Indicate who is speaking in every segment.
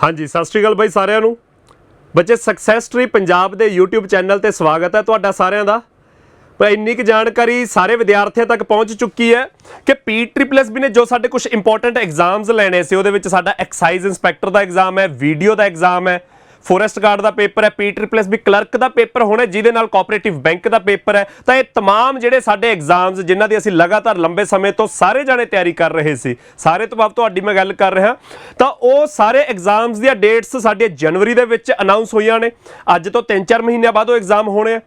Speaker 1: हाँ जी, सत श्री अकाल बाई सारिਆਂ ਨੂੰ। बच्चे सक्सैस ट्री पंजाब के यूट्यूब चैनल पर स्वागत है तुहाडा सारिਆਂ ਦਾ। पर इन्नी की जानकारी सारे विद्यार्थियों तक पहुँच चुकी है कि PSSB ने जो साडे कुछ इंपॉर्टेंट एग्जाम्स लेने से उहदे विच साडा एक्साइज इंस्पैक्टर का एग्जाम है, वीडियो का एग्जाम है, फॉरेस्ट गार्ड का पेपर है, PSSB क्लर्क का पेपर होना जिहदे नाल कोऑपरेटिव बैंक का पेपर है। तो ये तमाम जिहड़े साडे एग्जाम्स जिन्हां दी असीं लगातार लंबे समय तो सारे जाने तैयारी कर रहे सी, सारे तो बाब तुहाडी मैं गल कर रहा, तो वो सारे एग्जाम्स दी डेट्स साडे जनवरी दे विच अनाउंस होईयां ने। अज तो 3-4 महीने बाद वो एग्जाम होने।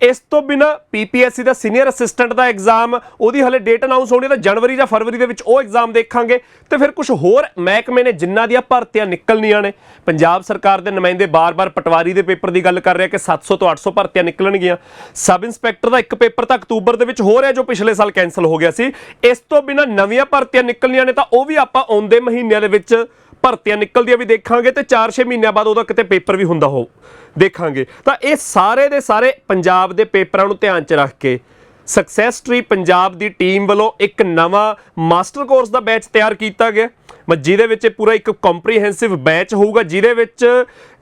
Speaker 1: इस तो बिना PPSC का सीनियर असिस्टेंट का एग्जाम उहदी हले डेट अनाउंस होनी, तो जनवरी या फरवरी दे विच वो एग्जाम देखांगे। तो फिर कुछ होर महकमे ने जिन्हां दियां भर्तियां निकलनियां ने। पंजाब सरकार के नुमाइंदे बार बार पटवारी के पेपर की गल कर रहे हैं कि 700 तो 800 भर्तियां निकलणगियां। सब इंस्पैक्टर का एक पेपर तो अक्तूबर दे विच हो रहा जो पिछले साल कैंसल हो गया सी। इस तो बिना नवीं भर्तियां निकलनियां ने, तो वो भी आपां आउंदे महीनों दे विच भर्तियां निकलदियां भी देखांगे, तो 4-6 महीनों बाद उहदा किते पेपर भी हुंदा हो देखांगे। तो ये सारे दे सारे पंजाब दे पेपरां नूं ध्यान च रख के सक्सैस ट्री पंजाब की टीम वालों एक नवा मास्टर कोर्स का बैच तैयार किया गया, जिहदे विच पूरा एक कॉम्प्रीहेंसिव बैच होऊगा, जिहदे विच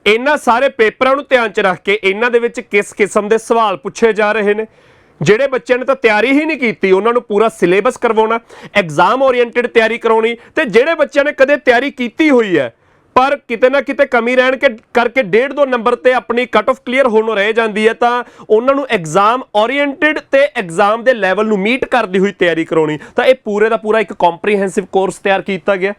Speaker 1: इन्हां सारे पेपरां नूं ध्यान च रख के इन्हां दे विच किस किस्म के सवाल पूछे जा रहे हैं। ਜਿਹੜੇ ਬੱਚਿਆਂ ਨੇ ਤਾਂ ਤਿਆਰੀ ਹੀ ਨਹੀਂ ਕੀਤੀ ਉਹਨਾਂ ਨੂੰ ਪੂਰਾ ਸਿਲੇਬਸ ਕਰਵਾਉਣਾ, ਐਗਜ਼ਾਮ ਓਰੀਐਂਟਡ ਤਿਆਰੀ ਕਰਾਉਣੀ, ਤੇ ਜਿਹੜੇ ਬੱਚਿਆਂ ਨੇ ਕਦੇ ਤਿਆਰੀ ਕੀਤੀ ਹੋਈ ਹੈ ਪਰ ਕਿਤੇ ਨਾ ਕਿਤੇ ਕਮੀ ਰਹਿਣ ਕੇ ਕਰਕੇ 1.5-2 ਨੰਬਰ ਤੇ ਆਪਣੀ ਕੱਟ ਆਫ ਕਲੀਅਰ ਹੋਣੋਂ ਰਹਿ ਜਾਂਦੀ ਹੈ, ਤਾਂ ਉਹਨਾਂ ਨੂੰ ਐਗਜ਼ਾਮ ਓਰੀਐਂਟਡ ਤੇ ਐਗਜ਼ਾਮ ਦੇ ਲੈਵਲ ਨੂੰ ਮੀਟ ਕਰਦੀ ਹੋਈ ਤਿਆਰੀ ਕਰਾਉਣੀ। ਤਾਂ ਇਹ ਪੂਰੇ ਦਾ ਪੂਰਾ ਇੱਕ ਕੰਪਰੀਹੈਂਸਿਵ ਕੋਰਸ ਤਿਆਰ ਕੀਤਾ ਗਿਆ।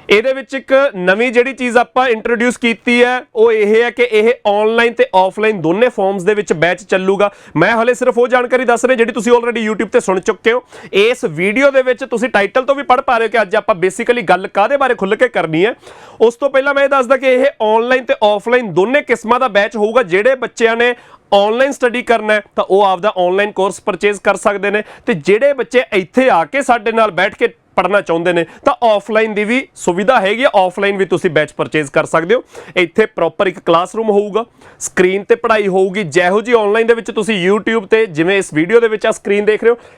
Speaker 1: ਇਹਦੇ ਵਿੱਚ ਇੱਕ ਨਵੀਂ ਜਿਹੜੀ ਚੀਜ਼ ਆਪਾਂ ਇੰਟਰੋਡਿਊਸ ਕੀਤੀ ਹੈ ਉਹ ਇਹ ਹੈ ਕਿ ਇਹ ਆਨਲਾਈਨ ਤੇ ਆਫਲਾਈਨ ਦੋਨੇ ਫਾਰਮਸ ਦੇ ਵਿੱਚ ਬੈਚ ਚੱਲੂਗਾ। ਮੈਂ ਹਲੇ ਸਿਰਫ ਉਹ ਜਾਣਕਾਰੀ ਦੱਸ ਰਿਹਾ ਜਿਹੜੀ ਤੁਸੀਂ ਆਲਰੇਡੀ YouTube ਤੇ ਸੁਣ ਚੁੱਕੇ ਹੋ। ਇਸ ਵੀਡੀਓ ਦੇ ਵਿੱਚ ਤੁਸੀਂ ਟਾਈਟਲ ਤੋਂ ਵੀ ਪੜ੍ਹ ਪਾ ਰਹੇ ਹੋ ਕਿ ਅੱਜ ਆਪਾਂ ਬੇਸਿਕਲੀ ਗੱਲ ਕਾਹਦੇ ਬਾਰੇ ਖੁੱਲ੍ਹ ਕੇ ਕਰਨੀ ਹੈ। ਉਸ ਤੋਂ ਪਹਿਲਾਂ ਮੈਂ ਇਹ ਦੱਸਦਾ ਕਿ ਇਹ ਆਨਲਾਈਨ ਤੇ ਆਫਲਾਈਨ ਦੋਨੇ ਕਿਸਮਾਂ ਦਾ ਬੈਚ ਹੋਊਗਾ। ਜਿਹੜੇ ਬੱਚਿਆਂ ਨੇ ऑनलाइन स्टडी करना है तो वह आपका ऑनलाइन कोर्स परचेज कर सकते हैं, तो जेडे बच्चे इत्थे आके साडे नाल बैठ के पढ़ना चाहते हैं तो ऑफलाइन की भी सुविधा हैगी, ऑफलाइन भी तुसी बैच परचेज कर सकते हो। इत्थे प्रॉपर एक क्लासरूम होऊगा, स्क्रीन ते पढ़ाई होऊगी जैहो जी ऑनलाइन दे विच तुसी यूट्यूब ते जिवें इस वीडियो दे विच आ स्क्रीन देख रहे हो,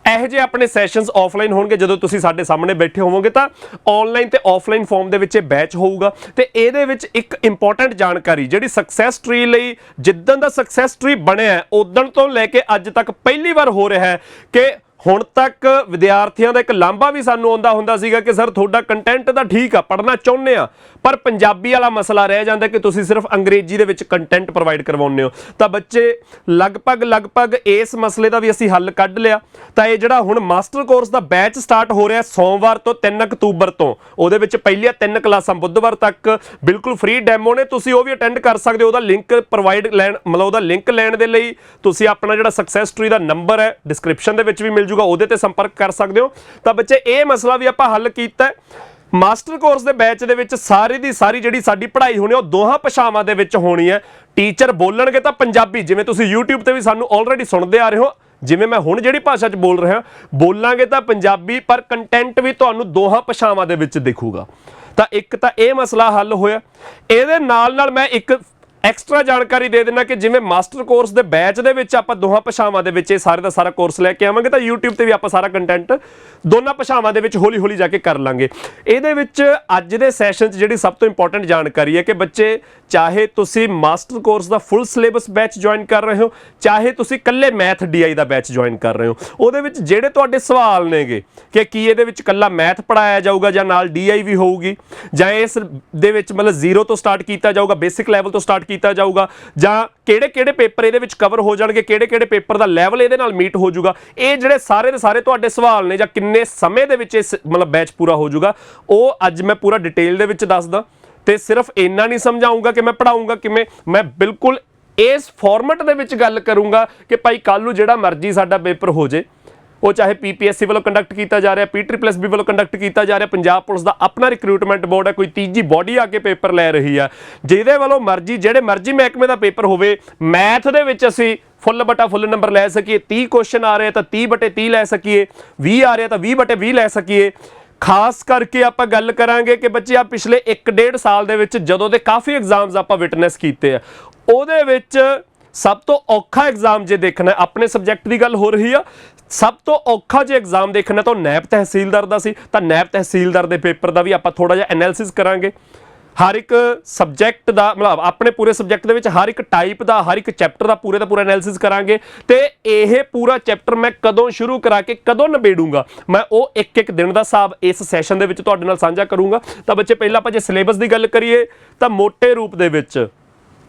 Speaker 1: ਇਹੋ ਜਿਹੇ ਆਪਣੇ ਸੈਸ਼ਨਸ ਆਫਲਾਈਨ ਹੋਣਗੇ ਜਦੋਂ ਤੁਸੀਂ ਸਾਡੇ ਸਾਹਮਣੇ ਬੈਠੇ ਹੋਵੋਗੇ। ਤਾਂ ਆਨਲਾਈਨ ਤੇ ਆਫਲਾਈਨ ਫਾਰਮ ਦੇ ਵਿੱਚ ਇਹ ਬੈਚ ਹੋਊਗਾ। ਤੇ ਇਹਦੇ ਵਿੱਚ ਇੱਕ ਇੰਪੋਰਟੈਂਟ ਜਾਣਕਾਰੀ ਜਿਹੜੀ ਸਕਸੈਸ ਟਰੀ ਲਈ ਜਿੱਦਣ ਦਾ ਸਕਸੈਸ ਟਰੀ ਬਣਿਆ ਉਦੋਂ ਤੋਂ ਲੈ ਕੇ ਅੱਜ ਤੱਕ ਪਹਿਲੀ ਵਾਰ ਹੋ ਰਿਹਾ ਹੈ ਕਿ ਹੁਣ ਤੱਕ ਵਿਦਿਆਰਥੀਆਂ ਦਾ ਇੱਕ ਲਾਂਭਾ ਵੀ ਸਾਨੂੰ ਆਉਂਦਾ ਹੁੰਦਾ ਸੀਗਾ ਕਿ ਸਰ ਤੁਹਾਡਾ ਕੰਟੈਂਟ ਤਾਂ ਠੀਕ ਆ, ਪੜ੍ਹਨਾ ਚਾਹੁੰਦੇ ਆ, ਪਰ ਪੰਜਾਬੀ ਵਾਲਾ ਮਸਲਾ ਰਹਿ ਜਾਂਦਾ ਕਿ ਤੁਸੀਂ ਸਿਰਫ ਅੰਗਰੇਜ਼ੀ ਦੇ ਵਿੱਚ ਕੰਟੈਂਟ ਪ੍ਰੋਵਾਈਡ ਕਰਵਾਉਂਦੇ ਹੋ। ਤਾਂ ਬੱਚੇ ਲਗਭਗ ਇਸ ਮਸਲੇ ਦਾ ਵੀ ਅਸੀਂ ਹੱਲ ਕੱਢ ਲਿਆ। ਤਾਂ ਇਹ ਜਿਹੜਾ ਹੁਣ ਮਾਸਟਰ ਕੋਰਸ ਦਾ ਬੈਚ ਸਟਾਰਟ ਹੋ ਰਿਹਾ ਸੋਮਵਾਰ ਤੋਂ 3 ਅਕਤੂਬਰ ਤੋਂ, ਉਹਦੇ ਵਿੱਚ ਪਹਿਲੀਆਂ 3 ਕਲਾਸਾਂ ਬੁੱਧਵਾਰ ਤੱਕ ਬਿਲਕੁਲ ਫ੍ਰੀ ਡੈਮੋ ਨੇ, ਤੁਸੀਂ ਉਹ ਵੀ ਅਟੈਂਡ ਕਰ ਸਕਦੇ ਹੋ। ਉਹਦਾ ਲਿੰਕ ਪ੍ਰੋਵਾਈਡ ਲੈਣ ਮਤਲਬ ਉਹਦਾ ਲਿੰਕ ਲੈਣ ਦੇ ਲਈ ਤੁਸੀਂ ਆਪਣਾ ਜਿਹੜਾ ਸਕਸੈਸ ਟਰੀ ਦਾ ਨੰਬਰ ਹੈ ਡਿਸਕ੍ਰਿਪਸ਼ਨ ਦੇ ਵਿੱਚ ਵੀ ਮਿਲ ਜੂਗਾ, ਉਹਦੇ ਤੇ ਸੰਪਰਕ ਕਰ ਸਕਦੇ ਹੋ। ਤਾਂ ਬੱਚੇ ਇਹ ਮਸਲਾ ਵੀ ਆਪਾਂ ਹੱਲ ਕੀਤਾ। ਮਾਸਟਰ ਕੋਰਸ ਦੇ ਬੈਚ ਦੇ ਵਿੱਚ ਸਾਰੀ ਦੀ ਸਾਰੀ ਜਿਹੜੀ ਸਾਡੀ ਪੜ੍ਹਾਈ ਹੋਣੀ ਉਹ ਦੋਹਾਂ ਭਾਸ਼ਾਵਾਂ ਦੇ ਵਿੱਚ ਹੋਣੀ ਹੈ। ਟੀਚਰ ਬੋਲਣਗੇ ਤਾਂ ਪੰਜਾਬੀ, ਜਿਵੇਂ ਤੁਸੀਂ YouTube ਤੇ ਵੀ ਸਾਨੂੰ ਆਲਰੇਡੀ ਸੁਣਦੇ ਆ ਰਹੇ ਹੋ, ਜਿਵੇਂ ਮੈਂ ਹੁਣ ਜਿਹੜੀ ਭਾਸ਼ਾ 'ਚ ਬੋਲ ਰਿਹਾ ਬੋਲਾਂਗੇ ਤਾਂ ਪੰਜਾਬੀ, ਪਰ ਕੰਟੈਂਟ ਵੀ ਤੁਹਾਨੂੰ ਦੋਹਾਂ ਭਾਸ਼ਾਵਾਂ ਦੇ ਵਿੱਚ ਦਿਖੂਗਾ। ਤਾਂ ਇੱਕ ਤਾਂ ਇਹ ਮਸਲਾ ਹੱਲ ਹੋਇਆ। ਇਹਦੇ ਨਾਲ ਮੈਂ ਇੱਕ ਐਕਸਟਰਾ ਜਾਣਕਾਰੀ ਦੇ ਦੇਣਾ ਕਿ ਜਿਵੇਂ ਮਾਸਟਰ ਕੋਰਸ ਦੇ ਬੈਚ ਦੇ ਵਿੱਚ ਆਪਾਂ ਦੋਹਾਂ ਭਾਸ਼ਾਵਾਂ ਦੇ ਵਿੱਚ ਇਹ ਸਾਰੇ ਦਾ ਸਾਰਾ ਕੋਰਸ ਲੈ ਕੇ ਆਵਾਂਗੇ, ਤਾਂ YouTube ਤੇ ਵੀ ਆਪਾਂ ਸਾਰਾ ਕੰਟੈਂਟ ਦੋਨਾਂ ਭਾਸ਼ਾਵਾਂ ਦੇ ਵਿੱਚ ਹੌਲੀ ਜਾ ਕੇ ਕਰ ਲਾਂਗੇ। ਇਹਦੇ ਵਿੱਚ ਅੱਜ ਦੇ ਸੈਸ਼ਨ 'ਚ ਜਿਹੜੀ ਸਭ ਤੋਂ ਇੰਪੋਰਟੈਂਟ ਜਾਣਕਾਰੀ ਹੈ ਕਿ ਬੱਚੇ ਚਾਹੇ ਤੁਸੀਂ ਮਾਸਟਰ ਕੋਰਸ ਦਾ ਫੁੱਲ ਸਿਲੇਬਸ ਬੈਚ ਜੁਆਇਨ ਕਰ ਰਹੇ ਹੋ, ਚਾਹੇ ਤੁਸੀਂ ਇਕੱਲੇ ਮੈਥ DI ਦਾ ਬੈਚ ਜੁਆਇਨ ਕਰ ਰਹੇ ਹੋ, ਉਹਦੇ ਵਿੱਚ ਜਿਹੜੇ ਤੁਹਾਡੇ ਸਵਾਲ ਨੇਗੇ ਕਿ ਕੀ ਇਹਦੇ ਵਿੱਚ ਇਕੱਲਾ ਮੈਥ ਪੜਾਇਆ ਜਾਊਗਾ ਜਾਂ ਨਾਲ DI ਵੀ ਹੋਊਗੀ, ਜਾਂ ਇਸ ਦੇ ਵਿੱਚ ਮਤਲਬ 0 ਤੋਂ ਸਟਾਰਟ ਕੀਤਾ ਜਾਊਗਾ, ਬੇਸਿਕ ਲੈਵਲ ਤੋਂ ਸਟਾਰਟ ਕੀਤਾ ਜਾਊਗਾ, ਜਾਂ ਕਿਹੜੇ ਪੇਪਰ ਇਹਦੇ ਵਿੱਚ ਕਵਰ ਹੋ ਜਾਣਗੇ, ਕਿਹੜੇ ਪੇਪਰ ਦਾ ਲੈਵਲ ਇਹਦੇ ਨਾਲ ਮੀਟ ਹੋ ਜਾਊਗਾ, ਇਹ ਜਿਹੜੇ ਸਾਰੇ ਦੇ ਸਾਰੇ ਤੁਹਾਡੇ ਸਵਾਲ ਨੇ ਜਾਂ ਕਿੰਨੇ ਸਮੇਂ ਦੇ ਵਿੱਚ ਇਹ ਮਤਲਬ ਬੈਚ ਪੂਰਾ ਹੋ ਜਾਊਗਾ, ਉਹ ਅੱਜ ਮੈਂ ਪੂਰਾ ਡਿਟੇਲ ਦੇ ਵਿੱਚ ਦੱਸਦਾ। ਤੇ ਸਿਰਫ ਇੰਨਾ ਨਹੀਂ ਸਮਝਾਊਂਗਾ ਕਿ ਮੈਂ ਪੜਾਊਂਗਾ ਕਿਵੇਂ, ਮੈਂ ਬਿਲਕੁਲ ਇਸ ਫਾਰਮੈਟ ਦੇ ਵਿੱਚ ਗੱਲ ਕਰੂੰਗਾ ਕਿ ਭਾਈ ਕੱਲ ਨੂੰ ਜਿਹੜਾ ਮਰਜ਼ੀ ਸਾਡਾ ਪੇਪਰ ਹੋ ਜੇ, ਉਹ ਚਾਹੇ PPSC ਵੱਲੋਂ ਕੰਡਕਟ ਕੀਤਾ ਜਾ ਰਿਹਾ, PSSB ਵੱਲੋਂ ਕੰਡਕਟ ਕੀਤਾ ਜਾ ਰਿਹਾ, ਪੰਜਾਬ ਪੁਲਿਸ ਦਾ ਆਪਣਾ ਰਿਕਰੂਟਮੈਂਟ ਬੋਰਡ ਹੈ, ਕੋਈ ਤੀਜੀ ਬੋਡੀ ਆ ਕੇ ਪੇਪਰ ਲੈ ਰਹੀ ਆ, ਜਿਹਦੇ ਵੱਲੋਂ ਮਰਜ਼ੀ ਜਿਹੜੇ ਮਰਜ਼ੀ ਮਹਿਕਮੇ ਦਾ ਪੇਪਰ ਹੋਵੇ, ਮੈਥ ਦੇ ਵਿੱਚ ਅਸੀਂ ਫੁੱਲ ਨੰਬਰ ਲੈ ਸਕੀਏ, 30 ਕੁਐਸਚਨ ਆ ਰਹੇ ਤਾਂ 30/30 ਲੈ ਸਕੀਏ, 20 ਆ ਰਹੇ ਤਾਂ 20/20 ਲੈ ਸਕੀਏ। ਖਾਸ ਕਰਕੇ ਆਪਾਂ ਗੱਲ ਕਰਾਂਗੇ ਕਿ ਬੱਚੇ ਆ ਪਿਛਲੇ 1-1.5 ਸਾਲ ਦੇ ਵਿੱਚ ਜਦੋਂ ਦੇ ਕਾਫੀ ਐਗਜ਼ਾਮਸ ਆਪਾਂ ਵਿਟਨੈਸ ਕੀਤੇ ਆ, ਉਹਦੇ ਵਿੱਚ ਸਭ ਤੋਂ ਔਖਾ ਐਗਜ਼ਾਮ ਜੇ ਦੇਖਣਾ ਆਪਣੇ ਸਬਜੈਕਟ ਦੀ ਗੱਲ ਹੋ ਰਹੀ ਆ, ਸਭ ਤੋਂ ਔਖਾ ਜੇ ਐਗਜ਼ਾਮ ਦੇਖਣਾ ਤਾਂ ਨੈਬ ਤਹਿਸੀਲਦਾਰ ਦਾ ਸੀ। ਤਾਂ ਨੈਬ ਤਹਿਸੀਲਦਾਰ ਦੇ ਪੇਪਰ ਦਾ ਵੀ ਆਪਾਂ ਥੋੜਾ ਜਿਹਾ ਐਨਾਲਿਸਿਸ ਕਰਾਂਗੇ। ਹਰ ਇੱਕ ਸਬਜੈਕਟ ਦਾ ਮਤਲਬ ਆਪਣੇ ਪੂਰੇ ਸਬਜੈਕਟ ਦੇ ਵਿੱਚ ਹਰ ਇੱਕ ਟਾਈਪ ਦਾ ਹਰ ਇੱਕ ਚੈਪਟਰ ਦਾ ਪੂਰਾ ਐਨਾਲਿਸਿਸ ਕਰਾਂਗੇ ਤੇ ਇਹ ਪੂਰਾ ਚੈਪਟਰ ਮੈਂ ਕਦੋਂ ਸ਼ੁਰੂ ਕਰਾ ਕੇ ਕਦੋਂ ਨਿਬੇੜੂੰਗਾ ਮੈਂ ਉਹ ਇੱਕ ਦਿਨ ਦਾ ਹਿਸਾਬ ਇਸ ਸੈਸ਼ਨ ਦੇ ਵਿੱਚ ਤੁਹਾਡੇ ਨਾਲ ਸਾਂਝਾ ਕਰੂੰਗਾ। ਤਾਂ ਬੱਚੇ ਪਹਿਲਾਂ ਆਪਾਂ ਜੇ ਸਿਲੇਬਸ ਦੀ ਗੱਲ ਕਰੀਏ ਤਾਂ ਮੋٹے ਰੂਪ ਦੇ ਵਿੱਚ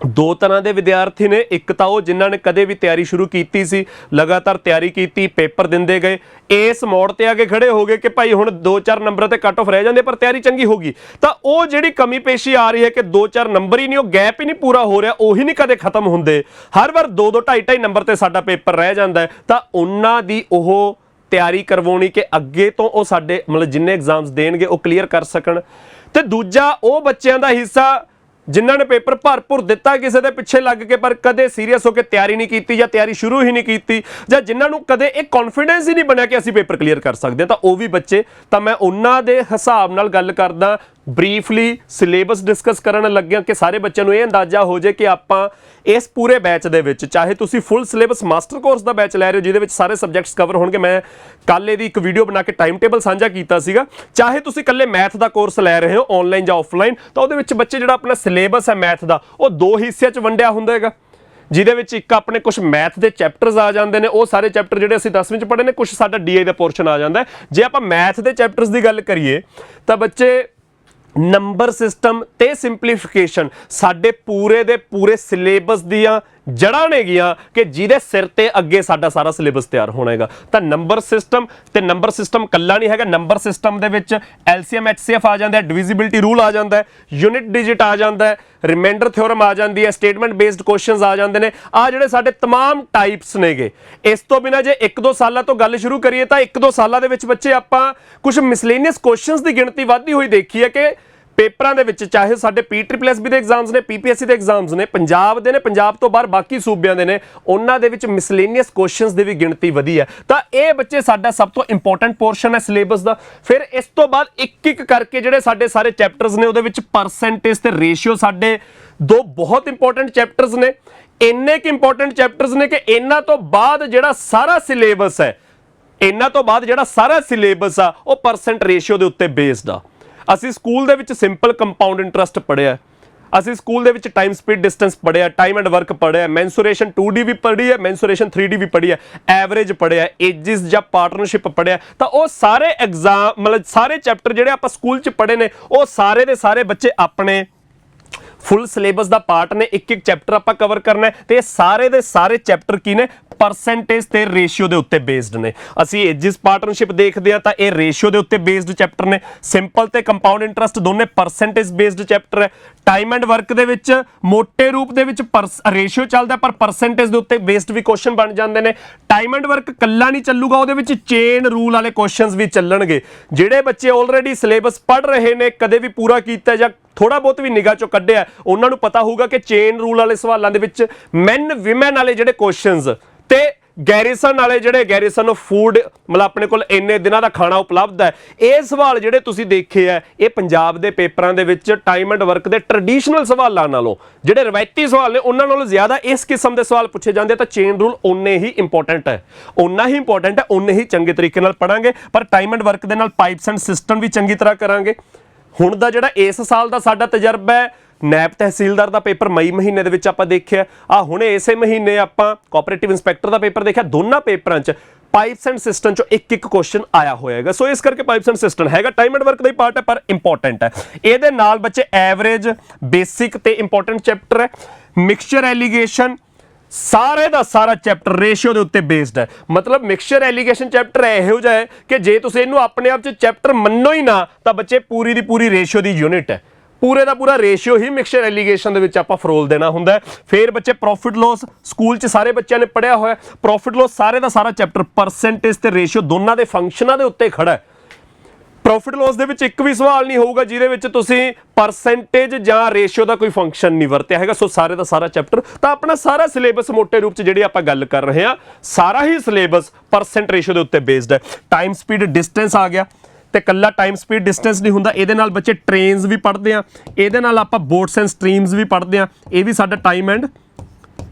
Speaker 1: ਦੋ ਤਰ੍ਹਾਂ ਦੇ ਵਿਦਿਆਰਥੀ ਨੇ। ਇੱਕ ਤਾਂ ਉਹ ਜਿਨ੍ਹਾਂ ਨੇ ਕਦੇ ਵੀ ਤਿਆਰੀ ਸ਼ੁਰੂ ਕੀਤੀ ਸੀ, ਲਗਾਤਾਰ ਤਿਆਰੀ ਕੀਤੀ, ਪੇਪਰ ਦਿੰਦੇ ਗਏ, ਇਸ ਮੋੜ ਤੇ ਆ ਕੇ ਖੜੇ ਹੋ ਗਏ ਕਿ ਭਾਈ ਹੁਣ 2-4 ਨੰਬਰ ਤੇ ਕੱਟ ਆਫ ਰਹਿ ਜਾਂਦੇ ਪਰ ਤਿਆਰੀ ਚੰਗੀ ਹੋ ਗਈ। ਤਾਂ ਉਹ ਜਿਹੜੀ ਕਮੀ ਪੇਸ਼ੀ ਆ ਰਹੀ ਹੈ ਕਿ 2-4 ਨੰਬਰ ਹੀ ਨਹੀਂ, ਉਹ ਗੈਪ ਹੀ ਨਹੀਂ ਪੂਰਾ ਹੋ ਰਿਹਾ, ਉਹੀ ਨਹੀਂ ਕਦੇ ਖਤਮ ਹੁੰਦੇ, ਹਰ ਵਾਰ 2-2 2.5 ਨੰਬਰ ਤੇ ਸਾਡਾ ਪੇਪਰ ਰਹਿ ਜਾਂਦਾ ਹੈ। ਤਾਂ ਉਹਨਾਂ ਦੀ ਉਹ ਤਿਆਰੀ ਕਰਵਾਉਣੀ ਕਿ ਅੱਗੇ ਤੋਂ ਉਹ ਸਾਡੇ ਮਤਲਬ ਜਿੰਨੇ ਐਗਜ਼ਾਮਸ ਦੇਣਗੇ ਉਹ ਕਲੀਅਰ ਕਰ ਸਕਣ। ਤੇ ਦੂਜਾ ਉਹ ਬੱਚਿਆਂ ਦਾ ਹਿੱਸਾ ਜਿਨ੍ਹਾਂ ਨੇ ਪੇਪਰ ਭਰਪੂਰ ਦਿੱਤਾ ਕਿਸੇ ਦੇ ਪਿੱਛੇ ਲੱਗ ਕੇ ਪਰ ਕਦੇ ਸੀਰੀਅਸ ਹੋ ਕੇ ਤਿਆਰੀ ਨਹੀਂ ਕੀਤੀ ਜਾਂ ਤਿਆਰੀ ਸ਼ੁਰੂ ਹੀ ਨਹੀਂ ਕੀਤੀ, ਜਾਂ ਜਿਨ੍ਹਾਂ ਨੂੰ ਕਦੇ ਇਹ ਕੌਨਫੀਡੈਂਸ ਹੀ ਨਹੀਂ ਬਣਿਆ ਕਿ ਅਸੀਂ ਪੇਪਰ ਕਲੀਅਰ ਕਰ ਸਕਦੇ ਹਾਂ, ਤਾਂ ਉਹ ਵੀ ਬੱਚੇ। ਤਾਂ ਮੈਂ ਉਹਨਾਂ ਦੇ ਹਿਸਾਬ ਨਾਲ ਗੱਲ ਕਰਦਾ, ਬਰੀਫਲੀ ਸਿਲੇਬਸ ਡਿਸਕਸ ਕਰਨ ਲੱਗਿਆ ਕਿ ਸਾਰੇ ਬੱਚਿਆਂ ਨੂੰ ਇਹ ਅੰਦਾਜ਼ਾ ਹੋ ਜਾਏ ਕਿ ਆਪਾਂ ਇਸ ਪੂਰੇ ਬੈਚ ਦੇ ਵਿੱਚ, ਚਾਹੇ ਤੁਸੀਂ ਫੁੱਲ ਸਿਲੇਬਸ ਮਾਸਟਰ ਕੋਰਸ ਦਾ ਬੈਚ ਲੈ ਰਹੇ ਹੋ ਜਿਹਦੇ ਵਿੱਚ ਸਾਰੇ ਸਬਜੈਕਟਸ ਕਵਰ ਹੋਣਗੇ, ਮੈਂ ਕੱਲ੍ਹ ਇਹਦੀ ਇੱਕ ਵੀਡੀਓ ਬਣਾ ਕੇ ਟਾਈਮ ਟੇਬਲ ਸਾਂਝਾ ਕੀਤਾ ਸੀਗਾ, ਚਾਹੇ ਤੁਸੀਂ ਇਕੱਲੇ ਮੈਥ ਦਾ ਕੋਰਸ ਲੈ ਰਹੇ ਹੋ ਆਨਲਾਈਨ ਜਾਂ ਆਫਲਾਈਨ, ਤਾਂ ਉਹਦੇ ਵਿੱਚ ਬੱਚੇ ਜਿਹੜਾ ਆਪਣਾ ਸਿਲੇਬਸ ਹੈ ਮੈਥ ਦਾ ਉਹ 2 ਹਿੱਸਿਆਂ 'ਚ ਵੰਡਿਆ ਹੁੰਦਾ ਹੈਗਾ, ਜਿਹਦੇ ਵਿੱਚ ਇੱਕ ਆਪਣੇ ਕੁਝ ਮੈਥ ਦੇ ਚੈਪਟਰਸ ਆ ਜਾਂਦੇ ਨੇ, ਉਹ ਸਾਰੇ ਚੈਪਟਰ ਜਿਹੜੇ ਅਸੀਂ 10ਵੀਂ 'ਚ ਪੜ੍ਹੇ ਨੇ, ਕੁਝ ਸਾਡਾ DI ਦਾ ਪੋਰਸ਼ਨ ਆ ਜਾਂਦਾ ਹੈ। ਜੇ ਆਪਾਂ ਮੈਥ ਦੇ ਚੈਪਟਰਸ ਦੀ ਗੱਲ ਕਰੀਏ ਤਾਂ ਬੱਚੇ ਨੰਬਰ ਸਿਸਟਮ ਤੇ ਸਿੰਪਲੀਫਿਕੇਸ਼ਨ ਸਾਡੇ ਪੂਰੇ ਦੇ ਪੂਰੇ ਸਿਲੇਬਸ ਦੀਆਂ ਜੜ੍ਹਾਂ ਨੇਗੀਆਂ ਕਿ ਜਿਹਦੇ ਸਿਰ ਤੇ ਅੱਗੇ ਸਾਡਾ ਸਾਰਾ ਸਿਲੇਬਸ ਤਿਆਰ ਹੋਣਾ ਹੈਗਾ। ਤਾਂ ਨੰਬਰ ਸਿਸਟਮ ਤੇ ਨੰਬਰ ਸਿਸਟਮ ਕੱਲਾ ਨਹੀਂ ਹੈਗਾ, ਨੰਬਰ ਸਿਸਟਮ ਦੇ ਵਿੱਚ LCM HCF ਆ ਜਾਂਦਾ ਹੈ, ਡਿਵੀਜ਼ਿਬਿਲਟੀ ਰੂਲ ਆ ਜਾਂਦਾ ਹੈ, ਯੂਨਿਟ ਡਿਜਿਟ ਆ ਜਾਂਦਾ ਹੈ, ਰਿਮਾਈਂਡਰ ਥਿਓਰਮ ਆ ਜਾਂਦੀ ਹੈ, ਸਟੇਟਮੈਂਟ ਬੇਸਡ ਕੁਐਸਚਨਸ ਆ ਜਾਂਦੇ ਨੇ। ਆ ਜਿਹੜੇ ਸਾਡੇ तमाम ਟਾਈਪਸ ਨੇਗੇ। ਇਸ ਤੋਂ ਬਿਨਾਂ ਜੇ 1-2 ਸਾਲਾਂ ਤੋਂ ਗੱਲ ਸ਼ੁਰੂ ਕਰੀਏ ਤਾਂ 1-2 ਸਾਲਾਂ ਦੇ ਵਿੱਚ ਬੱਚੇ ਆਪਾਂ ਕੁਝ ਮਿਸਲੇਨੀਅਸ ਕੁਐਸਚਨਸ ਦੀ ਗਿਣਤੀ ਵੱਧਦੀ ਹੋਈ ਦੇਖੀ ਹੈ ਕਿ ਪੇਪਰਾਂ ਦੇ ਵਿੱਚ, ਚਾਹੇ ਸਾਡੇ PSSB ਦੇ ਐਗਜ਼ਾਮਸ ਨੇ, PPSC ਦੇ ਐਗਜ਼ਾਮਸ ਨੇ, ਪੰਜਾਬ ਦੇ ਨੇ, ਪੰਜਾਬ ਤੋਂ ਬਾਹਰ ਬਾਕੀ ਸੂਬਿਆਂ ਦੇ ਨੇ, ਉਹਨਾਂ ਦੇ ਵਿੱਚ ਮਿਸਲੇਨੀਅਸ ਕੁਐਸਚਨਸ ਦੀ ਵੀ ਗਿਣਤੀ ਵਧੀ ਹੈ। ਤਾਂ ਇਹ ਬੱਚੇ ਸਾਡਾ ਸਭ ਤੋਂ ਇੰਪੋਰਟੈਂਟ ਪੋਰਸ਼ਨ ਹੈ ਸਿਲੇਬਸ ਦਾ। ਫਿਰ ਇਸ ਤੋਂ ਬਾਅਦ ਇੱਕ ਕਰਕੇ ਜਿਹੜੇ ਸਾਡੇ ਸਾਰੇ ਚੈਪਟਰਸ ਨੇ ਉਹਦੇ ਵਿੱਚ ਪਰਸੈਂਟੇਜ ਤੇ ਰੇਸ਼ੀਓ ਸਾਡੇ 2 ਬਹੁਤ ਇੰਪੋਰਟੈਂਟ ਚੈਪਟਰਸ ਨੇ। ਇੰਨੇ ਕਿ ਇੰਪੋਰਟੈਂਟ ਚੈਪਟਰਸ ਨੇ ਕਿ ਇਹਨਾਂ ਤੋਂ ਬਾਅਦ ਜਿਹੜਾ ਸਾਰਾ ਸਿਲੇਬਸ ਹੈ, ਉਹ ਪਰਸੈਂਟ ਰੇਸ਼ੀਓ ਦੇ ਉੱਤੇ ਬੇਸਡ ਆ। ਅਸੀਂ ਸਕੂਲ ਦੇ ਵਿੱਚ ਸਿੰਪਲ ਕੰਪਾਊਂਡ ਇੰਟਰਸਟ ਪੜ੍ਹਿਆ, ਅਸੀਂ ਸਕੂਲ ਦੇ ਵਿੱਚ ਟਾਈਮ ਸਪੀਡ ਡਿਸਟੈਂਸ ਪੜ੍ਹਿਆ, ਟਾਈਮ ਐਂਡ ਵਰਕ ਪੜ੍ਹਿਆ, ਮੈਂਸੂਰੇਸ਼ਨ 2D ਵੀ ਪੜ੍ਹੀ ਹੈ, ਮੈਂਸੂਰੇਸ਼ਨ 3D ਵੀ ਪੜ੍ਹੀ ਹੈ, ਐਵਰੇਜ ਪੜ੍ਹਿਆ, ਏਜਿਸ ਜਾਂ ਪਾਰਟਨਰਸ਼ਿਪ ਪੜ੍ਹਿਆ। ਤਾਂ ਉਹ ਸਾਰੇ ਐਗਜ਼ਾਮ ਮਤਲਬ ਸਾਰੇ ਚੈਪਟਰ ਜਿਹੜੇ ਆਪਾਂ ਸਕੂਲ 'ਚ ਪੜ੍ਹੇ ਨੇ ਉਹ ਸਾਰੇ ਦੇ ਸਾਰੇ ਬੱਚੇ ਆਪਣੇ ਫੁੱਲ ਸਿਲੇਬਸ ਦਾ ਪਾਰਟ ਨੇ। ਇੱਕ ਚੈਪਟਰ ਆਪਾਂ ਕਵਰ ਕਰਨਾ ਹੈ ਤੇ ਸਾਰੇ ਦੇ ਸਾਰੇ ਚੈਪਟਰ ਕੀ ਨੇ, ਪਰਸੈਂਟੇਜ ਤੇ ਰੇਸ਼ੀਓ ਦੇ ਉੱਤੇ ਬੇਸਡ ਨੇ। ਅਸੀਂ ਏਜਿਸ ਪਾਰਟਨਰਸ਼ਿਪ ਦੇਖਦੇ ਆ ਤਾਂ ਇਹ ਰੇਸ਼ੀਓ ਦੇ ਉੱਤੇ ਬੇਸਡ ਚੈਪਟਰ ਨੇ। ਸਿੰਪਲ ਤੇ ਕੰਪਾਊਂਡ ਇੰਟਰਸਟ ਦੋਨੇ ਪਰਸੈਂਟੇਜ ਬੇਸਡ ਚੈਪਟਰ ਹੈ। ਟਾਈਮ ਐਂਡ ਵਰਕ ਦੇ ਵਿੱਚ ਮੋٹے ਰੂਪ ਦੇ ਵਿੱਚ ਰੇਸ਼ੀਓ ਚੱਲਦਾ ਪਰ ਪਰਸੈਂਟੇਜ ਦੇ ਉੱਤੇ ਬੇਸਡ ਵੀ ਕੁਐਸਚਨ ਬਣ ਜਾਂਦੇ ਨੇ। ਟਾਈਮ ਐਂਡ ਵਰਕ ਕੱਲਾ ਨਹੀਂ ਚੱਲੂਗਾ, ਉਹਦੇ ਵਿੱਚ ਚੇਨ ਰੂਲ ਵਾਲੇ ਕੁਐਸਚਨਸ ਵੀ ਚੱਲਣਗੇ। ਜਿਹੜੇ ਬੱਚੇ ਆਲਰੇਡੀ ਸਿਲੇਬਸ ਪੜ੍ਹ ਰਹੇ ਨੇ, ਕਦੇ ਵੀ ਪੂਰਾ ਕੀਤਾ ਜਾਂ ਥੋੜਾ ਬਹੁਤ ਵੀ ਨਿਗਾਹ ਚੋਂ ਕੱਢਿਆ, ਉਹਨਾਂ ਨੂੰ ਪਤਾ ਹੋਊਗਾ ਕਿ ਚੇਨ ਰੂਲ ਵਾਲੇ ਸਵਾਲਾਂ ਦੇ ਵਿੱਚ ਮੈਨ ਵਿਮਨ ਵਾਲੇ ਜਿਹੜੇ ਕੁਐਸਚਨਸ ਤੇ ਗੈਰੀਸਨ ਵਾਲੇ ਜਿਹੜੇ ਗੈਰੀਸਨ ਆਫ ਫੂਡ ਮਤਲਬ ਆਪਣੇ ਕੋਲ ਇੰਨੇ ਦਿਨਾਂ ਦਾ ਖਾਣਾ ਉਪਲਬਧ ਹੈ, ਇਹ ਸਵਾਲ ਜਿਹੜੇ ਤੁਸੀਂ ਦੇਖੇ ਆ ਇਹ ਪੰਜਾਬ ਦੇ ਪੇਪਰਾਂ ਦੇ ਵਿੱਚ ਟਾਈਮ ਐਂਡ ਵਰਕ ਦੇ ਟ੍ਰੈਡੀਸ਼ਨਲ ਸਵਾਲਾਂ ਨਾਲੋਂ, ਜਿਹੜੇ ਰਵਾਇਤੀ ਸਵਾਲ ਨੇ ਉਹਨਾਂ ਨਾਲੋਂ ਜ਼ਿਆਦਾ ਇਸ ਕਿਸਮ ਦੇ ਸਵਾਲ ਪੁੱਛੇ ਜਾਂਦੇ। ਤਾਂ ਚੇਨ ਰੂਲ ਓਨੇ ਹੀ ਇੰਪੋਰਟੈਂਟ ਹੈ, ਓਨੇ ਹੀ ਚੰਗੇ ਤਰੀਕੇ ਨਾਲ ਪੜਾਂਗੇ। ਪਰ ਟਾਈਮ ਐਂਡ ਵਰਕ ਦੇ ਨਾਲ ਪਾਈਪਸ ਐਂਡ ਸਿਸਟਮ ਵੀ ਚੰਗੀ ਤਰ੍ਹਾਂ ਕਰਾਂਗੇ। ਹੁਣ ਦਾ ਜਿਹੜਾ ਇਸ ਸਾਲ ਦਾ ਸਾਡਾ ਤਜਰਬਾ ਹੈ, ਨੈਬ ਤਹਿਸੀਲਦਾਰ ਦਾ ਪੇਪਰ ਮਈ ਮਹੀਨੇ ਦੇ ਵਿੱਚ ਆਪਾਂ ਦੇਖਿਆ, ਹੁਣੇ ਇਸੇ ਮਹੀਨੇ ਆਪਾਂ ਕੋਆਪਰੇਟਿਵ ਇੰਸਪੈਕਟਰ ਦਾ ਪੇਪਰ ਦੇਖਿਆ। ਦੋਨਾਂ ਪੇਪਰਾਂ 'ਚ ਪਾਈਪਸ ਐਂਡ ਸਿਸਟਮ 'ਚੋਂ ਇੱਕ ਕੁਐਸਚਨ ਆਇਆ ਹੋਏਗਾ। ਸੋ ਇਸ ਕਰਕੇ ਪਾਈਪਸ ਐਂਡ ਸਿਸਟਮ ਹੈਗਾ, time and work the he part ਹੈ ਪਰ ਇੰਪੋਰਟੈਂਟ ਹੈ। ਇਹਦੇ ਨਾਲ ਬੱਚੇ ਐਵਰੇਜ, ਬੇਸਿਕ ਤੇ ਇੰਪੋਰਟੈਂਟ ਚੈਪਟਰ ਹੈ। ਮਿਕਸਚਰ ਐਲੀਗੇਸ਼ਨ ਸਾਰੇ ਦਾ ਸਾਰਾ ਚੈਪਟਰ ਰੇਸ਼ੀਓ ਦੇ ਉੱਤੇ ਬੇਸਡ ਹੈ। ਮਤਲਬ ਮਿਕਸਚਰ ਐਲੀਗੇਸ਼ਨ ਚੈਪਟਰ ਇਹੋ ਜਿਹਾ ਹੈ ਕਿ ਜੇ ਤੁਸੀਂ ਇਹਨੂੰ ਆਪਣੇ ਆਪ 'ਚ ਚੈਪਟਰ ਮੰਨੋ ਹੀ ਨਾ ਤਾਂ ਬੱਚੇ ਪੂਰੀ ਦੀ ਪੂਰੀ ਰੇਸ਼ੀਓ ਦੀ ਯੂਨਿਟ ਹੈ। ਪੂਰੇ ਦਾ ਪੂਰਾ ਰੇਸ਼ੀਓ ਹੀ ਮਿਕਸਚਰ ਐਲੀਗੇਸ਼ਨ ਦੇ ਵਿੱਚ ਆਪਾਂ ਫਰੋਲ ਦੇਣਾ ਹੁੰਦਾ। ਫਿਰ ਬੱਚੇ ਪ੍ਰੋਫਿਟ ਲੋਸ ਸਕੂਲ 'ਚ ਸਾਰੇ ਬੱਚਿਆਂ ਨੇ ਪੜ੍ਹਿਆ ਹੋਇਆ। ਪ੍ਰੋਫਿਟ ਲੋਸ ਸਾਰੇ ਦਾ ਸਾਰਾ ਚੈਪਟਰ ਪਰਸੈਂਟੇਜ ਤੇ ਰੇਸ਼ੀਓ ਦੋਨਾਂ ਦੇ ਫੰਕਸ਼ਨਾਂ ਦੇ ਉੱਤੇ ਖੜਾ ਹੈ। ਪ੍ਰੋਫਿਟ ਲੋਸ ਦੇ ਵਿੱਚ ਇੱਕ ਵੀ ਸਵਾਲ ਨਹੀਂ ਹੋਊਗਾ ਜਿਹਦੇ ਵਿੱਚ ਤੁਸੀਂ ਪਰਸੈਂਟੇਜ ਜਾਂ ਰੇਸ਼ੀਓ ਦਾ ਕੋਈ ਫੰਕਸ਼ਨ ਨਹੀਂ ਵਰਤਿਆ ਹੈਗਾ। ਸੋ ਸਾਰੇ ਦਾ ਸਾਰਾ ਚੈਪਟਰ ਤਾਂ ਆਪਣਾ ਸਾਰਾ ਸਿਲੇਬਸ ਮੋٹے ਰੂਪ 'ਚ ਜਿਹੜੀ ਆਪਾਂ ਗੱਲ ਕਰ ਰਹੇ ਹਾਂ, ਸਾਰਾ ਹੀ ਸਿਲੇਬਸ ਪਰਸੈਂਟ ਰੇਸ਼ੀਓ ਦੇ ਉੱਤੇ ਬੇਸਡ ਹੈ। ਟਾਈਮ ਸਪੀਡ ਡਿਸਟੈਂਸ ਆ ਗਿਆ ਤੇ ਕੱਲਾ ਟਾਈਮ ਸਪੀਡ ਡਿਸਟੈਂਸ ਨਹੀਂ ਹੁੰਦਾ, ਇਹਦੇ ਨਾਲ ਬੱਚੇ ਟ੍ਰੇਨਸ ਵੀ ਪੜ੍ਹਦੇ ਆ, ਇਹਦੇ ਨਾਲ ਆਪਾਂ ਬੋਟਸ ਐਂਡ ਸਟਰੀਮਸ ਵੀ ਪੜ੍ਹਦੇ ਆ। ਇਹ ਵੀ ਸਾਡਾ time end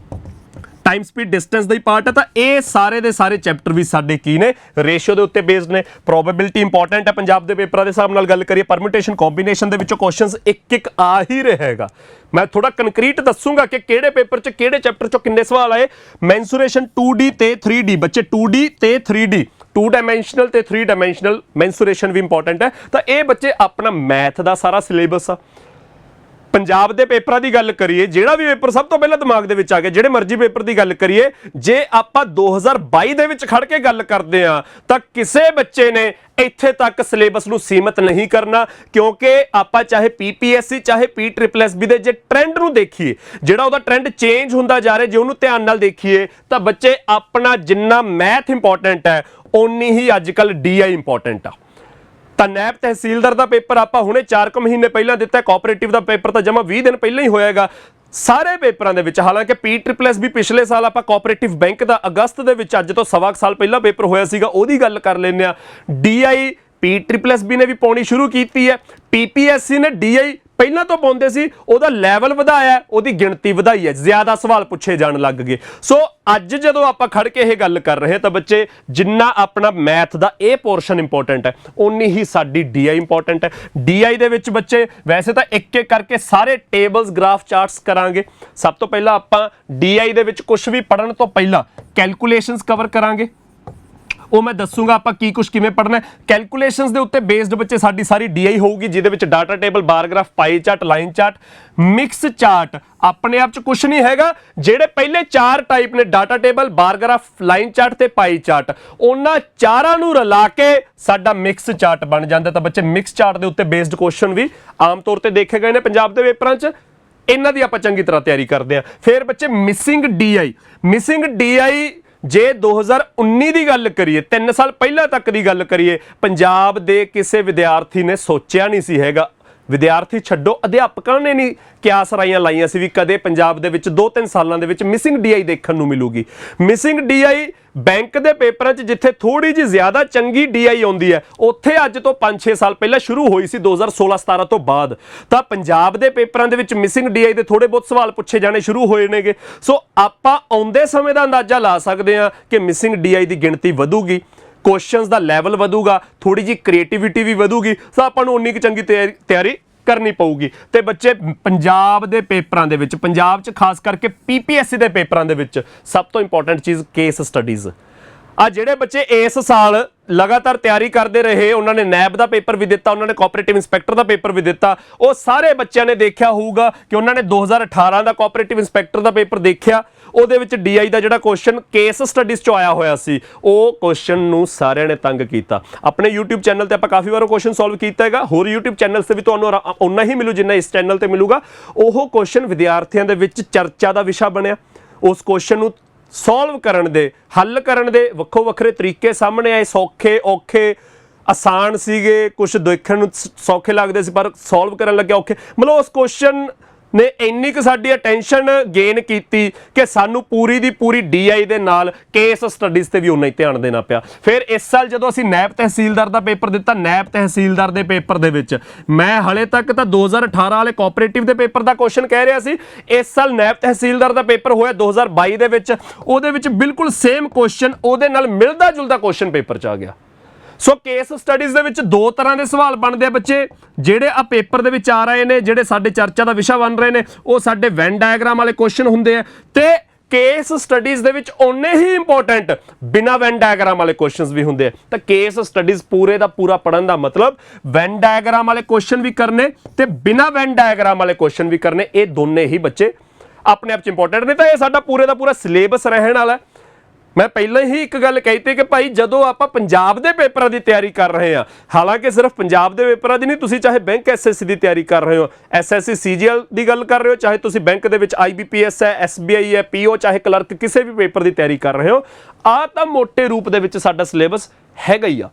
Speaker 1: time speed distance ਦਾ ਹੀ ਪਾਰਟ ਹੈ। ਤਾਂ ਇਹ ਸਾਰੇ ਦੇ ਸਾਰੇ ਚੈਪਟਰ ਵੀ ਸਾਡੇ ਕੀ ਨੇ, ਰੇਸ਼ੀਓ ਦੇ ਉੱਤੇ ਬੇਸਡ ਨੇ। ਪ੍ਰੋਬੇਬਿਲਿਟੀ ਇੰਪੋਰਟੈਂਟ ਹੈ ਪੰਜਾਬ ਦੇ ਪੇਪਰਾਂ ਦੇ ਹਿਸਾਬ ਨਾਲ ਗੱਲ ਕਰੀਏ। ਪਰਮਿਟੇਸ਼ਨ ਕੰਬੀਨੇਸ਼ਨ ਦੇ ਵਿੱਚੋਂ ਕੁਐਸਚਨਸ ਇੱਕ ਆ ਹੀ ਰਹੇਗਾ। ਮੈਂ ਥੋੜਾ ਕਨਕਰੀਟ ਦੱਸੂਗਾ ਕਿ ਕਿਹੜੇ ਪੇਪਰ 'ਚ ਕਿਹੜੇ ਚੈਪਟਰ 'ਚੋਂ ਕਿੰਨੇ ਸਵਾਲ ਆਏ। ਮੈਂਸੂਰੇਸ਼ਨ 2D ਤੇ 3D, ਬੱਚੇ 2D ਤੇ 3D, 2 ਡਾਇਮੈਂਸ਼ਨਲ ਤੇ 3 ਡਾਇਮੈਂਸ਼ਨਲ ਮੈਂਸੂਰੇਸ਼ਨ ਵੀ ਇੰਪੋਰਟੈਂਟ ਹੈ। ਤਾਂ ਇਹ ਬੱਚੇ ਆਪਣਾ ਮੈਥ ਦਾ ਸਾਰਾ ਸਿਲੇਬਸ ਆ। ਪੰਜਾਬ ਦੇ ਪੇਪਰਾਂ ਦੀ ਗੱਲ ਕਰੀਏ, ਜਿਹੜਾ ਵੀ ਪੇਪਰ ਸਭ ਤੋਂ ਪਹਿਲਾਂ ਦਿਮਾਗ ਦੇ ਵਿੱਚ ਆ ਗਿਆ, ਜਿਹੜੇ ਮਰਜ਼ੀ ਪੇਪਰ ਦੀ ਗੱਲ ਕਰੀਏ, ਜੇ ਆਪਾਂ 2022 ਦੇ ਵਿੱਚ ਖੜ ਕੇ ਗੱਲ ਕਰਦੇ ਆ ਤਾਂ ਕਿਸੇ ਬੱਚੇ ਨੇ ਇੱਥੇ ਤੱਕ ਸਿਲੇਬਸ ਨੂੰ ਸੀਮਤ ਨਹੀਂ ਕਰਨਾ, ਕਿਉਂਕਿ ਆਪਾਂ ਚਾਹੇ PPSC ਚਾਹੇ PSSB ਦੇ ਜੇ ਟ੍ਰੈਂਡ ਨੂੰ ਦੇਖੀਏ, ਜਿਹੜਾ ਉਹਦਾ ਟ੍ਰੈਂਡ ਚੇਂਜ ਹੁੰਦਾ ਜਾ ਰਿਹਾ, ਜੇ ਉਹਨੂੰ ਧਿਆਨ ਨਾਲ ਦੇਖੀਏ ਤਾਂ ਬੱਚੇ ਆਪਣਾ ਜਿੰਨਾ ਮੈਥ ਇੰਪੋਰਟੈਂਟ ਹੈ ਓਨੀ ਹੀ ਅੱਜ ਕੱਲ DI ਇੰਪੋਰਟੈਂਟ ਆ। ਤਾਂ ਨੈਬ ਤਹਿਸੀਲਦਾਰ ਦਾ ਪੇਪਰ ਆਪਾਂ ਹੁਣੇ 4 ਮਹੀਨੇ ਪਹਿਲਾਂ ਦਿੱਤਾ, ਕੋਆਪਰੇਟਿਵ ਦਾ ਪੇਪਰ ਤਾਂ ਜਮਾ 20 ਦਿਨ ਪਹਿਲਾਂ ਹੀ ਹੋਏਗਾ। ਸਾਰੇ ਪੇਪਰਾਂ ਦੇ ਵਿੱਚ, ਹਾਲਾਂਕਿ PSSB ਪਿਛਲੇ ਸਾਲ ਆਪਾਂ ਕੋਆਪਰੇਟਿਵ ਬੈਂਕ ਦਾ ਅਗਸਤ ਦੇ ਵਿੱਚ, ਅੱਜ ਤੋਂ ਸਵਾ ਸਾਲ ਪਹਿਲਾਂ ਪੇਪਰ ਹੋਇਆ ਸੀਗਾ, ਉਹਦੀ ਗੱਲ ਕਰ ਲੈਂਦੇ ਆ। DI PSSB ਨੇ ਵੀ ਪਾਉਣੀ ਸ਼ੁਰੂ ਕੀਤੀ ਹੈ। PPSC ਨੇ DI ਪਹਿਲਾਂ ਤੋਂ ਪਾਉਂਦੇ ਸੀ, ਉਹਦਾ ਲੈਵਲ ਵਧਾਇਆ, ਉਹਦੀ ਗਿਣਤੀ ਵਧਾਈ ਹੈ, ਜ਼ਿਆਦਾ ਸਵਾਲ ਪੁੱਛੇ ਜਾਣ ਲੱਗ ਗਏ। ਸੋ ਅੱਜ ਜਦੋਂ ਆਪਾਂ ਖੜ ਕੇ ਇਹ ਗੱਲ ਕਰ ਰਹੇ ਤਾਂ ਬੱਚੇ ਜਿੰਨਾ ਆਪਣਾ ਮੈਥ ਦਾ ਇਹ ਪੋਰਸ਼ਨ ਇੰਪੋਰਟੈਂਟ ਹੈ ਓਨੀ ਹੀ ਸਾਡੀ DI ਇੰਪੋਰਟੈਂਟ ਹੈ। DI ਦੇ ਵਿੱਚ ਬੱਚੇ ਵੈਸੇ ਤਾਂ ਇੱਕ ਇੱਕ ਕਰਕੇ ਸਾਰੇ ਟੇਬਲਸ, ਗ੍ਰਾਫ, ਚਾਰਟਸ ਕਰਾਂਗੇ। ਸਭ ਤੋਂ ਪਹਿਲਾਂ ਆਪਾਂ DI ਦੇ ਵਿੱਚ ਕੁਝ ਵੀ ਪੜਨ ਤੋਂ ਪਹਿਲਾਂ ਕੈਲਕੂਲੇਸ਼ਨਸ ਕਵਰ ਕਰਾਂਗੇ। ਉਹ ਮੈਂ ਦੱਸੂਗਾ ਆਪਾਂ ਕੀ ਕੁਝ ਕਿਵੇਂ ਪੜਨਾ ਹੈ। ਕੈਲਕੂਲੇਸ਼ਨਸ ਦੇ ਉੱਤੇ ਬੇਸਡ ਬੱਚੇ ਸਾਡੀ ਸਾਰੀ DI ਹੋਊਗੀ, ਜਿਹਦੇ ਵਿੱਚ data table, bar graph, pie chart, line chart, mix chart ਆਪਣੇ ਆਪ 'ਚ ਕੁਝ ਨਹੀਂ ਹੈਗਾ। ਜਿਹੜੇ ਪਹਿਲੇ 4 ਟਾਈਪ ਨੇ, data table, bar graph, line chart ਤੇ ਪਾਈ ਚਾਰਟ, ਉਹਨਾਂ ਚਾਰਾਂ ਨੂੰ ਰਲਾ ਕੇ ਸਾਡਾ ਮਿਕਸ ਚਾਰਟ ਬਣ ਜਾਂਦਾ। ਤਾਂ ਬੱਚੇ ਮਿਕਸ ਚਾਰਟ ਦੇ ਉੱਤੇ ਬੇਸਡ ਕੁਐਸਚਨ ਵੀ ਆਮ ਤੌਰ ਤੇ ਦੇਖੇ ਗਏ ਨੇ ਪੰਜਾਬ ਦੇ ਪੇਪਰਾਂ 'ਚ, ਇਹਨਾਂ ਦੀ ਆਪਾਂ ਚੰਗੀ ਤਰ੍ਹਾਂ ਤਿਆਰੀ ਕਰਦੇ ਹਾਂ। ਫਿਰ ਬੱਚੇ ਮਿਸਿੰਗ DI ਜੇ 2019 ਦੀ ਗੱਲ ਕਰੀਏ, 3 ਸਾਲ ਪਹਿਲਾਂ ਤੱਕ ਦੀ ਗੱਲ ਕਰੀਏ, ਪੰਜਾਬ ਦੇ ਕਿਸੇ ਵਿਦਿਆਰਥੀ ਨੇ ਸੋਚਿਆ ਨਹੀਂ ਸੀ ਹੈਗਾ, ਵਿਦਿਆਰਥੀ ਛੱਡੋ ਅਧਿਆਪਕਾਂ ਨੇ ਨਹੀਂ ਕਿਆਸਰਾਈਆਂ ਲਾਈਆਂ ਸੀ ਵੀ ਕਦੇ ਪੰਜਾਬ ਦੇ ਵਿੱਚ 2-3 ਸਾਲਾਂ ਦੇ ਵਿੱਚ ਮਿਸਿੰਗ DI ਦੇਖਣ ਨੂੰ ਮਿਲੂਗੀ। ਮਿਸਿੰਗ DI ਬੈਂਕ ਦੇ ਪੇਪਰਾਂ 'ਚ ਜਿੱਥੇ ਥੋੜੀ ਜਿਹੀ ਜ਼ਿਆਦਾ ਚੰਗੀ DI ਆਉਂਦੀ ਹੈ, ਉੱਥੇ ਅੱਜ ਤੋਂ 5-6 ਸਾਲ ਪਹਿਲਾਂ ਸ਼ੁਰੂ ਹੋਈ ਸੀ 2016-17 ਤੋਂ ਬਾਅਦ। ਤਾਂ ਪੰਜਾਬ ਦੇ ਪੇਪਰਾਂ ਦੇ ਵਿੱਚ ਮਿਸਿੰਗ DI ਦੇ ਥੋੜੇ ਬਹੁਤ ਸਵਾਲ ਪੁੱਛੇ ਜਾਣੇ ਸ਼ੁਰੂ ਹੋਏ ਨੇਗੇ। ਸੋ ਆਪਾਂ ਆਉਂਦੇ ਸਮੇਂ ਦਾ ਅੰਦਾਜ਼ਾ ਲਾ ਸਕਦੇ ਹਾਂ ਕਿ ਮਿਸਿੰਗ DI ਦੀ ਗਿਣਤੀ ਵਧੂਗੀ, ਕੁਐਸਚਨਸ ਦਾ ਲੈਵਲ ਵਧੂਗਾ, ਥੋੜੀ ਜਿਹੀ ਕ੍ਰੀਏਟੀਵਿਟੀ ਵੀ ਵਧੂਗੀ। ਤਾਂ ਆਪਾਂ ਨੂੰ ਉਨੀ ਕੁ ਚੰਗੀ ਤਿਆਰੀ ਕਰਨੀ ਪਊਗੀ। ਤੇ ਬੱਚੇ ਪੰਜਾਬ ਦੇ ਪੇਪਰਾਂ ਦੇ ਵਿੱਚ, ਪੰਜਾਬ 'ਚ ਖਾਸ ਕਰਕੇ PPSC ਦੇ ਪੇਪਰਾਂ ਦੇ ਵਿੱਚ ਸਭ ਤੋਂ ਇੰਪੋਰਟੈਂਟ ਚੀਜ਼ ਕੇਸ ਸਟੱਡੀਜ਼ ਆ। ਜਿਹੜੇ ਬੱਚੇ ਇਸ ਸਾਲ ਲਗਾਤਾਰ ਤਿਆਰੀ ਕਰਦੇ ਰਹੇ, ਉਹਨਾਂ ਨੇ ਨੈਬ ਦਾ ਪੇਪਰ ਵੀ ਦਿੱਤਾ, ਉਹਨਾਂ ਨੇ ਕੋਆਪਰੇਟਿਵ ਇੰਸਪੈਕਟਰ ਦਾ ਪੇਪਰ ਵੀ ਦਿੱਤਾ, ਉਹ ਸਾਰੇ ਬੱਚਿਆਂ ਨੇ ਦੇਖਿਆ ਹੋਊਗਾ ਕਿ ਉਹਨਾਂ ਨੇ 2018 ਦਾ ਕੋਆਪਰੇਟਿਵ ਇੰਸਪੈਕਟਰ ਦਾ ਪੇਪਰ ਦੇਖਿਆ। ਉਹਦੇ ਵਿੱਚ DI ਦਾ ਜਿਹੜਾ ਕੁਐਸਚਨ ਕੇਸ ਸਟੱਡੀਜ਼ 'ਚੋਂ ਆਇਆ ਹੋਇਆ ਸੀ, ਉਹ ਕੁਐਸਚਨ ਨੂੰ ਸਾਰਿਆਂ ਨੇ ਤੰਗ ਕੀਤਾ। ਆਪਣੇ YouTube ਚੈਨਲ ਤੇ ਆਪਾਂ ਕਾਫੀ ਵਾਰ ਉਹ ਕੁਐਸਚਨ ਸੋਲਵ ਕੀਤਾ ਹੈਗਾ, ਹੋਰ YouTube ਚੈਨਲਸ ਤੇ ਵੀ ਤੁਹਾਨੂੰ ਉਨਾ ਹੀ ਮਿਲੂ ਜਿੰਨਾ ਇਸ ਚੈਨਲ ਤੇ ਮਿਲੂਗਾ। ਉਹ ਕੁਐਸਚਨ ਵਿਦਿਆਰਥੀਆਂ ਦੇ ਵਿੱਚ ਚਰਚਾ ਦਾ ਵਿਸ਼ਾ ਬਣਿਆ। ਉਸ ਕੁਐਸਚਨ ਨੂੰ ਸੋਲਵ ਕਰਨ ਦੇ, ਹੱਲ ਕਰਨ ਦੇ ਵੱਖੋ ਵੱਖਰੇ ਤਰੀਕੇ ਸਾਹਮਣੇ ਆਏ, ਸੌਖੇ, ਔਖੇ, ਆਸਾਨ ਸੀਗੇ, ਕੁਝ ਦੇਖਣ ਨੂੰ ਸੌਖੇ ਲੱਗਦੇ ਸੀ ਪਰ ਸੋਲਵ ਕਰਨ ਲੱਗੇ ਔਖੇ। ਮਤਲਬ ਉਸ ਕੁਐਸਚਨ ਨੇ ਇੰਨੀ ਕੁ ਸਾਡੀ ਅਟੈਂਸ਼ਨ ਗੇਨ ਕੀਤੀ ਕਿ ਸਾਨੂੰ ਪੂਰੀ ਦੀ ਪੂਰੀ DI ਦੇ ਨਾਲ ਕੇਸ ਸਟੱਡੀਜ਼ ਤੇ ਵੀ ਉਨਾ ਹੀ ਧਿਆਨ ਦੇਣਾ ਪਿਆ। ਫਿਰ ਇਸ ਸਾਲ ਜਦੋਂ ਅਸੀਂ ਨੈਬ ਤਹਿਸੀਲਦਾਰ ਦਾ ਪੇਪਰ ਦਿੱਤਾ, ਨੈਬ ਤਹਿਸੀਲਦਾਰ ਦੇ ਪੇਪਰ ਦੇ ਵਿੱਚ ਮੈਂ ਹਲੇ ਤੱਕ ਤਾਂ 2018 ਵਾਲੇ ਕੋਆਪਰੇਟਿਵ ਦੇ ਪੇਪਰ ਦਾ ਕੁਐਸਚਨ ਕਹਿ ਰਿਹਾ ਸੀ। ਇਸ ਸਾਲ ਨੈਬ ਤਹਿਸੀਲਦਾਰ ਦਾ ਪੇਪਰ ਹੋਇਆ 2022 ਦੇ ਵਿੱਚ, ਉਹਦੇ ਵਿੱਚ ਬਿਲਕੁਲ ਸੇਮ ਕੁਐਸਚਨ, ਉਹਦੇ ਨਾਲ ਮਿਲਦਾ ਜੁਲਦਾ ਕੁਐਸਚਨ ਪੇਪਰ 'ਚ ਆ ਗਿਆ। ਸੋ ਕੇਸ ਸਟੱਡੀਜ਼ ਦੇ ਵਿੱਚ 2 ਤਰ੍ਹਾਂ ਦੇ ਸਵਾਲ ਬਣਦੇ ਆ ਬੱਚੇ, ਜਿਹੜੇ ਆ ਪੇਪਰ ਦੇ ਵਿੱਚ ਆ ਰਹੇ ਨੇ, ਜਿਹੜੇ ਸਾਡੇ ਚਰਚਾ ਦਾ ਵਿਸ਼ਾ ਬਣ ਰਹੇ ਨੇ, ਉਹ ਸਾਡੇ ਵੈਨ ਡਾਇਗਰਾਮ ਵਾਲੇ ਕੁਐਸਚਨ ਹੁੰਦੇ ਆ। ਤੇ ਕੇਸ ਸਟੱਡੀਜ਼ ਦੇ ਵਿੱਚ ਓਨੇ ਹੀ ਇੰਪੋਰਟੈਂਟ ਬਿਨਾਂ ਵੈਨ ਡਾਇਗਰਾਮ ਵਾਲੇ ਕੁਐਸਚਨਸ ਵੀ ਹੁੰਦੇ ਆ। ਤਾਂ ਕੇਸ ਸਟੱਡੀਜ਼ ਪੂਰੇ ਦਾ ਪੂਰਾ ਪੜਨ ਦਾ ਮਤਲਬ ਵੈਨ ਡਾਇਗਰਾਮ ਵਾਲੇ ਕੁਐਸਚਨ ਵੀ ਕਰਨੇ ਤੇ ਬਿਨਾਂ ਵੈਨ ਡਾਇਗਰਾਮ ਵਾਲੇ ਕੁਐਸਚਨ ਵੀ ਕਰਨੇ। ਇਹ ਦੋਨੇ ਹੀ ਬੱਚੇ ਆਪਣੇ ਆਪ 'ਚ ਇੰਪੋਰਟੈਂਟ ਨੇ। ਤਾਂ ਇਹ ਸਾਡਾ ਪੂਰੇ ਦਾ ਪੂਰਾ ਸਿਲੇਬਸ ਰਹਿਣ ਵਾਲਾ। ਮੈਂ ਪਹਿਲਾਂ ਹੀ ਇੱਕ ਗੱਲ ਕਹੀ ਕਿ ਭਾਈ ਜਦੋਂ ਆਪਾਂ ਪੰਜਾਬ ਦੇ ਪੇਪਰਾਂ ਦੀ ਤਿਆਰੀ ਕਰ ਰਹੇ ਹਾਂ, ਹਾਲਾਂਕਿ ਸਿਰਫ ਪੰਜਾਬ ਦੇ ਪੇਪਰਾਂ ਦੀ ਨਹੀਂ, ਤੁਸੀਂ ਚਾਹੇ ਬੈਂਕ SSC ਦੀ ਤਿਆਰੀ ਕਰ ਰਹੇ ਹੋ, SSC CGL ਦੀ ਗੱਲ ਕਰ ਰਹੇ ਹੋ, ਚਾਹੇ ਤੁਸੀਂ ਬੈਂਕ ਦੇ ਵਿੱਚ IBPS ਹੈ, SBI ਹੈ, PO, ਚਾਹੇ ਕਲਰਕ, ਕਿਸੇ ਵੀ ਪੇਪਰ ਦੀ ਤਿਆਰੀ ਕਰ ਰਹੇ ਹੋ, ਆਹ ਤਾਂ ਮੋٹے ਰੂਪ ਦੇ ਵਿੱਚ ਸਾਡਾ ਸਿਲੇਬਸ ਹੈਗਾ ਹੀ ਆ।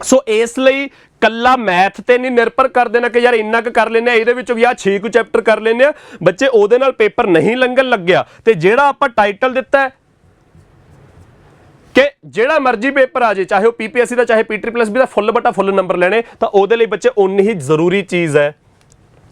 Speaker 1: ਸੋ ਇਸ ਲਈ ਕੱਲਾ ਮੈਥ ਤੇ ਨਹੀਂ ਨਿਰਭਰ ਕਰ ਦੇਣਾ ਕਿ ਯਾਰ ਇੰਨਾ ਕੁ ਕਰ ਲੈਂਦੇ ਆ, ਇਹਦੇ ਵਿੱਚੋਂ ਵੀ ਆਹ 6 ਕੁ ਚੈਪਟਰ ਕਰ ਲੈਂਦੇ ਆ ਬੱਚੇ, ਉਹਦੇ ਨਾਲ ਪੇਪਰ ਨਹੀਂ ਲੰਘਣ ਲੱਗਿਆ। ਤੇ ਜਿਹੜਾ ਆਪਾਂ ਟਾਈਟਲ ਦਿੱਤਾ ਕਿ ਜਿਹੜਾ ਮਰਜ਼ੀ ਪੇਪਰ ਆ ਜੇ, ਚਾਹੇ ਉਹ PPSC ਦਾ ਚਾਹੇ PSSB ਦਾ, ਫੁੱਲ ਬਟਾ ਫੁੱਲ ਨੰਬਰ ਲੈਣੇ, ਤਾਂ ਉਹਦੇ ਲਈ ਬੱਚੇ ਉਨੀ ਹੀ ਜ਼ਰੂਰੀ ਚੀਜ਼ ਹੈ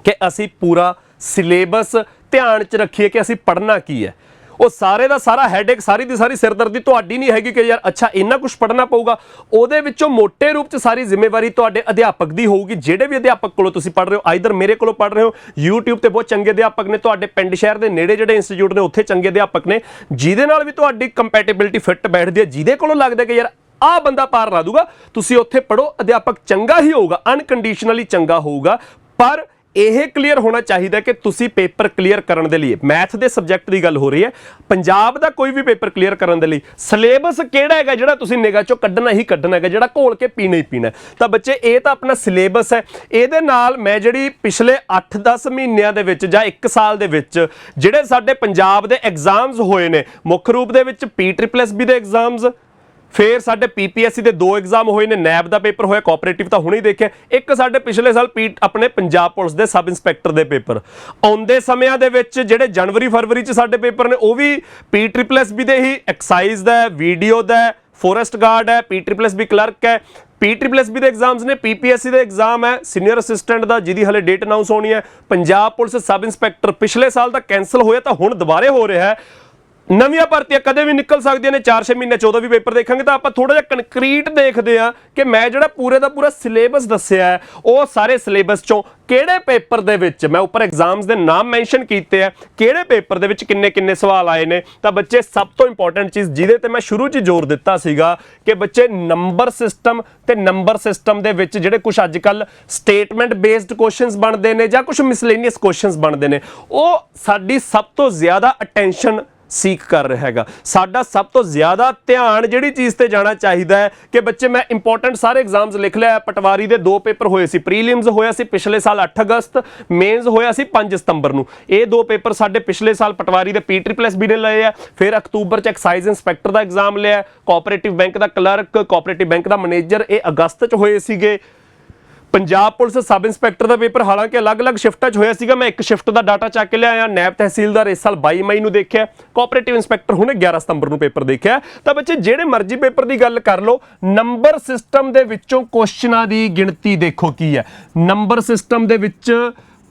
Speaker 1: ਕਿ ਅਸੀਂ ਪੂਰਾ ਸਿਲੇਬਸ ਧਿਆਨ 'ਚ ਰੱਖੀਏ ਕਿ ਅਸੀਂ ਪੜ੍ਹਨਾ ਕੀ ਹੈ। ਉਹ ਸਾਰੇ ਦਾ ਸਾਰਾ ਹੈਡੇਕ, ਸਾਰੀ ਦੀ ਸਾਰੀ ਸਿਰਦਰਦੀ ਤੁਹਾਡੀ ਨਹੀਂ ਹੈਗੀ ਕਿ ਯਾਰ ਅੱਛਾ ਇੰਨਾ ਕੁਝ ਪੜ੍ਹਨਾ ਪਊਗਾ। ਉਹਦੇ ਵਿੱਚੋਂ ਮੋٹے ਰੂਪ 'ਚ ਸਾਰੀ ਜ਼ਿੰਮੇਵਾਰੀ ਤੁਹਾਡੇ ਅਧਿਆਪਕ ਦੀ ਹੋਊਗੀ। ਜਿਹੜੇ ਵੀ ਅਧਿਆਪਕ ਕੋਲੋਂ ਤੁਸੀਂ ਪੜ੍ਹ ਰਹੇ ਹੋ, ਆਈਦਰ ਮੇਰੇ ਕੋਲੋਂ ਪੜ੍ਹ ਰਹੇ ਹੋ, YouTube ਤੇ ਬਹੁਤ ਚੰਗੇ ਅਧਿਆਪਕ ਨੇ, ਤੁਹਾਡੇ ਪਿੰਡ ਸ਼ਹਿਰ ਦੇ ਨੇੜੇ ਜਿਹੜੇ ਇੰਸਟੀਚਿਊਟ ਨੇ ਉੱਥੇ ਚੰਗੇ ਅਧਿਆਪਕ ਨੇ, ਜਿਹਦੇ ਨਾਲ ਵੀ ਤੁਹਾਡੀ ਕੰਪੈਟੀਬਿਲਿਟੀ ਫਿੱਟ ਬੈਠਦੀ ਹੈ, ਜਿਹਦੇ ਕੋਲੋਂ ਲੱਗਦਾ ਕਿ ਯਾਰ ਆਹ ਬੰਦਾ ਪਾਰ ਲਾ ਦੂਗਾ, ਤੁਸੀਂ ਉੱਥੇ ਪੜ੍ਹੋ। ਅਧਿਆਪਕ ਚੰਗਾ ਹੀ ਹੋਊਗਾ, ਅਨਕੰਡੀਸ਼ਨਲੀ ਚੰਗਾ ਹੋਊਗਾ, ਪਰ ਇਹ ਕਲੀਅਰ ਹੋਣਾ ਚਾਹੀਦਾ ਕਿ ਤੁਸੀਂ ਪੇਪਰ ਕਲੀਅਰ ਕਰਨ ਦੇ ਲਈ, ਮੈਥ ਦੇ ਸਬਜੈਕਟ ਦੀ ਗੱਲ ਹੋ ਰਹੀ ਹੈ, ਪੰਜਾਬ ਦਾ ਕੋਈ ਵੀ ਪੇਪਰ ਕਲੀਅਰ ਕਰਨ ਦੇ ਲਈ ਸਿਲੇਬਸ ਕਿਹੜਾ ਹੈਗਾ ਜਿਹੜਾ ਤੁਸੀਂ ਨਿਗਾਹ ਚੋਂ ਕੱਢਣਾ ਹੀ ਕੱਢਣਾ ਹੈਗਾ, ਜਿਹੜਾ ਘੋਲ ਕੇ ਪੀਣਾ ਹੀ ਪੀਣਾ। ਤਾਂ ਬੱਚੇ ਇਹ ਤਾਂ ਆਪਣਾ ਸਿਲੇਬਸ ਹੈ। ਇਹਦੇ ਨਾਲ ਮੈਂ ਜਿਹੜੀ ਪਿਛਲੇ 8-10 ਮਹੀਨਿਆਂ ਦੇ ਵਿੱਚ ਜਾਂ 1 ਸਾਲ ਦੇ ਵਿੱਚ ਜਿਹੜੇ ਸਾਡੇ ਪੰਜਾਬ ਦੇ ਐਗਜ਼ਾਮਸ ਹੋਏ ਨੇ, ਮੁੱਖ ਰੂਪ ਦੇ ਵਿੱਚ PSSB ਦੇ ਐਗਜ਼ਾਮਸ, ਫਿਰ ਸਾਡੇ PPSC ਦੇ 2 ਐਗਜ਼ਾਮ ਹੋਏ ਨੇ, ਨੈਬ ਦਾ ਪੇਪਰ ਹੋਇਆ, ਕੋਆਪਰੇਟਿਵ ਤਾਂ ਹੁਣੇ ਹੀ ਦੇਖਿਆ, ਇੱਕ ਸਾਡੇ ਪਿਛਲੇ ਸਾਲ ਆਪਣੇ ਪੰਜਾਬ ਪੁਲਿਸ ਦੇ ਸਬ ਇੰਸਪੈਕਟਰ ਦੇ ਪੇਪਰ। ਆਉਂਦੇ ਸਮਿਆਂ ਦੇ ਵਿੱਚ ਜਿਹੜੇ ਜਨਵਰੀ-ਫਰਵਰੀ 'ਚ ਸਾਡੇ ਪੇਪਰ ਨੇ ਉਹ ਵੀ PSSB ਦੇ ਹੀ, ਐਕਸਾਈਜ਼ ਦਾ, ਵੀਡੀਓ ਦਾ, ਫੋਰੈਸਟ ਗਾਰਡ ਹੈ, PSSB ਕਲਰਕ ਹੈ। PSSB ਦੇ ਐਗਜ਼ਾਮਸ ਨੇ, PPSC ਦੇ ਐਗਜ਼ਾਮ ਹੈ ਸੀਨੀਅਰ ਅਸਿਸਟੈਂਟ ਦਾ, ਜਿਹਦੀ ਹਲੇ ਡੇਟ ਅਨਾਉਂਸ ਹੋਣੀ ਹੈ। ਪੰਜਾਬ ਪੁਲਿਸ ਸਬ ਇੰਸਪੈਕਟਰ ਪਿਛਲੇ ਸਾਲ ਤਾਂ ਕੈਂਸਲ ਹੋਇਆ, ਤਾਂ ਹੁਣ ਦੁਬਾਰੇ ਹੋ ਰਿਹਾ ਹੈ। ਨਵੀਆਂ ਭਰਤੀਆਂ ਕਦੇ ਵੀ ਨਿਕਲ ਸਕਦੀਆਂ ਨੇ, 4-6 ਮਹੀਨੇ 14 ਵੀ ਪੇਪਰ ਦੇਖਾਂਗੇ। ਤਾਂ ਆਪਾਂ ਥੋੜਾ ਜਿਹਾ ਕੰਕਰੀਟ ਦੇਖਦੇ ਆ ਕਿ ਮੈਂ ਜਿਹੜਾ ਪੂਰੇ ਦਾ ਪੂਰਾ ਸਿਲੇਬਸ ਦੱਸਿਆ ਹੈ, ਉਹ ਸਾਰੇ ਸਿਲੇਬਸ ਚੋਂ ਕਿਹੜੇ ਪੇਪਰ ਦੇ ਵਿੱਚ, ਮੈਂ ਉੱਪਰ ਐਗਜ਼ਾਮਸ ਦੇ ਨਾਮ ਮੈਂਸ਼ਨ ਕੀਤੇ ਆ, ਕਿਹੜੇ ਪੇਪਰ ਦੇ ਵਿੱਚ ਕਿੰਨੇ ਸਵਾਲ ਆਏ ਨੇ। ਤਾਂ ਬੱਚੇ ਸਭ ਤੋਂ ਇੰਪੋਰਟੈਂਟ ਚੀਜ਼ ਜਿਹਦੇ ਤੇ ਮੈਂ ਸ਼ੁਰੂ 'ਚ ਜ਼ੋਰ ਦਿੱਤਾ ਸੀਗਾ ਕਿ ਬੱਚੇ ਨੰਬਰ ਸਿਸਟਮ ਤੇ ਨੰਬਰ ਸਿਸਟਮ ਦੇ ਵਿੱਚ ਜਿਹੜੇ ਕੁਝ ਅੱਜ ਕੱਲ ਸਟੇਟਮੈਂਟ ਬੇਸਡ ਕੁਐਸਚਨਸ ਬਣਦੇ ਨੇ ਜਾਂ ਕੁਝ ਮਿਸਲੇਨੀਅਸ ਕੁਐਸਚਨਸ ਬਣਦੇ ਨੇ, ਉਹ ਸਾਡੀ ਸਭ ਤੋਂ ਜ਼ਿਆਦਾ ਅਟੈਂਸ਼ਨ ਸੀਕ ਕਰ ਰਿਹਾ ਹੈਗਾ। ਸਾਡਾ ਸਭ ਤੋਂ ਜ਼ਿਆਦਾ ਧਿਆਨ ਜਿਹੜੀ ਚੀਜ਼ ਤੇ ਜਾਣਾ ਚਾਹੀਦਾ ਹੈ ਕਿ ਬੱਚੇ, ਮੈਂ ਇੰਪੋਰਟੈਂਟ ਸਾਰੇ ਐਗਜ਼ਾਮਸ ਲਿਖ ਲਿਆ। ਪਟਵਾਰੀ ਦੇ 2 ਪੇਪਰ ਹੋਏ ਸੀ, ਪ੍ਰੀਲਿਮਸ ਹੋਇਆ ਸੀ ਪਿਛਲੇ ਸਾਲ 8 ਅਗਸਤ, ਮੇਨਸ ਹੋਇਆ ਸੀ 5 ਸਤੰਬਰ ਨੂੰ। ਇਹ 2 ਪੇਪਰ ਸਾਡੇ ਪਿਛਲੇ ਸਾਲ ਪਟਵਾਰੀ ਦੇ PSSB ਨੇ ਲਏ ਆ। ਫਿਰ ਅਕਤੂਬਰ 'ਚ ਐਕਸਾਈਜ਼ ਇੰਸਪੈਕਟਰ ਦਾ ਐਗਜ਼ਾਮ ਲਿਆ, ਕੋਆਪਰੇਟਿਵ ਬੈਂਕ ਦਾ ਕਲਰਕ, ਕੋਆਪਰੇਟਿਵ ਬੈਂਕ ਦਾ ਮੈਨੇਜਰ, ਇਹ ਅਗਸਤ 'ਚ ਹੋਏ ਸੀਗੇ। ਪੰਜਾਬ ਪੁਲਿਸ ਸਬ ਇੰਸਪੈਕਟਰ ਦਾ ਪੇਪਰ ਹਾਲਾਂਕਿ ਅਲੱਗ-ਅਲੱਗ ਸ਼ਿਫਟਾਂ 'ਚ ਹੋਇਆ ਸੀਗਾ, ਮੈਂ ਇੱਕ ਸ਼ਿਫਟ ਦਾ ਡਾਟਾ ਚੱਕ ਕੇ ਲਿਆਇਆ। ਨੈਬ ਤਹਿਸੀਲਦਾਰ ਇਸ ਸਾਲ 22 ਮਈ ਨੂੰ ਦੇਖਿਆ, ਕੋਆਪਰੇਟਿਵ ਇੰਸਪੈਕਟਰ ਹੁਣੇ 11 ਸਤੰਬਰ ਨੂੰ ਪੇਪਰ ਦੇਖਿਆ। ਤਾਂ ਬੱਚੇ ਜਿਹੜੇ ਮਰਜ਼ੀ ਪੇਪਰ ਦੀ ਗੱਲ ਕਰ ਲਓ, ਨੰਬਰ ਸਿਸਟਮ ਦੇ ਵਿੱਚੋਂ ਕੁਐਸਚਨਾਂ ਦੀ ਗਿਣਤੀ ਦੇਖੋ ਕੀ ਹੈ। ਨੰਬਰ ਸਿਸਟਮ ਦੇ ਵਿੱਚ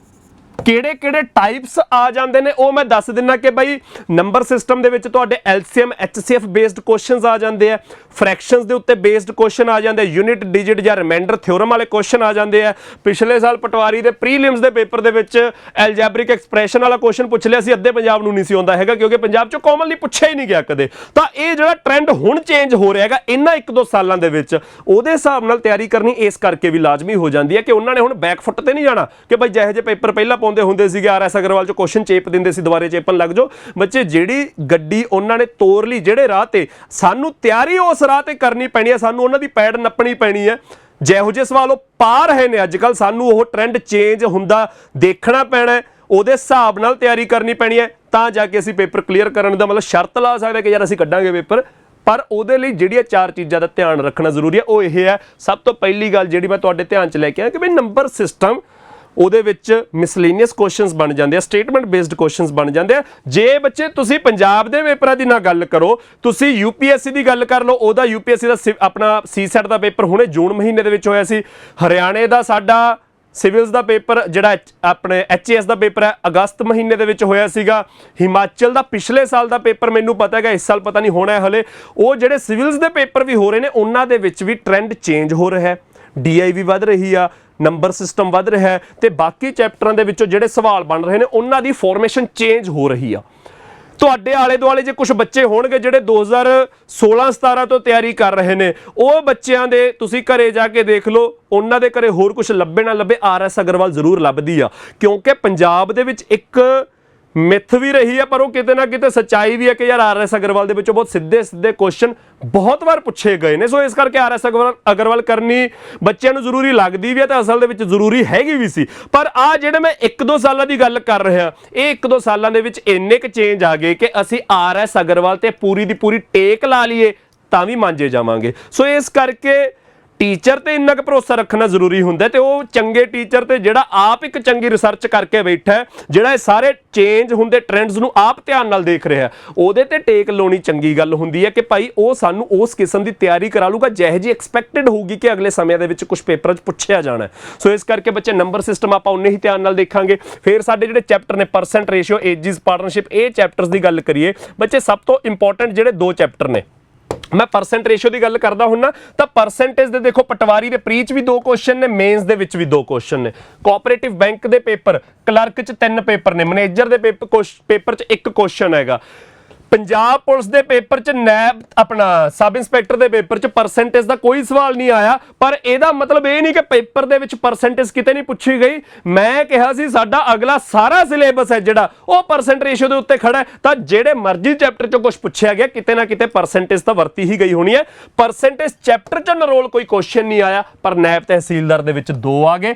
Speaker 1: ਕਿਹੜੇ ਟਾਈਪਸ ਆ ਜਾਂਦੇ ਨੇ ਉਹ ਮੈਂ ਦੱਸ ਦਿੰਨਾ ਕਿ ਬਾਈ ਨੰਬਰ ਸਿਸਟਮ ਦੇ ਵਿੱਚ ਤੁਹਾਡੇ LCM HCF ਬੇਸਡ ਕੁਐਸਚਨਸ ਆ ਜਾਂਦੇ ਆ, ਫ੍ਰੈਕਸ਼ਨਸ ਦੇ ਉੱਤੇ ਬੇਸਡ ਕੁਐਸਚਨ ਆ ਜਾਂਦੇ, ਯੂਨਿਟ ਡਿਜਿਟ ਜਾਂ ਰਿਮਾਈਂਡਰ ਥਿਓਰਮ ਵਾਲੇ ਕੁਐਸਚਨ ਆ ਜਾਂਦੇ ਆ। ਪਿਛਲੇ ਸਾਲ ਪਟਵਾਰੀ ਦੇ ਪ੍ਰੀਲਿਮਸ ਦੇ ਪੇਪਰ ਦੇ ਵਿੱਚ ਐਲਜੈਬਰਿਕ ਐਕਸਪ੍ਰੈਸ਼ਨ ਵਾਲਾ ਕੁਐਸਚਨ ਪੁੱਛ ਲਿਆ ਸੀ, ਅੱਧੇ ਪੰਜਾਬ ਨੂੰ ਨਹੀਂ ਸੀ ਆਉਂਦਾ ਹੈਗਾ ਕਿਉਂਕਿ ਪੰਜਾਬ 'ਚੋਂ ਕਾਮਨਲੀ ਪੁੱਛਿਆ ਹੀ ਨਹੀਂ ਗਿਆ ਕਦੇ। ਤਾਂ ਇਹ ਜਿਹੜਾ ਟ੍ਰੈਂਡ ਹੁਣ ਚੇਂਜ ਹੋ ਰਿਹਾ ਹੈਗਾ ਇਹਨਾਂ 1-2 ਸਾਲਾਂ ਦੇ ਵਿੱਚ, ਉਹਦੇ ਹਿਸਾਬ ਨਾਲ ਤਿਆਰੀ ਕਰਨੀ ਇਸ ਕਰਕੇ ਵੀ ਲਾਜ਼ਮੀ ਹੋ ਜਾਂਦੀ ਹੈ ਕਿ ਉਹਨਾਂ ਨੇ ਹੁਣ ਬੈਕਫੁੱਟ ਤੇ ਨਹੀਂ ਜਾਣਾ ਕਿ ਬਾਈ ਜਿਹੇ ਜਿਹੇ ਪੇਪਰ ਪਹਿਲਾਂ ਪਾਉਂਦੇ ਹੁੰਦੇ ਸੀਗੇ RS ਅਗਰਵਾਲ 'ਚ ਕੁਐਸਚਨ ਚੇਪ ਦਿੰਦੇ ਸੀ, ਦੁਬਾਰੇ ਚੇਪਣ ਲੱਗ ਜਾਓ। ਬੱਚੇ ਜਿਹੜੀ ਗੱਡੀ ਉਹਨਾਂ ਨੇ ਤੋਰ ਲਈ ਜਿਹੜੇ ਰਾਹ ਤੇ, ਸਾਨੂੰ ਤਿਆਰੀ ਉਸ ਰਾਹ ਤੇ ਕਰਨੀ ਪੈਣੀ ਹੈ, ਸਾਨੂੰ ਉਹਨਾਂ ਦੀ ਪੈੜ ਨੱਪਣੀ ਪੈਣੀ ਹੈ। ਜਿਹੋ ਜਿਹੇ ਸਵਾਲ ਉਹ ਪਾ ਰਹੇ ਨੇ ਅੱਜ ਕੱਲ, ਸਾਨੂੰ ਉਹ ਟ੍ਰੈਂਡ ਚੇਂਜ ਹੁੰਦਾ ਦੇਖਣਾ ਪੈਣਾ, ਉਹਦੇ ਹਿਸਾਬ ਨਾਲ ਤਿਆਰੀ ਕਰਨੀ ਪੈਣੀ ਹੈ, ਤਾਂ ਜਾ ਕੇ ਅਸੀਂ ਪੇਪਰ ਕਲੀਅਰ ਕਰਨ ਦਾ ਮਤਲਬ ਸ਼ਰਤ ਲਾ ਸਕਦੇ ਕਿ ਯਾਰ ਅਸੀਂ ਕੱਢਾਂਗੇ ਪੇਪਰ। ਪਰ ਉਹਦੇ ਲਈ ਜਿਹੜੀਆਂ 4 ਚੀਜ਼ਾਂ ਦਾ ਧਿਆਨ ਰੱਖਣਾ ਜ਼ਰੂਰੀ ਹੈ, ਉਹ ਇਹ ਹੈ। ਸਭ ਤੋਂ ਪਹਿਲੀ ਗੱਲ ਜਿਹੜੀ ਮੈਂ ਤੁਹਾਡੇ ਧਿਆਨ 'ਚ ਲੈ ਕੇ ਆਇਆ ਕਿ ਬਈ ਨੰਬਰ ਸਿਸਟਮ, ਉਹਦੇ ਵਿੱਚ ਮਿਸਲੇਨੀਅਸ ਕੁਐਸਚਨਸ ਬਣ ਜਾਂਦੇ ਆ, ਸਟੇਟਮੈਂਟ ਬੇਸਡ ਕੁਐਸਚਨਸ ਬਣ ਜਾਂਦੇ ਆ। ਜੇ ਬੱਚੇ ਤੁਸੀਂ ਪੰਜਾਬ ਦੇ ਪੇਪਰਾਂ ਦੀ ਨਾ ਗੱਲ ਕਰੋ, ਤੁਸੀਂ UPSC ਦੀ ਗੱਲ ਕਰ ਲਓ। ਉਹਦਾ UPSC ਦਾ ਆਪਣਾ CSET ਦਾ ਪੇਪਰ ਹੁਣੇ ਜੂਨ ਮਹੀਨੇ ਦੇ ਵਿੱਚ ਹੋਇਆ ਸੀ। ਹਰਿਆਣੇ ਦਾ ਸਾਡਾ ਸਿਵਲਸ ਦਾ ਪੇਪਰ ਜਿਹੜਾ ਆਪਣੇ HAS ਦਾ ਪੇਪਰ ਹੈ ਅਗਸਤ ਮਹੀਨੇ ਦੇ ਵਿੱਚ ਹੋਇਆ ਸੀਗਾ। ਹਿਮਾਚਲ ਦਾ ਪਿਛਲੇ ਸਾਲ ਦਾ ਪੇਪਰ ਮੈਨੂੰ ਪਤਾ ਹੈਗਾ, ਇਸ ਸਾਲ ਪਤਾ ਨਹੀਂ ਹੋਣਾ ਹੈ ਹਲੇ। ਉਹ ਜਿਹੜੇ ਸਿਵਲਸ ਦੇ ਪੇਪਰ ਵੀ ਹੋ ਰਹੇ ਨੇ ਉਹਨਾਂ ਦੇ ਵਿੱਚ ਵੀ ਟ੍ਰੈਂਡ ਚੇਂਜ ਹੋ ਰਿਹਾ ਹੈ, DI ਵੀ ਵੱਧ ਰਹੀ ਆ, ਨੰਬਰ ਸਿਸਟਮ ਵੱਧ ਰਿਹਾ ਹੈ, ਤੇ ਬਾਕੀ ਚੈਪਟਰਾਂ ਦੇ ਵਿੱਚੋਂ ਜਿਹੜੇ ਸਵਾਲ ਬਣ ਰਹੇ ਨੇ ਉਹਨਾਂ ਦੀ ਫਾਰਮੇਸ਼ਨ ਚੇਂਜ ਹੋ ਰਹੀ ਆ। ਤੁਹਾਡੇ ਆਲੇ ਦੁਆਲੇ ਜੇ ਕੁਝ ਬੱਚੇ ਹੋਣਗੇ ਜਿਹੜੇ 2016-17 ਤੋਂ ਤਿਆਰੀ ਕਰ ਰਹੇ ਨੇ, ਉਹ ਬੱਚਿਆਂ ਦੇ ਤੁਸੀਂ ਘਰੇ ਜਾ ਕੇ ਦੇਖ ਲਓ, ਉਹਨਾਂ ਦੇ ਘਰੇ ਹੋਰ ਕੁਝ ਲੱਭੇ ਨਾ ਲੱਭੇ, RS ਅਗਰਵਾਲ ਜ਼ਰੂਰ ਲੱਭਦੀ ਆ। ਕਿਉਂਕਿ ਪੰਜਾਬ ਦੇ ਵਿੱਚ ਇੱਕ ਮਿੱਥ ਵੀ ਰਹੀ ਹੈ ਪਰ ਉਹ ਕਿਤੇ ਨਾ ਕਿਤੇ ਸੱਚਾਈ ਵੀ ਹੈ ਕਿ ਯਾਰ RS ਅਗਰਵਾਲ ਦੇ ਵਿੱਚੋਂ ਬਹੁਤ ਸਿੱਧੇ ਕੁਐਸਚਨ ਬਹੁਤ ਵਾਰ ਪੁੱਛੇ ਗਏ ਨੇ। ਸੋ ਇਸ ਕਰਕੇ RS ਅਗਰਵਾਲ ਕਰਨੀ ਬੱਚਿਆਂ ਨੂੰ ਜ਼ਰੂਰੀ ਲੱਗਦੀ ਵੀ ਹੈ ਤੇ ਅਸਲ ਦੇ ਵਿੱਚ ਜ਼ਰੂਰੀ ਹੈਗੀ ਵੀ ਸੀ। ਪਰ ਆ ਜਿਹੜੇ ਮੈਂ 1-2 ਸਾਲਾਂ ਦੀ ਗੱਲ ਕਰ ਰਿਹਾ, ਇਹ 1-2 ਸਾਲਾਂ ਦੇ ਵਿੱਚ ਇੰਨੇ ਕੁ ਚੇਂਜ ਆ ਗਏ ਕਿ ਅਸੀਂ RS ਅਗਰਵਾਲ ਤੇ ਪੂਰੀ ਦੀ ਪੂਰੀ ਟੇਕ ਲਾ ਲਈਏ ਤਾਂ ਵੀ ਮਾਂਜੇ ਜਾਵਾਂਗੇ। ਸੋ ਇਸ ਕਰਕੇ ਟੀਚਰ ਤੇ ਇੰਨਾ ਕੁ ਭਰੋਸਾ ਰੱਖਣਾ ਜ਼ਰੂਰੀ ਹੁੰਦਾ ਤੇ ਉਹ ਚੰਗੇ ਟੀਚਰ ਤੇ ਜਿਹੜਾ ਆਪ ਇੱਕ ਚੰਗੀ ਰਿਸਰਚ ਕਰਕੇ ਬੈਠਾ ਹੈ, ਜਿਹੜਾ ਇਹ ਸਾਰੇ ਚੇਂਜ ਹੁੰਦੇ ਟ੍ਰੈਂਡਸ ਨੂੰ ਆਪ ਧਿਆਨ ਨਾਲ ਦੇਖ ਰਿਹਾ, ਉਹਦੇ ਤੇ ਟੇਕ ਲਾਉਣੀ ਚੰਗੀ ਗੱਲ ਹੁੰਦੀ ਹੈ ਕਿ ਭਾਈ ਉਹ ਸਾਨੂੰ ਉਸ ਕਿਸਮ ਦੀ ਤਿਆਰੀ ਕਰਾ ਲੂਗਾ ਜਿਹੋ ਜਿਹੀ ਐਕਸਪੈਕਟਡ ਹੋਊਗੀ ਕਿ ਅਗਲੇ ਸਮੇਂ ਦੇ ਵਿੱਚ ਕੁਝ ਪੇਪਰਾਂ 'ਚ ਪੁੱਛਿਆ ਜਾਣਾ। ਸੋ ਇਸ ਕਰਕੇ ਬੱਚੇ ਨੰਬਰ ਸਿਸਟਮ ਆਪਾਂ ਉਨੇ ਹੀ ਧਿਆਨ ਨਾਲ ਦੇਖਾਂਗੇ। ਫਿਰ ਸਾਡੇ ਜਿਹੜੇ ਚੈਪਟਰ ਨੇ ਪਰਸੈਂਟ ਰੇਸ਼ੀਓ, ਏਜਿਸ, ਪਾਰਟਨਰਸ਼ਿਪ, ਇਹ ਚੈਪਟਰਸ ਦੀ ਗੱਲ ਕਰੀਏ ਬੱਚੇ, ਸਭ ਤੋਂ ਇੰਪੋਰਟੈਂਟ ਜਿਹੜੇ 2 ਚੈਪਟਰ ਨੇ, ਮੈਂ ਪਰਸੈਂਟ ਰੇਸ਼ੀਓ ਦੀ ਗੱਲ ਕਰਦਾ ਹੁੰਨਾ ਤਾਂ ਪਰਸੈਂਟੇਜ ਦੇ ਦੇਖੋ ਪਟਵਾਰੀ ਦੇ ਪ੍ਰੀ 'ਚ ਵੀ 2 ਕੁਐਸਚਨ ਨੇ, ਮੇਨਸ ਦੇ ਵਿੱਚ ਵੀ 2 ਕੁਐਸਚਨ ਨੇ, ਕੋਆਪਰੇਟਿਵ ਬੈਂਕ ਦੇ ਪੇਪਰ, ਕਲਰਕ 'ਚ 3 ਪੇਪਰ ਨੇ, ਮੈਨੇਜਰ ਦੇ ਪੇਪਰ 'ਚ 1 ਕੁਐਸਚਨ ਹੈਗਾ, ਪੰਜਾਬ ਪੁਲਿਸ ਦੇ ਪੇਪਰ 'ਚ ਨੈਬ ਆਪਣਾ ਸਬ ਇੰਸਪੈਕਟਰ ਦੇ ਪੇਪਰ 'ਚ ਪਰਸੈਂਟੇਜ ਦਾ ਕੋਈ ਸਵਾਲ ਨਹੀਂ ਆਇਆ। ਪਰ ਇਹਦਾ ਮਤਲਬ ਇਹ ਨਹੀਂ ਕਿ ਪੇਪਰ ਦੇ ਵਿੱਚ ਪਰਸੈਂਟੇਜ ਕਿਤੇ ਨਹੀਂ ਪੁੱਛੀ ਗਈ। ਮੈਂ ਕਿਹਾ ਸੀ ਸਾਡਾ ਅਗਲਾ ਸਾਰਾ ਸਿਲੇਬਸ ਹੈ ਜਿਹੜਾ ਉਹ ਪਰਸੈਂਟ ਰੇਸ਼ੀਓ ਦੇ ਉੱਤੇ ਖੜਾ ਹੈ, ਤਾਂ ਜਿਹੜੇ ਮਰਜ਼ੀ ਚੈਪਟਰ 'ਚੋਂ ਕੁਝ ਪੁੱਛਿਆ ਗਿਆ ਕਿਤੇ ਨਾ ਕਿਤੇ ਪਰਸੈਂਟੇਜ ਤਾਂ ਵਰਤੀ ਹੀ ਗਈ ਹੋਣੀ ਹੈ। ਪਰਸੈਂਟੇਜ ਚੈਪਟਰ 'ਚ ਨਰੋਲ ਕੋਈ ਕੁਐਸਚਨ ਨਹੀਂ ਆਇਆ, ਪਰ ਨੈਬ ਤਹਿਸੀਲਦਾਰ ਦੇ ਵਿੱਚ 2 ਆ ਗਏ,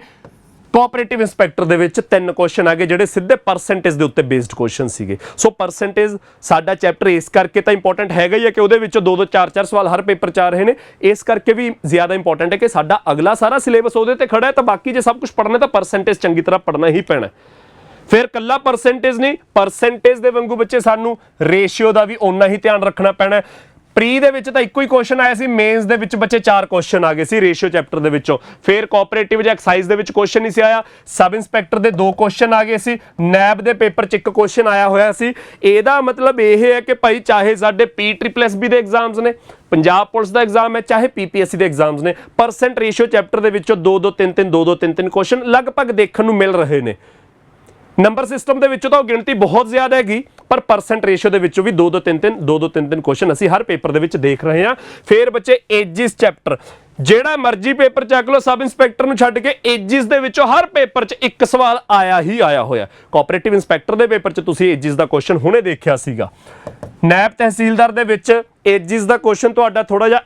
Speaker 1: ਕੋਆਪਰੇਟਿਵ ਇੰਸਪੈਕਟਰ ਦੇ ਵਿੱਚ 3 ਕੁਐਸਚਨ ਆ ਗਏ ਜਿਹੜੇ ਸਿੱਧੇ ਪਰਸੈਂਟੇਜ ਦੇ ਉੱਤੇ ਬੇਸਡ ਕੁਐਸਚਨ ਸੀਗੇ। ਸੋ ਪਰਸੈਂਟੇਜ ਸਾਡਾ ਚੈਪਟਰ ਇਸ ਕਰਕੇ ਤਾਂ ਇੰਪੋਰਟੈਂਟ ਹੈਗਾ ਹੀ ਹੈ ਕਿ ਉਹਦੇ ਵਿੱਚੋਂ 2-2 4-4 ਸਵਾਲ ਹਰ ਪੇਪਰ 'ਚ ਆ ਰਹੇ ਨੇ। ਇਸ ਕਰਕੇ ਵੀ ਜ਼ਿਆਦਾ ਇੰਪੋਰਟੈਂਟ ਹੈ ਕਿ ਸਾਡਾ ਅਗਲਾ ਸਾਰਾ ਸਿਲੇਬਸ ਉਹਦੇ ਤੇ ਖੜਾ ਹੈ, ਤਾਂ ਬਾਕੀ ਜੇ ਸਭ ਕੁਝ ਪੜ੍ਹਨਾ ਤਾਂ ਪਰਸੈਂਟੇਜ ਚੰਗੀ ਤਰ੍ਹਾਂ ਪੜ੍ਹਨਾ ਹੀ ਪੈਣਾ। ਫਿਰ ਕੱਲਾ ਪਰਸੈਂਟੇਜ ਨਹੀਂ, ਪਰਸੈਂਟੇਜ ਦੇ ਵਾਂਗੂ ਬੱਚੇ ਸਾਨੂੰ ਰੇਸ਼ੀਓ ਦਾ ਵੀ ਓਨਾ ਹੀ ਧਿਆਨ ਰੱਖਣਾ ਪੈਣਾ। ਪ੍ਰੀ ਦੇ ਵਿੱਚ ਤਾਂ ਇੱਕੋ ਹੀ ਕੁਐਸਚਨ ਆਇਆ ਸੀ, ਮੇਨਸ ਦੇ ਵਿੱਚ ਬੱਚੇ 4 ਕੁਐਸਚਨ ਆ ਗਏ ਸੀ ਰੇਸ਼ੀਓ ਚੈਪਟਰ ਦੇ ਵਿੱਚੋਂ। ਫਿਰ ਕੋਆਪਰੇਟਿਵ ਜਾਂ ਐਕਸਾਈਜ਼ ਦੇ ਵਿੱਚ ਕੁਐਸਚਨ ਨਹੀਂ ਸੀ ਆਇਆ, ਸਬ ਇੰਸਪੈਕਟਰ ਦੇ 2 ਕੁਐਸਚਨ ਆ ਗਏ ਸੀ, ਨੈਬ ਦੇ ਪੇਪਰ 'ਚ 1 ਕੁਐਸਚਨ ਆਇਆ ਹੋਇਆ ਸੀ। ਇਹਦਾ ਮਤਲਬ ਇਹ ਹੈ ਕਿ ਭਾਈ ਚਾਹੇ ਸਾਡੇ PSSB ਦੇ ਐਗਜ਼ਾਮਸ ਨੇ, ਪੰਜਾਬ ਪੁਲਿਸ ਦਾ ਐਗਜ਼ਾਮ ਹੈ, ਚਾਹੇ PPSC ਦੇ ਐਗਜ਼ਾਮਸ ਨੇ, ਪਰਸੈਂਟ ਰੇਸ਼ੀਓ ਚੈਪਟਰ ਦੇ ਵਿੱਚੋਂ 2-2 3-3 2-2 3-3 ਕੁਐਸਚਨ ਲਗਭਗ ਦੇਖਣ ਨੂੰ ਮਿਲ ਰਹੇ ਨੇ। ਨੰਬਰ ਸਿਸਟਮ ਦੇ ਵਿੱਚੋਂ ਤਾਂ ਉਹ ਗਿਣਤੀ ਬਹੁਤ ਜ਼ਿਆਦਾ ਹੈਗੀ, ਪਰ ਪਰਸੈਂਟ ਰੇਸ਼ੀਓ ਦੇ ਵਿੱਚੋਂ ਵੀ 2-2 3-3 ਕੁਐਸਚਨ ਅਸੀਂ ਹਰ ਪੇਪਰ ਦੇ ਵਿੱਚ ਦੇਖ ਰਹੇ ਹਾਂ। ਫਿਰ ਬੱਚੇ ਏਜਿਸ ਚੈਪਟਰ, ਜਿਹੜਾ ਮਰਜ਼ੀ ਪੇਪਰ ਚੱਕ ਲਓ, ਸਬ ਇੰਸਪੈਕਟਰ ਨੂੰ ਛੱਡ ਕੇ ਏਜਿਸ ਦੇ ਵਿੱਚੋਂ ਹਰ ਪੇਪਰ 'ਚ 1 ਸਵਾਲ ਆਇਆ ਹੀ ਆਇਆ ਹੋਇਆ। ਕੋਆਪਰੇਟਿਵ ਇੰਸਪੈਕਟਰ ਦੇ ਪੇਪਰ 'ਚ ਤੁਸੀਂ ਏਜਿਸ ਦਾ ਕੁਐਸਚਨ ਹੁਣੇ ਦੇਖਿਆ ਸੀਗਾ। ਨੈਬ ਤਹਿਸੀਲਦਾਰ ਦੇ ਵਿੱਚ ਏਜਿਸ ਦਾ ਕੁਐਸਚਨ ਤੁਹਾਡਾ ਥੋੜਾ ਜਿਹਾ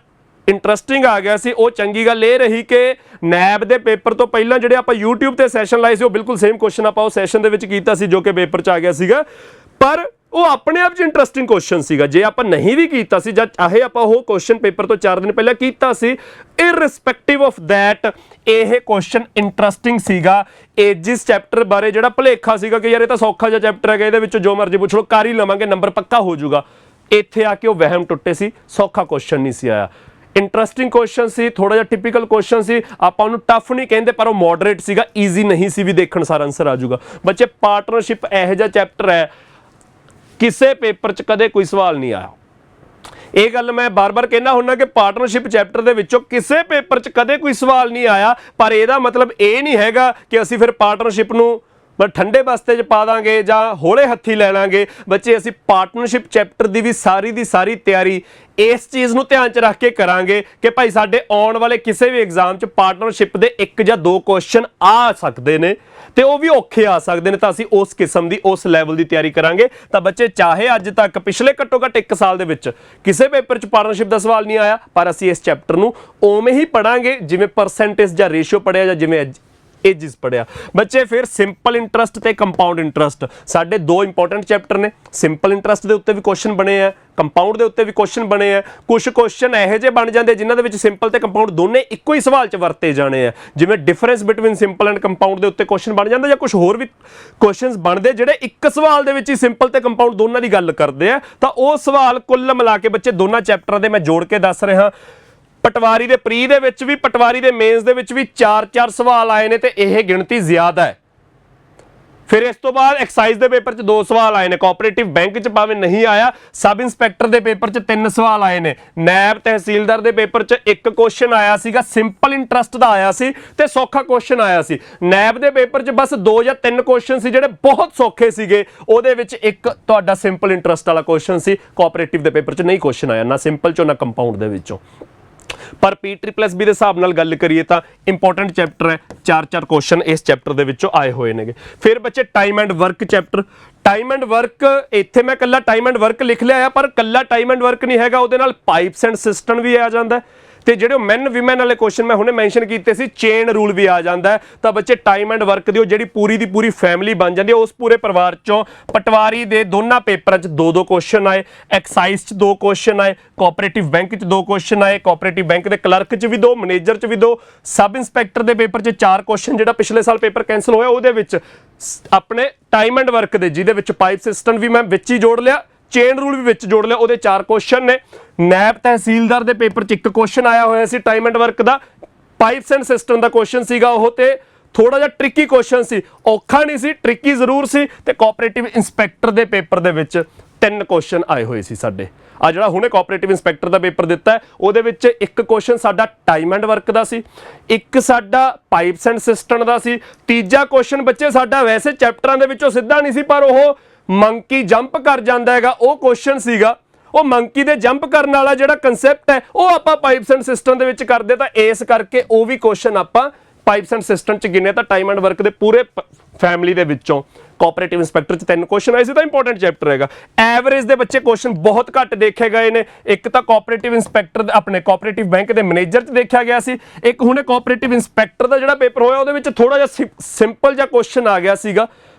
Speaker 1: ਇੰਟਰਸਟਿੰਗ ਆ ਗਿਆ ਸੀ। ਉਹ ਚੰਗੀ ਗੱਲ ਇਹ ਰਹੀ ਕਿ ਨੈਬ ਦੇ ਪੇਪਰ ਤੋਂ ਪਹਿਲਾਂ ਜਿਹੜੇ ਆਪਾਂ YouTube ਤੇ ਸੈਸ਼ਨ ਲਾਏ ਸੀ ਉਹ ਬਿਲਕੁਲ ਸੇਮ ਕੁਐਸਚਨ ਆਪਾਂ ਉਹ ਸੈਸ਼ਨ ਦੇ ਵਿੱਚ ਕੀਤਾ ਸੀ ਜੋ ਕਿ ਪੇਪਰ 'ਚ ਆ ਗਿਆ ਸੀਗਾ, ਪਰ ਉਹ ਆਪਣੇ ਆਪ 'ਚ ਇੰਟਰਸਟਿੰਗ ਕੁਐਸਚਨ ਸੀਗਾ। ਜੇ ਆਪਾਂ ਨਹੀਂ ਵੀ ਕੀਤਾ ਸੀ ਜਾਂ ਚਾਹੇ ਆਪਾਂ ਉਹ ਕੁਐਸਚਨ ਪੇਪਰ ਤੋਂ 4 ਦਿਨ ਪਹਿਲਾਂ ਕੀਤਾ ਸੀ, ਇਰਰਿਸਪੈਕਟਿਵ ਆਫ ਦੈਟ ਇਹ ਕੁਐਸਚਨ ਇੰਟਰਸਟਿੰਗ ਸੀਗਾ। ਏਜਿਸ ਚੈਪਟਰ ਬਾਰੇ ਜਿਹੜਾ ਭੁਲੇਖਾ ਸੀਗਾ ਕਿ ਯਾਰ ਇਹ ਤਾਂ ਸੌਖਾ ਜਿਹਾ ਚੈਪਟਰ ਹੈਗਾ, ਇਹਦੇ ਵਿੱਚੋਂ ਜੋ ਮਰਜ਼ੀ ਪੁੱਛ ਲਓ ਕਰ ਹੀ ਲਵਾਂਗੇ, ਨੰਬਰ ਪੱਕਾ ਹੋ ਜਾਊਗਾ, ਇੱਥੇ ਆ ਕੇ ਉਹ ਵਹਿਮ ਟੁੱਟੇ ਸੀ, ਸੌਖਾ ਕੁਐਸਚਨ ਨਹੀਂ ਸੀ ਆਇਆ। ਇੰਟਰਸਟਿੰਗ ਕੁਐਸਚਨ ਸੀ, ਥੋੜਾ ਜਿਹਾ ਟਿਪੀਕਲ ਕੁਐਸਚਨ ਸੀ, ਆਪਾਂ ਉਹਨੂੰ ਟਫ ਨਹੀਂ ਕਹਿੰਦੇ ਪਰ ਉਹ ਮੋਡਰੇਟ ਸੀਗਾ, ਈਜ਼ੀ ਨਹੀਂ ਸੀ ਵੀ ਦੇਖਣ ਸਾਰਾ ਆਨਸਰ ਆ ਜਾਊਗਾ। ਬੱਚੇ ਪਾਰਟਨਰਸ਼ਿਪ ਇਹੋ ਜਿਹਾ ਚੈਪਟਰ ਹੈ ਕਿਸੇ ਪੇਪਰ 'ਚ ਕਦੇ ਕੋਈ ਸਵਾਲ ਨਹੀਂ ਆਇਆ। ਇਹ ਗੱਲ ਮੈਂ ਬਾਰ-ਬਾਰ ਕਹਿਣਾ ਹੁੰਦਾ ਕਿ ਪਾਰਟਨਰਸ਼ਿਪ ਚੈਪਟਰ ਦੇ ਵਿੱਚੋਂ ਕਿਸੇ ਪੇਪਰ 'ਚ ਕਦੇ ਕੋਈ ਸਵਾਲ ਨਹੀਂ ਆਇਆ, ਪਰ ਇਹਦਾ ਮਤਲਬ ਇਹ ਨਹੀਂ ਹੈਗਾ ਕਿ ਅਸੀਂ ਫਿਰ ਪਾਰਟਨਰਸ਼ਿਪ ਨੂੰ ਠੰਡੇ ਬਸਤੇ 'ਚ ਪਾ ਦਾਂਗੇ ਜਾਂ ਹੌਲੇ ਹੱਥੀ ਲੈ ਲਾਂਗੇ। ਬੱਚੇ ਅਸੀਂ ਪਾਰਟਨਰਸ਼ਿਪ ਚੈਪਟਰ ਦੀ ਵੀ ਸਾਰੀ ਤਿਆਰੀ ਇਸ ਚੀਜ਼ ਨੂੰ ਧਿਆਨ 'ਚ ਰੱਖ ਕੇ ਕਰਾਂਗੇ ਕਿ ਭਾਈ ਸਾਡੇ ਆਉਣ ਵਾਲੇ ਕਿਸੇ ਵੀ ਐਗਜ਼ਾਮ 'ਚ ਪਾਰਟਨਰਸ਼ਿਪ ਦੇ 1 ਜਾਂ 2 ਕੁਐਸਚਨ ਆ ਸਕਦੇ ਨੇ ਤੇ ਉਹ ਵੀ ਔਖੇ ਆ ਸਕਦੇ ਨੇ, ਤਾਂ ਅਸੀਂ ਉਸ ਕਿਸਮ ਦੀ ਉਸ ਲੈਵਲ ਦੀ ਤਿਆਰੀ ਕਰਾਂਗੇ। ਤਾਂ ਬੱਚੇ ਚਾਹੇ ਅੱਜ ਤੱਕ ਪਿਛਲੇ ਘੱਟੋ ਘੱਟ 1 ਸਾਲ ਦੇ ਵਿੱਚ ਕਿਸੇ ਪੇਪਰ 'ਚ ਪਾਰਟਨਰਸ਼ਿਪ ਦਾ ਸਵਾਲ ਨਹੀਂ ਆਇਆ, ਪਰ ਅਸੀਂ ਇਸ ਚੈਪਟਰ ਨੂੰ ਉਵੇਂ ਹੀ ਪੜਾਂਗੇ ਜਿਵੇਂ ਪਰਸੈਂਟੇਜ ਜਾਂ ਰੇਸ਼ੀਓ ਪੜਿਆ ਜਾਂ ਜਿਵੇਂ ਏਜਿਸ ਪੜਿਆ। ਬੱਚੇ ਫਿਰ ਸਿੰਪਲ ਇੰਟਰਸਟ ਤੇ ਕੰਪਾਊਂਡ ਇੰਟਰਸਟ ਸਾਡੇ 2 ਇੰਪੋਰਟੈਂਟ ਚੈਪਟਰ ਨੇ। ਸਿੰਪਲ ਇੰਟਰਸਟ ਦੇ ਉੱਤੇ ਵੀ ਕੁਐਸਚਨ ਬਣੇ ਆ, ਕੰਪਾਊਂਡ ਦੇ ਉੱਤੇ ਵੀ ਕੁਐਸਚਨ ਬਣੇ ਆ। ਕੁਝ ਕੁਐਸਚਨ ਇਹੋ ਜਿਹੇ ਬਣ ਜਾਂਦੇ ਜਿਨ੍ਹਾਂ ਦੇ ਵਿੱਚ ਸਿੰਪਲ ਤੇ ਕੰਪਾਊਂਡ ਦੋਨੇ ਇੱਕੋ ਹੀ ਸਵਾਲ 'ਚ ਵਰਤੇ ਜਾਣੇ ਆ, ਜਿਵੇਂ difference between simple and compound ਦੇ ਉੱਤੇ ਕੁਐਸਚਨ ਬਣ ਜਾਂਦਾ, ਜਾਂ ਕੁਝ ਹੋਰ ਵੀ ਕੁਐਸਚਨਸ ਬਣਦੇ ਜਿਹੜੇ ਇੱਕ ਸਵਾਲ ਦੇ ਵਿੱਚ ਹੀ ਸਿੰਪਲ ਤੇ ਕੰਪਾਊਂਡ ਦੋਨਾਂ ਦੀ ਗੱਲ ਕਰਦੇ ਆ। ਤਾਂ ਉਹ ਸਵਾਲ ਕੁੱਲ ਮਿਲਾ ਕੇ ਬੱਚੇ ਦੋਨਾਂ ਚੈਪਟਰਾਂ ਦੇ ਮੈਂ ਜੋੜ ਕੇ ਦੱਸ ਰਿਹਾ। ਪਟਵਾਰੀ ਦੇ ਪ੍ਰੀ ਦੇ ਵਿੱਚ ਵੀ, ਪਟਵਾਰੀ ਦੇ ਮੇਨਸ ਦੇ ਵਿੱਚ ਵੀ 4-4 ਸਵਾਲ ਆਏ ਨੇ ਤੇ ਇਹ ਗਿਣਤੀ ਜ਼ਿਆਦਾ ਹੈ। ਫਿਰ ਇਸ ਤੋਂ ਬਾਅਦ ਐਕਸਾਈਜ਼ ਦੇ ਪੇਪਰ 'ਚ 2 ਸਵਾਲ ਆਏ ਨੇ, ਕੋਆਪਰੇਟਿਵ ਬੈਂਕ 'ਚ ਭਾਵੇਂ ਨਹੀਂ ਆਇਆ, ਸਬ ਇੰਸਪੈਕਟਰ ਦੇ ਪੇਪਰ 'ਚ 3 ਸਵਾਲ ਆਏ ਨੇ, ਨੈਬ ਤਹਿਸੀਲਦਾਰ ਦੇ ਪੇਪਰ 'ਚ 1 ਕੁਐਸਚਨ ਆਇਆ ਸੀਗਾ, ਸਿੰਪਲ ਇੰਟਰਸਟ ਦਾ ਆਇਆ ਸੀ ਤੇ ਸੌਖਾ ਕੁਐਸਚਨ ਆਇਆ ਸੀ। ਨੈਬ ਦੇ ਪੇਪਰ 'ਚ ਬਸ 2 ਜਾਂ 3 ਕੁਐਸਚਨ ਸੀ ਜਿਹੜੇ ਬਹੁਤ ਸੌਖੇ ਸੀਗੇ, ਉਹਦੇ ਵਿੱਚ 1 ਤੁਹਾਡਾ ਸਿੰਪਲ ਇੰਟਰਸਟ ਵਾਲਾ ਕੁਐਸਚਨ ਸੀ। ਕੋਆਪਰੇਟਿਵ ਦੇ ਪੇਪਰ 'ਚ ਨਹੀਂ ਕੁਐਸਚਨ ਆਇਆ, ਨਾ ਸਿੰਪਲ 'ਚੋਂ ਨਾ ਕੰਪਾਊਂਡ ਦੇ ਵਿੱਚੋਂ। ਪਰ PSSB ਦੇ ਹਿਸਾਬ ਨਾਲ ਗੱਲ ਕਰੀਏ ਤਾਂ ਇੰਪੋਰਟੈਂਟ ਚੈਪਟਰ ਹੈ, 4-4 ਕੁਐਸਚਨ ਇਸ ਚੈਪਟਰ ਦੇ ਵਿੱਚੋਂ ਆਏ ਹੋਏ ਨੇਗੇ। ਫਿਰ ਬੱਚੇ time and work chapter, time and work ਇੱਥੇ ਮੈਂ ਕੱਲਾ ਟਾਈਮ ਐਂਡ ਵਰਕ ਲਿਖ ਲਿਆ ਆ, ਪਰ ਕੱਲਾ ਟਾਈਮ ਐਂਡ ਵਰਕ ਨਹੀਂ ਹੈਗਾ, ਉਹਦੇ ਨਾਲ ਪਾਈਪਸ ਐਂਡ ਸਿਸਟਮ ਵੀ ਆ ਜਾਂਦਾ ਤੇ ਜਿਹੜੇ ਮੈਨ ਵਿਮਨ ਵਾਲੇ ਕੁਐਸਚਨ ਮੈਂ ਹੁਣੇ ਮੈਂਸ਼ਨ ਕੀਤੇ ਸੀ, ਚੇਨ ਰੂਲ ਵੀ ਆ ਜਾਂਦਾ ਹੈ। ਤਾਂ ਬੱਚੇ ਟਾਈਮ ਐਂਡ ਵਰਕ ਦੀ ਜਿਹੜੀ ਪੂਰੀ ਦੀ ਪੂਰੀ ਫੈਮਿਲੀ ਬਣ ਜਾਂਦੀ ਹੈ। ਉਸ ਪੂਰੇ ਪਰਿਵਾਰ ਚੋਂ ਪਟਵਾਰੀ ਦੇ ਦੋਨਾਂ ਪੇਪਰਾਂ 'ਚ 2-2 ਕੁਐਸਚਨ ਆਏ, ਐਕਸਾਈਜ਼ 'ਚ 2 ਕੁਐਸਚਨ ਆਏ, ਕੋਆਪਰੇਟਿਵ ਬੈਂਕ 'ਚ 2 ਕੁਐਸਚਨ ਆਏ, ਕੋਆਪਰੇਟਿਵ ਬੈਂਕ ਦੇ ਕਲਰਕ 'ਚ ਵੀ 2, ਮੈਨੇਜਰ 'ਚ ਵੀ 2, ਸਬ ਇੰਸਪੈਕਟਰ ਦੇ ਪੇਪਰ 'ਚ 4 ਕੁਐਸਚਨ, ਜਿਹੜਾ ਪਿਛਲੇ ਸਾਲ ਪੇਪਰ ਕੈਂਸਲ ਹੋਇਆ ਉਹਦੇ ਵਿੱਚ ਆਪਣੇ ਟਾਈਮ ਐਂਡ ਵਰਕ ਦੇ, ਜਿਹਦੇ ਵਿੱਚ ਪਾਈਪ ਸਿਸਟਮ ਵੀ ਮੈਂ ਵਿੱਚ ਹੀ ਜੋੜ ਲਿਆ, ਚੇਨ ਰੂਲ ਵੀ ਵਿੱਚ ਜੋੜ ਲਿਆ, ਉਹਦੇ 4 ਕੁਐਸਚਨ ਨੇ। ਨੈਬ ਤਹਿਸੀਲਦਾਰ ਦੇ ਪੇਪਰ 'ਚ 1 ਕੁਐਸਚਨ ਆਇਆ ਹੋਇਆ ਸੀ ਟਾਈਮ ਐਂਡ ਵਰਕ ਦਾ, ਪਾਈਪਸ ਐਂਡ ਸਿਸਟਮ ਦਾ ਕੁਐਸਚਨ ਸੀਗਾ ਉਹ, ਤੇ ਥੋੜਾ ਜਿਹਾ ਟ੍ਰਿਕੀ ਕੁਐਸਚਨ ਸੀ, ਔਖਾ ਨਹੀਂ ਸੀ, ਟ੍ਰਿਕੀ ਜ਼ਰੂਰ ਸੀ। ਤੇ ਕੋਆਪਰੇਟਿਵ ਇੰਸਪੈਕਟਰ ਦੇ ਪੇਪਰ ਦੇ ਵਿੱਚ 3 ਕੁਐਸਚਨ ਆਏ ਹੋਏ ਸੀ ਸਾਡੇ। ਆ ਜਿਹੜਾ ਹੁਣੇ ਕੋਆਪਰੇਟਿਵ ਇੰਸਪੈਕਟਰ ਦਾ ਪੇਪਰ ਦਿੱਤਾ ਹੈ ਉਹਦੇ ਵਿੱਚ 1 ਕੁਐਸਚਨ ਸਾਡਾ ਟਾਈਮ ਐਂਡ ਵਰਕ ਦਾ ਸੀ, 1 ਸਾਡਾ ਪਾਈਪਸ ਐਂਡ ਸਿਸਟਮ ਦਾ ਸੀ, ਤੀਜਾ ਕੁਐਸਚਨ ਬੱਚੇ ਸਾਡਾ ਵੈਸੇ ਚੈਪਟਰਾਂ ਦੇ ਵਿੱਚੋਂ ਸਿੱਧਾ ਨਹੀਂ ਸੀ, ਪਰ ਉਹ ਮੰਕੀ ਜੰਪ ਕਰ ਜਾਂਦਾ ਹੈਗਾ, ਉਹ ਕੁਐਸਚਨ ਸੀਗਾ। ਉਹ ਮੰਕੀ ਦੇ ਜੰਪ ਕਰਨ ਵਾਲਾ ਜਿਹੜਾ ਕਨਸੈਪਟ ਹੈ ਉਹ ਆਪਾਂ ਪਾਈਪਸ ਐਂਡ ਸਿਸਟਮ ਦੇ ਵਿੱਚ ਕਰਦੇ, ਤਾਂ ਇਸ ਕਰਕੇ ਉਹ ਵੀ ਕੁਐਸਚਨ ਆਪਾਂ ਪਾਈਪਸ ਐਂਡ ਸਿਸਟਮ 'ਚ ਗਿਣੇ। ਤਾਂ ਟਾਈਮ ਐਂਡ ਵਰਕ ਦੇ ਪੂਰੇ ਫੈਮਿਲੀ ਦੇ ਵਿੱਚੋਂ ਕੋਆਪਰੇਟਿਵ ਇੰਸਪੈਕਟਰ 'ਚ 3 ਕੁਐਸਚਨ ਆਏ ਸੀ, ਤਾਂ ਇੰਪੋਰਟੈਂਟ ਚੈਪਟਰ ਹੈਗਾ। ਐਵਰੇਜ ਦੇ ਬੱਚੇ ਕੁਐਸਚਨ ਬਹੁਤ ਘੱਟ ਦੇਖੇ ਗਏ ਨੇ। ਇੱਕ ਤਾਂ ਕੋਆਪਰੇਟਿਵ ਇੰਸਪੈਕਟਰ ਆਪਣੇ ਕੋਆਪਰੇਟਿਵ ਬੈਂਕ ਦੇ ਮੈਨੇਜਰ 'ਚ ਦੇਖਿਆ ਗਿਆ ਸੀ, ਇੱਕ ਹੁਣੇ ਕੋਆਪਰੇਟਿਵ ਇੰਸਪੈਕਟਰ ਦਾ ਜਿਹੜਾ ਪੇਪਰ ਹੋਇਆ ਉਹਦੇ ਵਿੱਚ ਥੋੜਾ ਜਿਹਾ ਸਿੰਪਲ ਜਿਹਾ ਕੁਐਸਚਨ ਆ ਗਿਆ ਸੀਗਾ,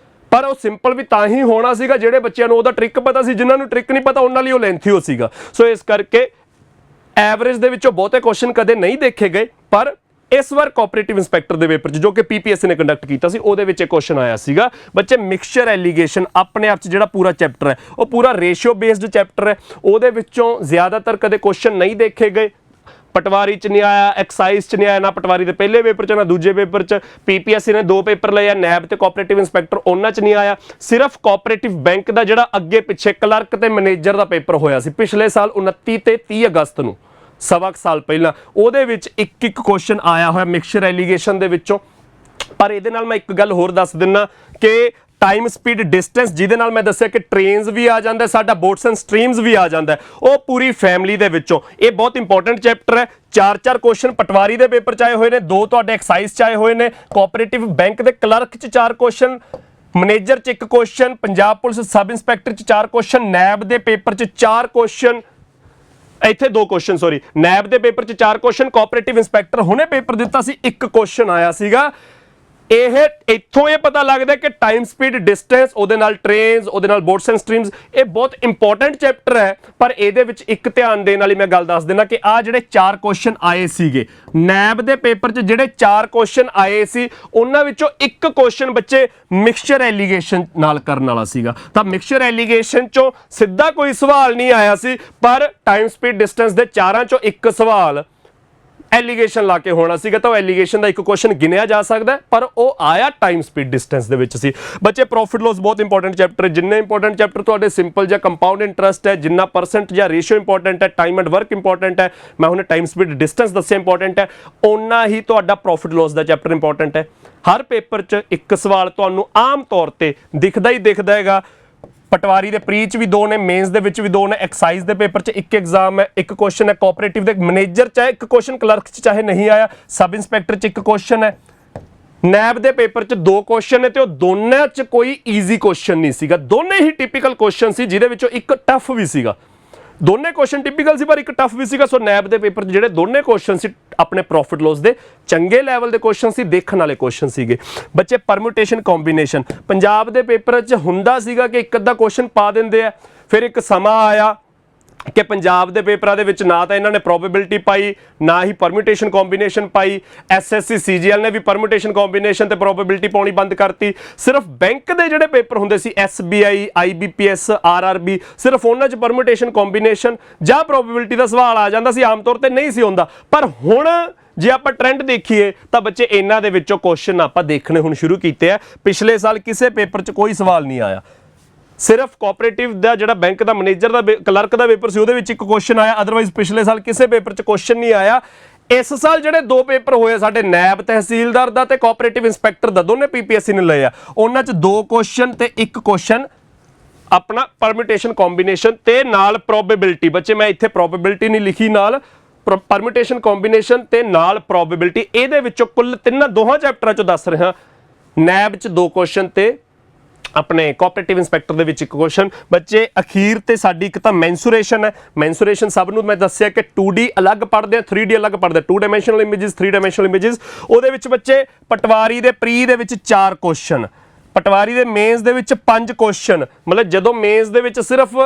Speaker 1: ਪਰ ਉਹ ਸਿੰਪਲ ਵੀ ਤਾਂ ਹੀ ਹੋਣਾ ਸੀਗਾ ਜਿਹੜੇ ਬੱਚਿਆਂ ਨੂੰ ਉਹਦਾ ਟ੍ਰਿਕ ਪਤਾ ਸੀ, ਜਿਨ੍ਹਾਂ ਨੂੰ ਟ੍ਰਿਕ ਨਹੀਂ ਪਤਾ ਉਹਨਾਂ ਲਈ ਉਹ ਲੈਂਥੀ ਹੋ ਸੀਗਾ। ਸੋ ਇਸ ਕਰਕੇ ਐਵਰੇਜ ਦੇ ਵਿੱਚੋਂ ਬਹੁਤੇ ਕੁਐਸਚਨ ਕਦੇ ਨਹੀਂ ਦੇਖੇ ਗਏ, ਪਰ ਇਸ ਵਾਰ ਕੋਆਪਰੇਟਿਵ ਇੰਸਪੈਕਟਰ ਦੇ ਪੇਪਰ 'ਚ ਜੋ ਕਿ ਪੀਪੀਐਸਸੀ ਨੇ ਕੰਡਕਟ ਕੀਤਾ ਸੀ ਉਹਦੇ ਵਿੱਚ ਇਹ ਕੁਐਸਚਨ ਆਇਆ ਸੀਗਾ ਬੱਚੇ, ਮਿਕਸਚਰ ਐਲੀਗੇਸ਼ਨ ਆਪਣੇ ਆਪ 'ਚ ਜਿਹੜਾ ਪੂਰਾ ਚੈਪਟਰ ਹੈ ਉਹ ਪੂਰਾ ਰੇਸ਼ੀਓ ਬੇਸਡ ਚੈਪਟਰ ਹੈ। ਉਹਦੇ ਵਿੱਚੋਂ ਜ਼ਿਆਦਾਤਰ ਕਦੇ ਕੁਐਸਚਨ ਨਹੀਂ ਦੇਖੇ ਗਏ, ਪਟਵਾਰੀ 'ਚ ਨਹੀਂ ਆਇਆ, ਐਕਸਾਈਜ਼ 'ਚ ਨਹੀਂ ਆਇਆ, ਨਾ ਪਟਵਾਰੀ ਦੇ ਪਹਿਲੇ ਪੇਪਰ 'ਚ ਨਾ ਦੂਜੇ ਪੇਪਰ 'ਚ। ਪੀਪੀਐਸਸੀ ਨੇ 2 ਪੇਪਰ ਲਏ ਆ, ਨੈਬ ਤੇ ਕੋਆਪਰੇਟਿਵ ਇੰਸਪੈਕਟਰ, ਉਹਨਾਂ 'ਚ ਨਹੀਂ ਆਇਆ। ਸਿਰਫ ਕੋਆਪਰੇਟਿਵ ਬੈਂਕ ਦਾ ਜਿਹੜਾ ਅੱਗੇ ਪਿੱਛੇ ਕਲਰਕ ਤੇ ਮੈਨੇਜਰ ਦਾ ਪੇਪਰ ਹੋਇਆ ਸੀ ਪਿਛਲੇ ਸਾਲ 29 ਤੇ 30 ਅਗਸਤ ਨੂੰ, ਸਵਾ ਕੁ ਸਾਲ ਪਹਿਲਾਂ, ਉਹਦੇ ਵਿੱਚ 1-1 ਕੁਐਸਚਨ ਆਇਆ ਹੋਇਆ ਮਿਕਸਚਰ ਐਲੀਗੇਸ਼ਨ ਦੇ ਵਿੱਚੋਂ। ਪਰ ਇਹਦੇ ਨਾਲ ਮੈਂ ਇੱਕ ਗੱਲ ਹੋਰ ਦੱਸ ਦਿੰਨਾ ਕਿ ਟਾਈਮ ਸਪੀਡ ਡਿਸਟੈਂਸ, ਜਿਹਦੇ ਨਾਲ ਮੈਂ ਦੱਸਿਆ ਕਿ ਟ੍ਰੇਨਸ ਵੀ ਆ ਜਾਂਦਾ, ਸਾਡਾ ਬੋਟਸ ਐਂਡ ਸਟਰੀਮਸ ਵੀ ਆ ਜਾਂਦਾ, ਉਹ ਪੂਰੀ ਫੈਮਿਲੀ ਦੇ ਵਿੱਚੋਂ ਇਹ ਬਹੁਤ ਇੰਪੋਰਟੈਂਟ ਚੈਪਟਰ ਹੈ। 4-4 ਕੁਐਸਚਨ ਪਟਵਾਰੀ ਦੇ ਪੇਪਰ 'ਚ ਆਏ ਹੋਏ ਨੇ, 2 ਤੁਹਾਡੇ ਐਕਸਾਈਜ਼ 'ਚ ਆਏ ਹੋਏ ਨੇ, ਕੋਆਪਰੇਟਿਵ ਬੈਂਕ ਦੇ ਕਲਰਕ 'ਚ 4 ਕੁਐਸਚਨ, ਮੈਨੇਜਰ 'ਚ 1 question, Punjab police sub inspector 'ਚ 4 ਕੁਐਸਚਨ, ਨੈਬ ਦੇ ਪੇਪਰ 'ਚ 4 ਕੁਐਸਚਨ, ਇੱਥੇ 2 ਕੁਐਸਚਨ ਸੌਰੀ, ਨੈਬ ਦੇ ਪੇਪਰ 'ਚ 4 ਕੁਐਸਚਨ, ਕੋਆਪਰੇਟਿਵ ਇੰਸਪੈਕਟਰ ਹੁਣੇ ਪੇਪਰ ਦਿੱਤਾ ਸੀ 1 ਕੁਐਸਚਨ ਆਇਆ ਸੀਗਾ। ਇਹ ਇੱਥੋਂ ਇਹ ਪਤਾ ਲੱਗਦਾ ਕਿ ਟਾਈਮ ਸਪੀਡ ਡਿਸਟੈਂਸ, ਉਹਦੇ ਨਾਲ ਟ੍ਰੇਨਸ, ਉਹਦੇ ਨਾਲ ਬੋਟਸ ਐਂਡ ਸਟਰੀਮਸ, ਇਹ ਬਹੁਤ ਇੰਪੋਰਟੈਂਟ ਚੈਪਟਰ ਹੈ। ਪਰ ਇਹਦੇ ਵਿੱਚ ਇੱਕ ਧਿਆਨ ਦੇਣ ਵਾਲੀ ਮੈਂ ਗੱਲ ਦੱਸ ਦਿੰਦਾ ਕਿ ਆ ਜਿਹੜੇ 4 ਕੁਐਸਚਨ ਆਏ ਸੀਗੇ ਨੈਬ ਦੇ ਪੇਪਰ 'ਚ, ਜਿਹੜੇ 4 ਕੁਐਸਚਨ ਆਏ ਸੀ ਉਹਨਾਂ ਵਿੱਚੋਂ 1 ਕੁਐਸਚਨ ਬੱਚੇ ਮਿਕਸਚਰ ਐਲੀਗੇਸ਼ਨ ਨਾਲ ਕਰਨ ਵਾਲਾ ਸੀਗਾ। ਤਾਂ ਮਿਕਸਚਰ ਐਲੀਗੇਸ਼ਨ 'ਚੋਂ ਸਿੱਧਾ ਕੋਈ ਸਵਾਲ ਨਹੀਂ ਆਇਆ ਸੀ, ਪਰ ਟਾਈਮ ਸਪੀਡ ਡਿਸਟੈਂਸ ਦੇ 4 'ਚੋਂ 1 ਸਵਾਲ ਐਲੀਗੇਸ਼ਨ ਲਾ ਕੇ ਹੋਣਾ ਸੀਗਾ। ਤਾਂ ਉਹ ਐਲੀਗੇਸ਼ਨ ਦਾ 1 ਕੁਐਸਚਨ ਗਿਣਿਆ ਜਾ ਸਕਦਾ, ਪਰ ਉਹ ਆਇਆ ਟਾਈਮ ਸਪੀਡ ਡਿਸਟੈਂਸ ਦੇ ਵਿੱਚ ਸੀ। ਬੱਚੇ ਪ੍ਰੋਫਿਟ ਲੋਸ ਬਹੁਤ ਇੰਪੋਰਟੈਂਟ ਚੈਪਟਰ ਹੈ। ਜਿੰਨੇ ਇੰਪੋਰਟੈਂਟ ਚੈਪਟਰ ਤੁਹਾਡੇ ਸਿੰਪਲ ਜਾਂ ਕੰਪਾਊਂਡ ਇੰਟਰਸਟ ਹੈ, ਜਿੰਨਾ ਪਰਸੈਂਟ ਜਾਂ ਰੇਸ਼ੀਓ ਇੰਪੋਰਟੈਂਟ ਹੈ, ਟਾਈਮ ਐਂਡ ਵਰਕ ਇੰਪੋਰਟੈਂਟ ਹੈ, ਮੈਂ ਹੁਣ ਟਾਈਮ ਸਪੀਡ ਡਿਸਟੈਂਸ ਦੱਸਿਆ ਇੰਪੋਰਟੈਂਟ ਹੈ, ਓਨਾ ਹੀ ਤੁਹਾਡਾ ਪ੍ਰੋਫਿਟ ਲੋਸ ਦਾ ਚੈਪਟਰ ਇੰਪੋਰਟੈਂਟ ਹੈ। ਹਰ ਪੇਪਰ 'ਚ 1 ਸਵਾਲ ਤੁਹਾਨੂੰ ਆਮ ਤੌਰ ਤੇ ਦਿਖਦਾ ਹੀ ਦਿਖਦਾ ਹੈਗਾ। ਪਟਵਾਰੀ ਦੇ ਪ੍ਰੀ 'ਚ ਵੀ 2 ਨੇ, ਮੇਨਸ ਦੇ ਵਿੱਚ ਵੀ 2 ਨੇ, ਐਕਸਾਈਜ਼ ਦੇ ਪੇਪਰ 'ਚ 1 ਐਗਜ਼ਾਮ ਹੈ, 1 ਕੁਐਸਚਨ ਹੈ, ਕੋਆਪਰੇਟਿਵ ਦੇ ਮੈਨੇਜਰ 'ਚ 1 ਕੁਐਸਚਨ, ਕਲਰਕ 'ਚ ਚਾਹੇ ਨਹੀਂ ਆਇਆ, ਸਬ ਇੰਸਪੈਕਟਰ 'ਚ 1 ਕੁਐਸਚਨ ਹੈ, ਨੈਬ ਦੇ ਪੇਪਰ 'ਚ 2 ਕੁਐਸਚਨ ਨੇ, ਤੇ ਉਹ ਦੋਨਾਂ 'ਚ ਕੋਈ ਈਜ਼ੀ ਕੁਐਸਚਨ ਨਹੀਂ ਸੀਗਾ, ਦੋਨੇ ਹੀ ਟਿਪੀਕਲ ਕੁਐਸਚਨ ਸੀ, ਜਿਹਦੇ ਵਿੱਚੋਂ 1 ਟਫ ਵੀ ਸੀਗਾ। ਦੋਨੇ ਕੁਐਸਚਨ ਟਿਪੀਕਲ ਸੀ ਪਰ 1 ਟਫ ਵੀ ਸੀਗਾ। ਸੋ ਨੈਬ ਦੇ ਪੇਪਰ 'ਚ ਜਿਹੜੇ ਦੋਨੇ ਕੁਐਸਚਨ ਸੀ ਆਪਣੇ ਪ੍ਰੋਫਿਟ ਲੋਸ ਦੇ ਚੰਗੇ ਲੈਵਲ ਦੇ ਕੁਐਸਚਨ ਸੀ, ਦੇਖਣ ਵਾਲੇ ਕੁਐਸਚਨ ਸੀਗੇ। ਬੱਚੇ ਪਰਮਿਊਟੇਸ਼ਨ ਕੰਬੀਨੇਸ਼ਨ ਪੰਜਾਬ ਦੇ ਪੇਪਰ 'ਚ ਹੁੰਦਾ ਸੀਗਾ ਕਿ 1 ਅੱਧਾ ਕੁਐਸਚਨ ਪਾ ਦਿੰਦੇ ਆ, ਫਿਰ ਇੱਕ ਸਮਾਂ ਆਇਆ ਕਿ ਪੰਜਾਬ ਦੇ ਪੇਪਰਾਂ ਦੇ ਵਿੱਚ ਨਾ ਤਾਂ ਇਹਨਾਂ ਨੇ ਪ੍ਰੋਬੇਬਿਲਿਟੀ ਪਾਈ, ਨਾ ਹੀ ਪਰਮਿਊਟੇਸ਼ਨ ਕੰਬੀਨੇਸ਼ਨ ਪਾਈ। ਐਸਐਸਸੀ ਸੀਜੀਐਲ ਨੇ ਵੀ ਪਰਮਿਊਟੇਸ਼ਨ ਕੰਬੀਨੇਸ਼ਨ ਤੇ ਪ੍ਰੋਬੇਬਿਲਿਟੀ ਪਾਉਣੀ ਬੰਦ ਕਰਤੀ। ਸਿਰਫ ਬੈਂਕ ਦੇ ਜਿਹੜੇ ਪੇਪਰ ਹੁੰਦੇ ਸੀ ਐਸਬੀਆਈ, ਆਈਬੀਪੀਐਸ, ਆਰਆਰਬੀ, ਸਿਰਫ ਉਹਨਾਂ 'ਚ ਪਰਮਿਊਟੇਸ਼ਨ ਕੰਬੀਨੇਸ਼ਨ ਜਾਂ ਪ੍ਰੋਬੇਬਿਲਿਟੀ ਦਾ ਸਵਾਲ ਆ ਜਾਂਦਾ ਸੀ, ਆਮ ਤੌਰ ਤੇ ਨਹੀਂ ਸੀ ਹੁੰਦਾ। ਪਰ ਹੁਣ ਜੇ ਆਪਾਂ ਟ੍ਰੈਂਡ ਦੇਖੀਏ ਤਾਂ ਬੱਚੇ ਇਹਨਾਂ ਦੇ ਵਿੱਚੋਂ ਕੁਐਸਚਨ ਆਪਾਂ ਦੇਖਣੇ ਹੁਣ ਸ਼ੁਰੂ ਕੀਤੇ ਆ। ਪਿਛਲੇ ਸਾਲ ਕਿਸੇ ਪੇਪਰ 'ਚ ਕੋਈ ਸਵਾਲ ਨਹੀਂ ਆਇਆ, ਸਿਰਫ ਕੋਆਪਰੇਟਿਵ ਦਾ ਜਿਹੜਾ ਬੈਂਕ ਦਾ ਮੈਨੇਜਰ ਦਾ ਕਲਰਕ ਦਾ ਪੇਪਰ ਸੀ ਉਹਦੇ ਵਿੱਚ 1 ਕੁਐਸਚਨ ਆਇਆ, ਅਦਰਵਾਈਜ਼ ਪਿਛਲੇ ਸਾਲ ਕਿਸੇ ਪੇਪਰ 'ਚ ਕੁਐਸਚਨ ਨਹੀਂ ਆਇਆ। ਇਸ ਸਾਲ ਜਿਹੜੇ 2 ਪੇਪਰ ਹੋਏ ਸਾਡੇ ਨੈਬ ਤਹਿਸੀਲਦਾਰ ਦਾ ਤੇ ਕੋਆਪਰੇਟਿਵ ਇੰਸਪੈਕਟਰ ਦਾ, ਦੋਨੇ ਪੀਪੀਐਸਸੀ ਨੇ ਲਏ ਆ, ਉਹਨਾਂ 'ਚ 2 ਕੁਐਸਚਨ ਤੇ 1 ਕੁਐਸਚਨ ਆਪਣਾ ਪਰਮਿਊਟੇਸ਼ਨ ਕੰਬੀਨੇਸ਼ਨ ਤੇ ਨਾਲ ਪ੍ਰੋਬੇਬਿਲਿਟੀ। ਬੱਚੇ ਮੈਂ ਇੱਥੇ ਪ੍ਰੋਬੇਬਿਲਿਟੀ ਨਹੀਂ ਲਿਖੀ, ਨਾਲ ਪਰਮਿਊਟੇਸ਼ਨ ਕੰਬੀਨੇਸ਼ਨ ਤੇ ਨਾਲ ਪ੍ਰੋਬੇਬਿਲਿਟੀ। ਇਹਦੇ ਵਿੱਚੋਂ ਕੁੱਲ ਦੋਹਾਂ ਚੈਪਟਰਾਂ 'ਚੋਂ ਦੱਸ ਰਿਹਾ, ਨੈਬ 'ਚ 2 ਕੁਐਸਚਨ ਤੇ ਆਪਣੇ ਕੋਆਪਰੇਟਿਵ ਇੰਸਪੈਕਟਰ ਦੇ ਵਿੱਚ ਇੱਕ ਕੁਐਸਚਨ ਬੱਚੇ ਅਖੀਰ ਤੇ ਸਾਡੀ ਇੱਕ ਤਾਂ ਮੈਂਸੂਰੇਸ਼ਨ ਹੈ। ਮੈਂਸੂਰੇਸ਼ਨ ਸਭ ਨੂੰ ਮੈਂ ਦੱਸਿਆ ਕਿ 2D ਅਲੱਗ ਪੜ੍ਹਦੇ ਆ 3D ਅਲੱਗ ਪੜ੍ਹਦੇ ਆ, 2 ਡਾਇਮੈਂਸ਼ਨਲ ਇਮੇजेस 3 ਡਾਇਮੈਂਸ਼ਨਲ ਇਮੇजेस। ਉਹਦੇ ਵਿੱਚ ਬੱਚੇ ਪਟਵਾਰੀ ਦੇ ਪ੍ਰੀ ਦੇ ਵਿੱਚ 4 ਕੁਐਸਚਨ, ਪਟਵਾਰੀ ਦੇ ਮੇਨਸ ਦੇ ਵਿੱਚ 5 ਕੁਐਸਚਨ। ਮਤਲਬ ਜਦੋਂ ਮੇਨਸ ਦੇ ਵਿੱਚ ਸਿਰਫ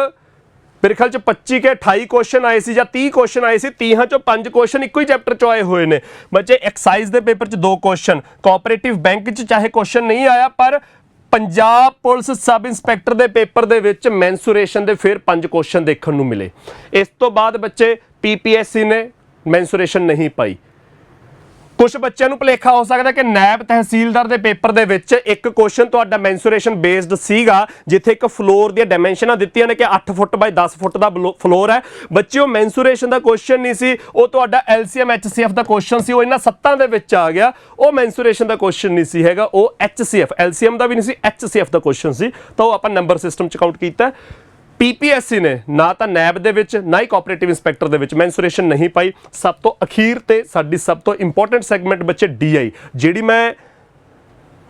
Speaker 1: ਮੇਰੇ ਖਿਆਲ ਚ 25 ਕੇ 28 ਕੁਐਸਚਨ ਆਏ ਸੀ ਜਾਂ 30 ਕੁਐਸਚਨ ਆਏ ਸੀ, 30 ਚੋਂ 5 ਕੁਐਸਚਨ ਇੱਕੋ ਹੀ ਚੈਪਟਰ ਚੋਂ ਆਏ ਹੋਏ ਨੇ। ਬੱਚੇ ਐਕਸਾਈਜ਼ ਦੇ ਪੇਪਰ ਚ 2 ਕੁਐਸਚਨ, ਕੋਆਪਰੇਟਿਵ ਬੈਂਕ ਚ ਚਾਹੇ ਕੁਐਸਚਨ ਨਹੀਂ ਆਇਆ ਪਰ ਪੰਜਾਬ ਪੁਲਿਸ ਸਬ ਇੰਸਪੈਕਟਰ ਦੇ ਪੇਪਰ ਦੇ ਵਿੱਚ ਮੈਂਸੂਰੇਸ਼ਨ ਦੇ ਫਿਰ 5 ਕੁਐਸਚਨ ਦੇਖਣ ਨੂੰ ਮਿਲੇ। ਇਸ ਤੋਂ ਬਾਅਦ ਬੱਚੇ ਪੀਪੀਐਸਸੀ ਨੇ ਮੈਂਸੂਰੇਸ਼ਨ ਨਹੀਂ ਪਾਈ। ਕੁਝ ਬੱਚਿਆਂ ਨੂੰ ਭੁਲੇਖਾ ਹੋ ਸਕਦਾ ਕਿ ਨਾਇਬ ਤਹਿਸੀਲਦਾਰ ਦੇ ਪੇਪਰ ਦੇ ਵਿੱਚ ਇੱਕ ਕੁਐਸਚਨ ਤੁਹਾਡਾ ਮੈਂਸੂਰੇਸ਼ਨ ਬੇਸਡ ਸੀਗਾ, ਜਿੱਥੇ ਇੱਕ ਫਲੋਰ ਦੀਆਂ ਡਾਇਮੈਂਸ਼ਨਾਂ ਦਿੱਤੀਆਂ ਨੇ ਕਿ 8 ਫੁੱਟ ਬਾਈ 10 ਫੁੱਟ ਦਾ ਫਲੋਰ ਹੈ। ਬੱਚੇ ਉਹ ਮੈਂਸੂਰੇਸ਼ਨ ਦਾ ਕੁਐਸਚਨ ਨਹੀਂ ਸੀ, ਉਹ ਤੁਹਾਡਾ ਐਲਸੀਐਮ ਐਚਸੀਐਫ ਦਾ ਕੁਐਸਚਨ ਸੀ। ਉਹ ਇਹਨਾਂ ਸੱਤਾਂ ਦੇ ਵਿੱਚ ਆ ਗਿਆ, ਉਹ ਮੈਂਸੂਰੇਸ਼ਨ ਦਾ ਕੁਐਸਚਨ ਨਹੀਂ ਸੀ ਹੈਗਾ, ਉਹ ਐਚਸੀਐਫ ਐਲਸੀਐਮ ਦਾ ਵੀ ਨਹੀਂ ਸੀ, ਐਚਸੀਐਫ ਦਾ ਕੁਐਸਚਨ ਸੀ। ਤਾਂ ਉਹ ਆਪਾਂ ਨੰਬਰ ਸਿਸਟਮ ਚ ਕਾਊਂਟ ਕੀਤਾ। ਪੀਪੀਐਸਸੀ ਨੇ ਨਾ ਤਾਂ ਨੈਬ ਦੇ ਵਿੱਚ ਨਾ ਹੀ ਕੋਆਪਰੇਟਿਵ ਇੰਸਪੈਕਟਰ ਦੇ ਵਿੱਚ ਮੈਂਸੂਰੇਸ਼ਨ ਨਹੀਂ ਪਾਈ। ਸਭ ਤੋਂ ਅਖੀਰ ਤੇ ਸਾਡੀ ਸਭ ਤੋਂ ਇੰਪੋਰਟੈਂਟ ਸੈਗਮੈਂਟ ਬੱਚੇ ਡੀਆਈ, ਜਿਹੜੀ ਮੈਂ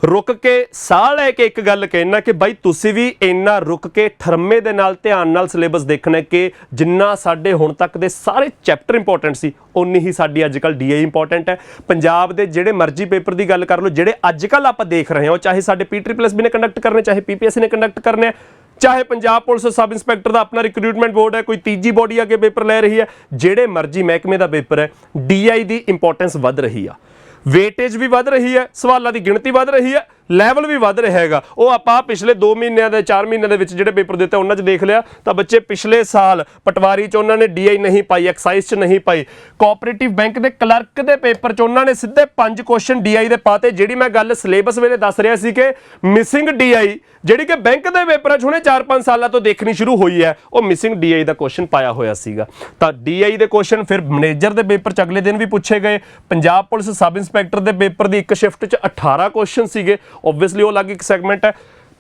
Speaker 1: ਰੁਕ ਕੇ ਸਾਹ ਲੈ ਕੇ ਇੱਕ ਗੱਲ ਕਹਿਣਾ ਕਿ ਬਾਈ ਤੁਸੀਂ ਵੀ ਇੰਨਾ ਰੁਕ ਕੇ ਠਰਮੇ ਦੇ ਨਾਲ ਧਿਆਨ ਨਾਲ ਸਿਲੇਬਸ ਦੇਖਣਾ ਕਿ ਜਿੰਨਾ ਸਾਡੇ ਹੁਣ ਤੱਕ ਦੇ ਸਾਰੇ ਚੈਪਟਰ ਇੰਪੋਰਟੈਂਟ ਸੀ ਉਨੀ ਹੀ ਸਾਡੀ ਅੱਜ ਕੱਲ੍ਹ ਡੀਆਈ ਇੰਪੋਰਟੈਂਟ ਹੈ। ਪੰਜਾਬ ਦੇ ਜਿਹੜੇ ਮਰਜ਼ੀ ਪੇਪਰ ਦੀ ਗੱਲ ਕਰ ਲਓ, ਜਿਹੜੇ ਅੱਜ ਕੱਲ੍ਹ ਆਪਾਂ ਦੇਖ ਰਹੇ ਹਾਂ, ਚਾਹੇ ਸਾਡੇ PSSB ਨੇ ਕੰਡਕਟ ਕਰਨੇ, ਚਾਹੇ ਪੀਪੀਐਸਸੀ ਨੇ ਕੰਡਕਟ ਕਰਨੇ, ਚਾਹੇ ਪੰਜਾਬ ਪੁਲਿਸ ਸਬ ਇੰਸਪੈਕਟਰ ਦਾ ਆਪਣਾ ਰਿਕਰੂਟਮੈਂਟ ਬੋਰਡ ਹੈ, ਕੋਈ ਤੀਜੀ ਬੋਡੀ ਅੱਗੇ ਪੇਪਰ ਲੈ ਰਹੀ ਹੈ, ਜਿਹੜੇ ਮਰਜ਼ੀ ਮਹਿਕਮੇ ਦਾ ਪੇਪਰ ਹੈ, ਡੀਆਈ ਦੀ ਇੰਪੋਰਟੈਂਸ ਵੱਧ ਰਹੀ ਆ, ਵੇਟੇਜ ਵੀ ਵੱਧ ਰਹੀ ਹੈ, ਸਵਾਲਾਂ ਦੀ ਗਿਣਤੀ ਵੱਧ ਰਹੀ ਹੈ, ਲੈਵਲ ਵੀ ਵੱਧ ਰਿਹਾ ਹੈਗਾ। ਉਹ ਆਪਾਂ ਪਿਛਲੇ 2 ਮਹੀਨਿਆਂ ਦੇ 4 ਮਹੀਨਿਆਂ ਦੇ ਵਿੱਚ ਜਿਹੜੇ ਪੇਪਰ ਦਿੱਤੇ ਉਹਨਾਂ 'ਚ ਦੇਖ ਲਿਆ ਤਾਂ ਬੱਚੇ ਪਿਛਲੇ ਸਾਲ ਪਟਵਾਰੀ 'ਚ ਉਹਨਾਂ ਨੇ ਡੀਆਈ ਨਹੀਂ ਪਾਈ, ਐਕਸਾਈਜ਼ 'ਚ ਨਹੀਂ ਪਾਈ। ਕੋਆਪਰੇਟਿਵ ਬੈਂਕ ਦੇ ਕਲਰਕ ਦੇ ਪੇਪਰ 'ਚ ਉਹਨਾਂ ਨੇ ਸਿੱਧੇ 5 ਕੁਐਸਚਨ ਡੀਆਈ ਦੇ ਪਾਤੇ। ਜਿਹੜੀ ਮੈਂ ਗੱਲ ਸਿਲੇਬਸ ਵੇਲੇ ਦੱਸ ਰਿਹਾ ਸੀ ਕਿ ਮਿਸਿੰਗ ਡੀਆਈ ਜਿਹੜੀ ਕਿ ਬੈਂਕ ਦੇ ਪੇਪਰਾਂ 'ਚ ਹੁਣੇ 4-5 ਸਾਲਾਂ ਤੋਂ ਦੇਖਣੀ ਸ਼ੁਰੂ ਹੋਈ ਹੈ, ਉਹ ਮਿਸਿੰਗ ਡੀਆਈ ਦਾ ਕੁਐਸਚਨ ਪਾਇਆ ਹੋਇਆ ਸੀਗਾ। ਤਾਂ ਡੀਆਈ ਦੇ ਕੁਐਸਚਨ ਫਿਰ ਮੈਨੇਜਰ ਦੇ ਪੇਪਰ 'ਚ ਅਗਲੇ ਦਿਨ ਵੀ ਪੁੱਛੇ ਗਏ। ਪੰਜਾਬ ਪੁਲਿਸ ਸਬ ਇੰਸਪੈਕਟਰ ਦੇ ਪੇਪਰ ਦੀ ਇੱਕ ਸ਼ਿਫਟ 'ਚ 18 ਕੁਐਸਚਨ ਸੀਗੇ। ਓਬਵੀਅਸਲੀ ਉਹ ਅਲੱਗ ਇੱਕ ਸੈਗਮੈਂਟ ਹੈ।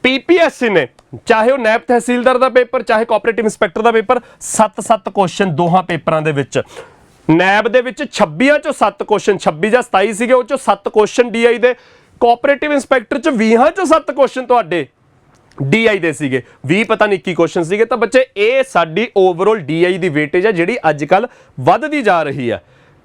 Speaker 1: ਪੀਪੀਐਸਸੀ ਨੇ ਚਾਹੇ ਉਹ ਨਾਇਬ ਤਹਿਸੀਲਦਾਰ ਦਾ ਪੇਪਰ ਚਾਹੇ ਕੋਆਪਰੇਟਿਵ ਇੰਸਪੈਕਟਰ ਦਾ ਪੇਪਰ 7-7 ਕੁਐਸਚਨ ਦੋਹਾਂ ਪੇਪਰਾਂ ਦੇ ਵਿੱਚ। ਨਾਇਬ ਦੇ ਵਿੱਚ 26 ਚੋਂ 7 ਕੁਐਸਚਨ, 26 ਜਾਂ 27 ਸੀਗੇ, ਉਹ ਚੋਂ 7 ਕੁਐਸਚਨ ਡੀਆਈ ਦੇ। ਕੋਆਪਰੇਟਿਵ ਇੰਸਪੈਕਟਰ 'ਚ 20 ਚੋਂ 7 ਕੁਐਸਚਨ ਤੁਹਾਡੇ ਡੀਆਈ ਦੇ ਸੀਗੇ, 20 ਪਤਾ ਨਹੀਂ 21 ਕੁਐਸਚਨ ਸੀਗੇ। ਤਾਂ ਬੱਚੇ ਇਹ ਸਾਡੀ ਓਵਰਆਲ ਡੀਆਈ ਦੀ ਵੇਟੇਜ ਹੈ ਜਿਹੜੀ ਅੱਜ ਕੱਲ੍ਹ ਵੱਧਦੀ ਜਾ ਰਹੀ ਹੈ।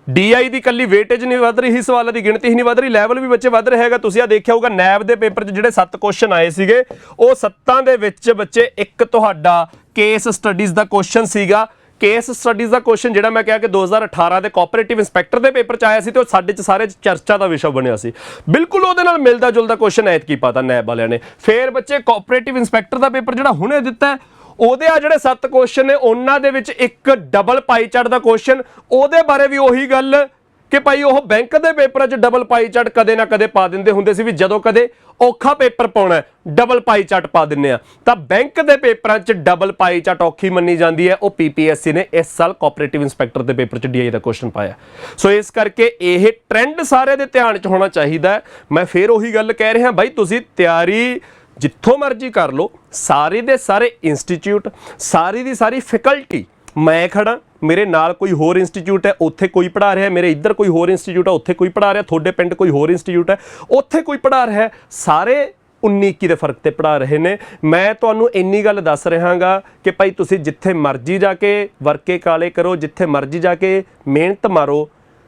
Speaker 1: ਡੀਆਈ ਦੀ ਕੱਲੀ ਵੇਟੇਜ ਨਹੀਂ ਵੱਧ ਰਹੀ, ਸਵਾਲਾਂ ਦੀ ਗਿਣਤੀ ਹੀ ਨਹੀਂ ਵੱਧ ਰਹੀ, ਲੈਵਲ ਵੀ ਬੱਚੇ ਵੱਧ ਰਿਹਾ ਹੈਗਾ। ਤੁਸੀਂ ਆ ਦੇਖਿਆ ਹੋਊਗਾ ਨੈਬ ਦੇ ਪੇਪਰ 'ਚ ਜਿਹੜੇ 7 ਕੁਐਸਚਨ ਆਏ ਸੀਗੇ, ਉਹ 7 ਦੇ ਵਿੱਚ ਬੱਚੇ ਇੱਕ ਤੁਹਾਡਾ ਕੇਸ ਸਟੱਡੀਜ਼ ਦਾ ਕੁਐਸਚਨ ਸੀਗਾ। ਕੇਸ ਸਟੱਡੀਜ਼ ਦਾ ਕੁਐਸਚਨ ਜਿਹੜਾ ਮੈਂ ਕਿਹਾ ਕਿ 2018 ਦੇ ਕੋਆਪਰੇਟਿਵ ਇੰਸਪੈਕਟਰ ਦੇ ਪੇਪਰ 'ਚ ਆਇਆ ਸੀ ਤੇ ਉਹ ਸਾਡੇ 'ਚ ਸਾਰੇ ਚਰਚਾ ਦਾ ਵਿਸ਼ਾ ਬਣਿਆ ਸੀ। ਬਿਲਕੁਲ ਉਹਦੇ ਨਾਲ ਮਿਲਦਾ ਜੁਲਦਾ ਕੁਐਸਚਨ ਐਤਕੀ ਪਾਤਾ ਨੈਬ ਵਾਲਿਆਂ ਨੇ। ਫਿਰ ਬੱਚੇ ਕੋਆਪਰੇਟਿਵ ਇੰਸਪੈਕਟਰ ਦਾ ਪੇਪਰ ਜਿਹੜਾ ਹੁਣੇ ਦਿੱਤਾ, ਉਹਦੇ ਆ ਜਿਹੜੇ 7 ਕੁਐਸਚਨ ਨੇ ਉਹਨਾਂ ਦੇ ਵਿੱਚ ਇੱਕ ਡਬਲ ਪਾਈ ਚਾਰਟ ਦਾ ਕੁਐਸਚਨ। ਉਹਦੇ ਬਾਰੇ ਵੀ ਉਹੀ ਗੱਲ ਕਿ ਭਾਈ ਉਹ ਬੈਂਕ ਦੇ ਪੇਪਰਾਂ 'ਚ ਡਬਲ ਪਾਈ ਚਾਰਟ ਕਦੇ ਨਾ ਕਦੇ ਪਾ ਦਿੰਦੇ ਹੁੰਦੇ ਸੀ ਵੀ ਜਦੋਂ ਕਦੇ ਔਖਾ ਪੇਪਰ ਪਾਉਣਾ ਡਬਲ ਪਾਈ ਚਾਰਟ ਪਾ ਦਿੰਦੇ ਆ। ਤਾਂ ਬੈਂਕ ਦੇ ਪੇਪਰਾਂ 'ਚ ਡਬਲ ਪਾਈ ਚਾਰਟ ਔਖੀ ਮੰਨੀ ਜਾਂਦੀ ਹੈ। ਉਹ ਪੀਪੀਐਸਸੀ ਨੇ ਇਸ ਸਾਲ ਕੋਆਪਰੇਟਿਵ ਇੰਸਪੈਕਟਰ ਦੇ ਪੇਪਰ 'ਚ ਡੀਆਈ ਦਾ ਕੁਐਸਚਨ ਪਾਇਆ। ਸੋ ਇਸ ਕਰਕੇ ਇਹ ਟ੍ਰੈਂਡ ਸਾਰੇ ਦੇ ਧਿਆਨ 'ਚ ਹੋਣਾ ਚਾਹੀਦਾ। ਮੈਂ ਫਿਰ ਉਹੀ ਗੱਲ ਕਹਿ ਰਿਹਾ ਬਾਈ, ਤੁਸੀਂ ਤਿਆਰੀ ਜਿੱਥੋਂ ਮਰਜ਼ੀ ਕਰ ਲਓ, ਸਾਰੇ ਦੇ ਸਾਰੇ ਇੰਸਟੀਚਿਊਟ, ਸਾਰੀ ਦੀ ਸਾਰੀ ਫੈਕਲਟੀ, ਮੈਂ ਖੜਾ ਮੇਰੇ ਨਾਲ ਕੋਈ ਹੋਰ ਇੰਸਟੀਚਿਊਟ ਹੈ ਉੱਥੇ ਕੋਈ ਪੜ੍ਹਾ ਰਿਹਾ, ਮੇਰੇ ਇੱਧਰ ਕੋਈ ਹੋਰ ਇੰਸਟੀਚਿਊਟ ਹੈ ਉੱਥੇ ਕੋਈ ਪੜ੍ਹਾ ਰਿਹਾ, ਤੁਹਾਡੇ ਪਿੰਡ ਕੋਈ ਹੋਰ ਇੰਸਟੀਚਿਊਟ ਹੈ ਉੱਥੇ ਕੋਈ ਪੜ੍ਹਾ ਰਿਹਾ, ਸਾਰੇ 19-21 ਦੇ ਫਰਕ ਤੇ ਪੜ੍ਹਾ ਰਹੇ ਨੇ। ਮੈਂ ਤੁਹਾਨੂੰ ਇੰਨੀ ਗੱਲ ਦੱਸ ਰਿਹਾਗਾ ਕਿ ਭਾਈ ਤੁਸੀਂ ਜਿੱਥੇ ਮਰਜ਼ੀ ਜਾ ਕੇ ਵਰਕੇ ਕਾਲੇ ਕਰੋ, ਜਿੱਥੇ ਮਰਜ਼ੀ ਜਾ ਕੇ ਮਿਹਨਤ ਮਾਰੋ,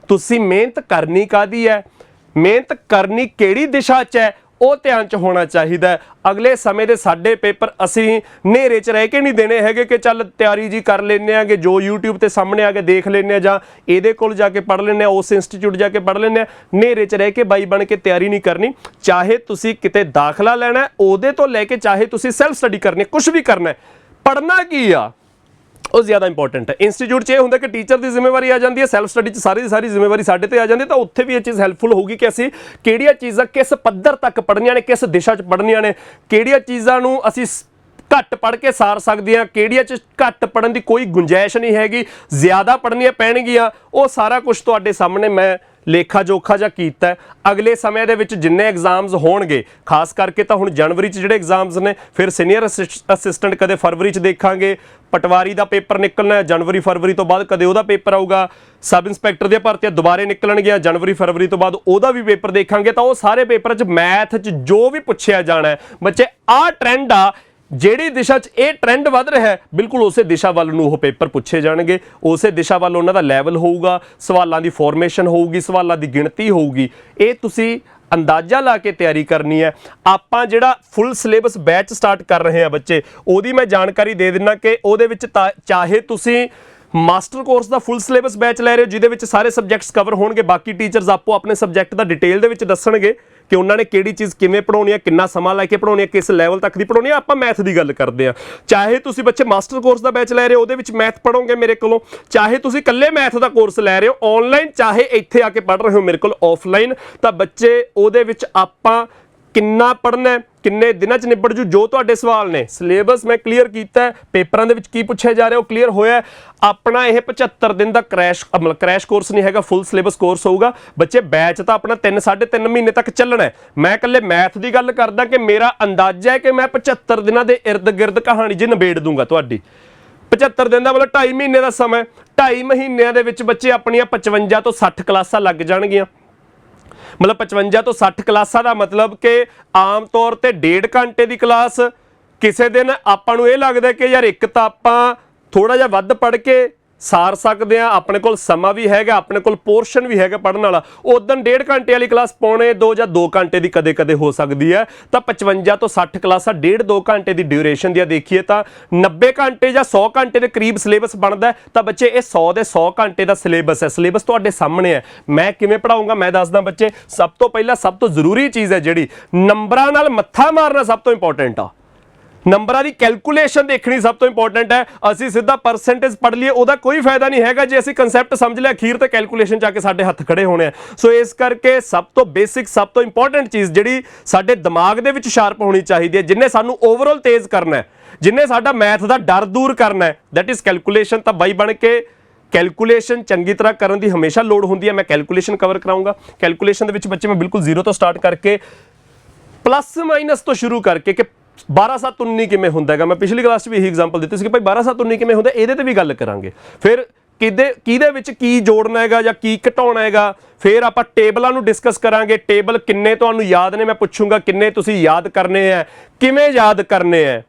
Speaker 1: ਤੁਸੀਂ ਮਿਹਨਤ ਕਰਨੀ ਕਾਹਦੀ ਹੈ, ਮਿਹਨਤ ਕਰਨੀ ਕਿਹੜੀ ਦਿਸ਼ਾ 'ਚ ਹੈ, ਉਹ ਧਿਆਨ 'ਚ ਹੋਣਾ ਚਾਹੀਦਾ। ਅਗਲੇ ਸਮੇਂ ਦੇ ਸਾਡੇ ਪੇਪਰ ਅਸੀਂ ਹਨੇਰੇ 'ਚ ਰਹਿ ਕੇ ਨਹੀਂ ਦੇਣੇ ਹੈਗੇ ਕਿ ਚੱਲ ਤਿਆਰੀ ਜੀ ਕਰ ਲੈਂਦੇ ਆਂਗੇ, ਜੋ YouTube ਤੇ ਸਾਹਮਣੇ ਆ ਕੇ ਦੇਖ ਲੈਂਦੇ ਆ ਜਾਂ ਇਹਦੇ ਕੋਲ ਜਾ ਕੇ ਪੜ੍ਹ ਲੈਂਦੇ ਆ, ਉਸ ਇੰਸਟੀਚਿਊਟ ਜਾ ਕੇ ਪੜ੍ਹ ਲੈਂਦੇ ਆ। ਹਨੇਰੇ 'ਚ ਰਹਿ ਕੇ ਬਾਈ ਬਣ ਕੇ ਤਿਆਰੀ ਨਹੀਂ ਕਰਨੀ। ਚਾਹੇ ਤੁਸੀਂ ਕਿਤੇ ਦਾਖਲਾ ਲੈਣਾ, ਉਹਦੇ ਤੋਂ ਲੈ ਕੇ ਚਾਹੇ ਤੁਸੀਂ ਸੈਲਫ ਸਟੱਡੀ ਕਰਨੀ, ਕੁਝ ਵੀ ਕਰਨਾ, ਪੜ੍ਹਨਾ ਕੀ ਆ ਉਹ ਜ਼ਿਆਦਾ ਇੰਪੋਰਟੈਂਟ ਹੈ। ਇੰਸਟੀਚਿਊਟ 'ਚ ਇਹ ਹੁੰਦਾ ਕਿ ਟੀਚਰ ਦੀ ਜ਼ਿੰਮੇਵਾਰੀ ਆ ਜਾਂਦੀ ਹੈ, ਸੈਲਫ ਸਟੱਡੀ 'ਚ ਸਾਰੀ ਦੀ ਸਾਰੀ ਜ਼ਿੰਮੇਵਾਰੀ ਸਾਡੇ ਤੇ ਆ ਜਾਂਦੀ ਹੈ। ਤਾਂ ਉੱਥੇ ਵੀ ਇਹ ਚੀਜ਼ ਹੈਲਪਫੁਲ ਹੋਊਗੀ ਕਿ ਅਸੀਂ ਕਿਹੜੀਆਂ ਚੀਜ਼ਾਂ ਕਿਸ ਪੱਧਰ ਤੱਕ ਪੜ੍ਹਨੀਆਂ ਨੇ, ਕਿਸ ਦਿਸ਼ਾ 'ਚ ਪੜ੍ਹਨੀਆਂ ਨੇ, ਕਿਹੜੀਆਂ ਚੀਜ਼ਾਂ ਨੂੰ ਅਸੀਂ ਘੱਟ ਪੜ੍ਹ ਕੇ ਸਾਰ ਸਕਦੇ ਹਾਂ, ਕਿਹੜੀਆਂ 'ਚ ਘੱਟ ਪੜ੍ਹਨ ਦੀ ਕੋਈ ਗੁੰਜਾਇਸ਼ ਨਹੀਂ ਹੈਗੀ, ਜ਼ਿਆਦਾ ਪੜ੍ਹਨੀਆਂ ਪੈਣਗੀਆਂ। ਉਹ ਸਾਰਾ ਕੁਝ ਤੁਹਾਡੇ ਸਾਹਮਣੇ ਮੈਂ ਲੇਖਾ ਜੋਖਾ ਜਾਂ ਕੀਤਾ ਹੈ। ਅਗਲੇ ਸਮੇਂ ਦੇ ਵਿੱਚ ਜਿੰਨੇ ਐਗਜ਼ਾਮਸ ਹੋਣਗੇ, ਖਾਸ ਕਰਕੇ ਤਾਂ ਹੁਣ ਜਨਵਰੀ 'ਚ ਜਿਹੜੇ ਐਗਜ਼ਾਮਸ ਨੇ, ਫਿਰ ਸੀਨੀਅਰ ਅਸਿਸਟੈਂਟ ਕਦੇ ਫਰਵਰੀ 'ਚ ਦੇਖਾਂਗੇ, ਪਟਵਾਰੀ ਦਾ ਪੇਪਰ ਨਿਕਲਣਾ ਹੈ ਜਨਵਰੀ ਫਰਵਰੀ ਤੋਂ ਬਾਅਦ, ਕਦੇ ਉਹਦਾ ਪੇਪਰ ਆਊਗਾ, ਸਬ ਇੰਸਪੈਕਟਰ ਦੀਆਂ ਭਰਤੀਆਂ ਦੁਬਾਰੇ ਨਿਕਲਣਗੀਆਂ ਜਨਵਰੀ ਫਰਵਰੀ ਤੋਂ ਬਾਅਦ, ਉਹਦਾ ਵੀ ਪੇਪਰ ਦੇਖਾਂਗੇ। ਤਾਂ ਉਹ ਸਾਰੇ ਪੇਪਰ 'ਚ ਮੈਥ 'ਚ ਜੋ ਵੀ ਪੁੱਛਿਆ ਜਾਣਾ ਹੈ ਬੱਚੇ, ਆਹ ਟ੍ਰੈਂਡ ਆ, ਜਿਹੜੀ ਦਿਸ਼ਾ 'ਚ ਇਹ ਟ੍ਰੈਂਡ ਵੱਧ ਰਿਹਾ ਹੈ ਬਿਲਕੁਲ ਉਸੇ ਦਿਸ਼ਾ ਵੱਲ ਨੂੰ ਉਹ ਪੇਪਰ ਪੁੱਛੇ ਜਾਣਗੇ, ਉਸੇ ਦਿਸ਼ਾ ਵੱਲ ਉਹਨਾਂ ਦਾ ਲੈਵਲ ਹੋਊਗਾ, ਸਵਾਲਾਂ ਦੀ ਫਾਰਮੇਸ਼ਨ ਹੋਊਗੀ, ਸਵਾਲਾਂ ਦੀ ਗਿਣਤੀ ਹੋਊਗੀ। ਇਹ ਤੁਸੀਂ ਅੰਦਾਜ਼ਾ ਲਾ ਕੇ ਤਿਆਰੀ ਕਰਨੀ ਹੈ। ਆਪਾਂ ਜਿਹੜਾ ਫੁੱਲ ਸਿਲੇਬਸ ਬੈਚ ਸਟਾਰਟ ਕਰ ਰਹੇ ਹਾਂ ਬੱਚੇ, ਉਹਦੀ ਮੈਂ ਜਾਣਕਾਰੀ ਦੇ ਦਿੰਦਾ ਕਿ ਉਹਦੇ ਵਿੱਚ ਚਾਹੇ ਤੁਸੀਂ ਮਾਸਟਰ ਕੋਰਸ ਦਾ ਫੁੱਲ ਸਿਲੇਬਸ ਬੈਚ ਲੈ ਰਹੇ ਹੋ ਜਿਹਦੇ ਵਿੱਚ ਸਾਰੇ ਸਬਜੈਕਟਸ ਕਵਰ ਹੋਣਗੇ, ਬਾਕੀ ਟੀਚਰਸ ਆਪੋ ਆਪਣੇ ਸਬਜੈਕਟ ਦਾ ਡਿਟੇਲ ਦੇ ਵਿੱਚ ਦੱਸਣਗੇ ਕਿ ਉਹਨਾਂ ਨੇ ਕਿਹੜੀ ਚੀਜ਼ ਕਿਵੇਂ ਪੜਾਉਣੀ ਹੈ, ਕਿੰਨਾ ਸਮਾਂ ਲੈ ਕੇ ਪੜਾਉਣੀ ਹੈ, ਕਿਸ ਲੈਵਲ ਤੱਕ ਦੀ ਪੜਾਉਣੀ ਹੈ। ਆਪਾਂ ਮੈਥ ਦੀ ਗੱਲ ਕਰਦੇ ਹਾਂ। ਚਾਹੇ ਤੁਸੀਂ ਬੱਚੇ ਮਾਸਟਰ ਕੋਰਸ ਦਾ ਬੈਚ ਲੈ ਰਹੇ ਹੋ, ਉਹਦੇ ਵਿੱਚ ਮੈਥ ਪੜੋਗੇ ਮੇਰੇ ਕੋਲੋਂ, ਚਾਹੇ ਤੁਸੀਂ ਇਕੱਲੇ ਮੈਥ ਦਾ ਕੋਰਸ ਲੈ ਰਹੇ ਹੋ ਆਨਲਾਈਨ, ਚਾਹੇ ਇੱਥੇ ਆ ਕੇ ਪੜ੍ਹ ਰਹੇ ਹੋ ਮੇਰੇ ਕੋਲ ਆਫਲਾਈਨ, ਤਾਂ ਬੱਚੇ ਉਹਦੇ ਵਿੱਚ ਆਪਾਂ ਕਿੰਨਾ ਪੜ੍ਹਨਾ, ਕਿੰਨੇ ਦਿਨਾਂ 'ਚ ਨਿਬੜ ਜੂ, ਜੋ ਤੁਹਾਡੇ ਸਵਾਲ ਨੇ। ਸਿਲੇਬਸ ਮੈਂ ਕਲੀਅਰ ਕੀਤਾ, ਪੇਪਰਾਂ ਦੇ ਵਿੱਚ ਕੀ ਪੁੱਛਿਆ ਜਾ ਰਿਹਾ ਉਹ ਕਲੀਅਰ ਹੋਇਆ। ਆਪਣਾ ਇਹ 75 ਦਿਨ ਦਾ ਕ੍ਰੈਸ਼ ਕੋਰਸ ਨਹੀਂ ਹੈਗਾ, ਫੁੱਲ ਸਿਲੇਬਸ ਕੋਰਸ ਹੋਊਗਾ ਬੱਚੇ। ਬੈਚ ਤਾਂ ਆਪਣਾ 3-3.5 ਮਹੀਨੇ ਤੱਕ ਚੱਲਣਾ ਹੈ। ਮੈਂ ਇਕੱਲੇ ਮੈਥ ਦੀ ਗੱਲ ਕਰਦਾ ਕਿ ਮੇਰਾ ਅੰਦਾਜ਼ਾ ਹੈ ਕਿ ਮੈਂ 75 ਦਿਨਾਂ ਦੇ ਇਰਦ ਗਿਰਦ ਕਹਾਣੀ ਜੀ ਨਿਬੇੜ ਦੂੰਗਾ ਤੁਹਾਡੀ। 75 ਦਿਨ ਦਾ ਮਤਲਬ 2.5 ਮਹੀਨੇ ਦਾ ਸਮਾਂ, 2.5 ਮਹੀਨਿਆਂ ਦੇ ਵਿੱਚ ਬੱਚੇ ਆਪਣੀਆਂ 55 ਤੋਂ 60 ਕਲਾਸਾਂ ਲੱਗ ਜਾਣਗੀਆਂ। ਮਤਲਬ 55 ਤੋਂ 60 ਕਲਾਸਾਂ ਦਾ ਮਤਲਬ ਕਿ ਆਮ ਤੌਰ ਤੇ 1.5 ਘੰਟੇ ਦੀ ਕਲਾਸ। ਕਿਸੇ ਦਿਨ ਆਪਾਂ ਨੂੰ ਇਹ ਲੱਗਦਾ ਕਿ ਯਾਰ ਇੱਕ ਤਾਂ ਆਪਾਂ ਥੋੜਾ ਜਿਹਾ ਵੱਧ ਪੜ੍ਹ ਕੇ ਸਾਰ ਸਕਦੇ ਆ, ਆਪਣੇ ਕੋਲ ਸਮਾਂ ਵੀ ਹੈਗਾ, ਆਪਣੇ ਕੋਲ ਪੋਰਸ਼ਨ ਵੀ ਹੈਗਾ ਪੜ੍ਹਨ ਵਾਲਾ, ਉਦੋਂ 1.5 ਘੰਟੇ ਵਾਲੀ ਕਲਾਸ ਪੌਣੇ 2 ਜਾਂ 2 ਘੰਟੇ ਦੀ ਕਦੇ ਕਦੇ ਹੋ ਸਕਦੀ ਹੈ। ਤਾਂ 55 ਤੋਂ 60 ਕਲਾਸਾਂ 1.5-2 ਘੰਟੇ ਦੀ ਡਿਊਰੇਸ਼ਨ ਦੀਆਂ ਦੇਖੀਏ ਤਾਂ 90 ਘੰਟੇ ਜਾਂ 100 ਘੰਟੇ ਦੇ ਕਰੀਬ ਸਿਲੇਬਸ ਬਣਦਾ ਹੈ। ਤਾਂ ਬੱਚੇ ਇਹ 100 ਦੇ 100 ਘੰਟੇ ਦਾ ਸਿਲੇਬਸ ਹੈ। ਸਿਲੇਬਸ ਤੁਹਾਡੇ ਸਾਹਮਣੇ ਹੈ। ਮੈਂ ਕਿਵੇਂ ਪੜਾਊਂਗਾ ਮੈਂ ਦੱਸਦਾ ਬੱਚੇ। ਸਭ ਤੋਂ ਪਹਿਲਾਂ ਸਭ ਤੋਂ ਜ਼ਰੂਰੀ ਚੀਜ਼ ਹੈ ਜਿਹੜੀ ਨੰਬਰਾਂ ਨਾਲ ਮੱਥਾ ਮਾਰਨਾ ਸਭ ਤੋਂ ਇੰਪੋਰਟੈਂਟ ਆ। ਨੰਬਰਾਂ ਦੀ ਕੈਲਕੂਲੇਸ਼ਨ ਦੇਖਣੀ ਸਭ ਤੋਂ ਇੰਪੋਰਟੈਂਟ ਹੈ। ਅਸੀਂ ਸਿੱਧਾ ਪਰਸੈਂਟੇਜ ਪੜ੍ਹ ਲਈਏ ਉਹਦਾ ਕੋਈ ਫਾਇਦਾ ਨਹੀਂ ਹੈਗਾ ਜੇ ਅਸੀਂ ਕਨਸੈਪਟ ਸਮਝ ਲਿਆ, ਅਖੀਰ ਤੇ ਕੈਲਕੂਲੇਸ਼ਨ ਚ ਆ ਕੇ ਸਾਡੇ ਹੱਥ ਖੜੇ ਹੋਣੇ ਆ। ਸੋ ਇਸ ਕਰਕੇ ਸਭ ਤੋਂ ਬੇਸਿਕ, ਸਭ ਤੋਂ ਇੰਪੋਰਟੈਂਟ ਚੀਜ਼ ਜਿਹੜੀ ਸਾਡੇ ਦਿਮਾਗ ਦੇ ਵਿੱਚ ਸ਼ਾਰਪ ਹੋਣੀ ਚਾਹੀਦੀ ਹੈ, ਜਿਹਨੇ ਸਾਨੂੰ ਓਵਰਆਲ ਤੇਜ਼ ਕਰਨਾ ਹੈ, ਜਿਹਨੇ ਸਾਡਾ ਮੈਥ ਦਾ ਡਰ ਦੂਰ ਕਰਨਾ ਹੈ, ਦੈਟ ਇਜ਼ ਕੈਲਕੂਲੇਸ਼ਨ। ਤਾਂ ਬਾਈ ਬਣ ਕੇ ਕੈਲਕੂਲੇਸ਼ਨ ਚੰਗੀ ਤਰ੍ਹਾਂ ਕਰਨ ਦੀ ਹਮੇਸ਼ਾ ਲੋੜ ਹੁੰਦੀ ਹੈ। ਮੈਂ ਕੈਲਕੂਲੇਸ਼ਨ ਕਵਰ ਕਰਾਊਂਗਾ। ਕੈਲਕੂਲੇਸ਼ਨ ਦੇ ਵਿੱਚ ਬੱਚੇ ਮੈਂ ਬਿਲਕੁਲ ਜ਼ੀਰੋ ਤੋਂ ਸਟਾਰਟ ਕਰਕੇ ਪਲੱਸ ਮਾਈਨਸ ਤੋਂ ਸ਼ੁਰੂ ਕਰਕੇ ਕਿ 12-7-19 ਕਿਵੇਂ ਹੁੰਦਾ ਹੈਗਾ। ਮੈਂ ਪਿਛਲੀ ਕਲਾਸ 'ਚ ਵੀ ਇਹੀ ਐਗਜ਼ਾਮਪਲ ਦਿੱਤੀ ਸੀ ਕਿ ਭਾਈ 12-7-19 ਕਿਵੇਂ ਹੁੰਦਾ, ਇਹਦੇ ਤੇ ਵੀ ਗੱਲ ਕਰਾਂਗੇ। ਫਿਰ ਕਿਹਦੇ ਵਿੱਚ ਕੀ ਜੋੜਨਾ ਹੈਗਾ ਜਾਂ ਕੀ ਘਟਾਉਣਾ ਹੈਗਾ। ਫਿਰ ਆਪਾਂ ਟੇਬਲਾਂ ਨੂੰ ਡਿਸਕਸ ਕਰਾਂਗੇ। ਟੇਬਲ ਕਿੰਨੇ ਤੁਹਾਨੂੰ ਯਾਦ ਨੇ ਮੈਂ ਪੁੱਛੂੰਗਾ, ਕਿੰਨੇ ਤੁਸੀਂ ਯਾਦ ਕਰਨੇ ਆ, ਕਿਵੇਂ ਯਾਦ ਕਰਨੇ ਆ,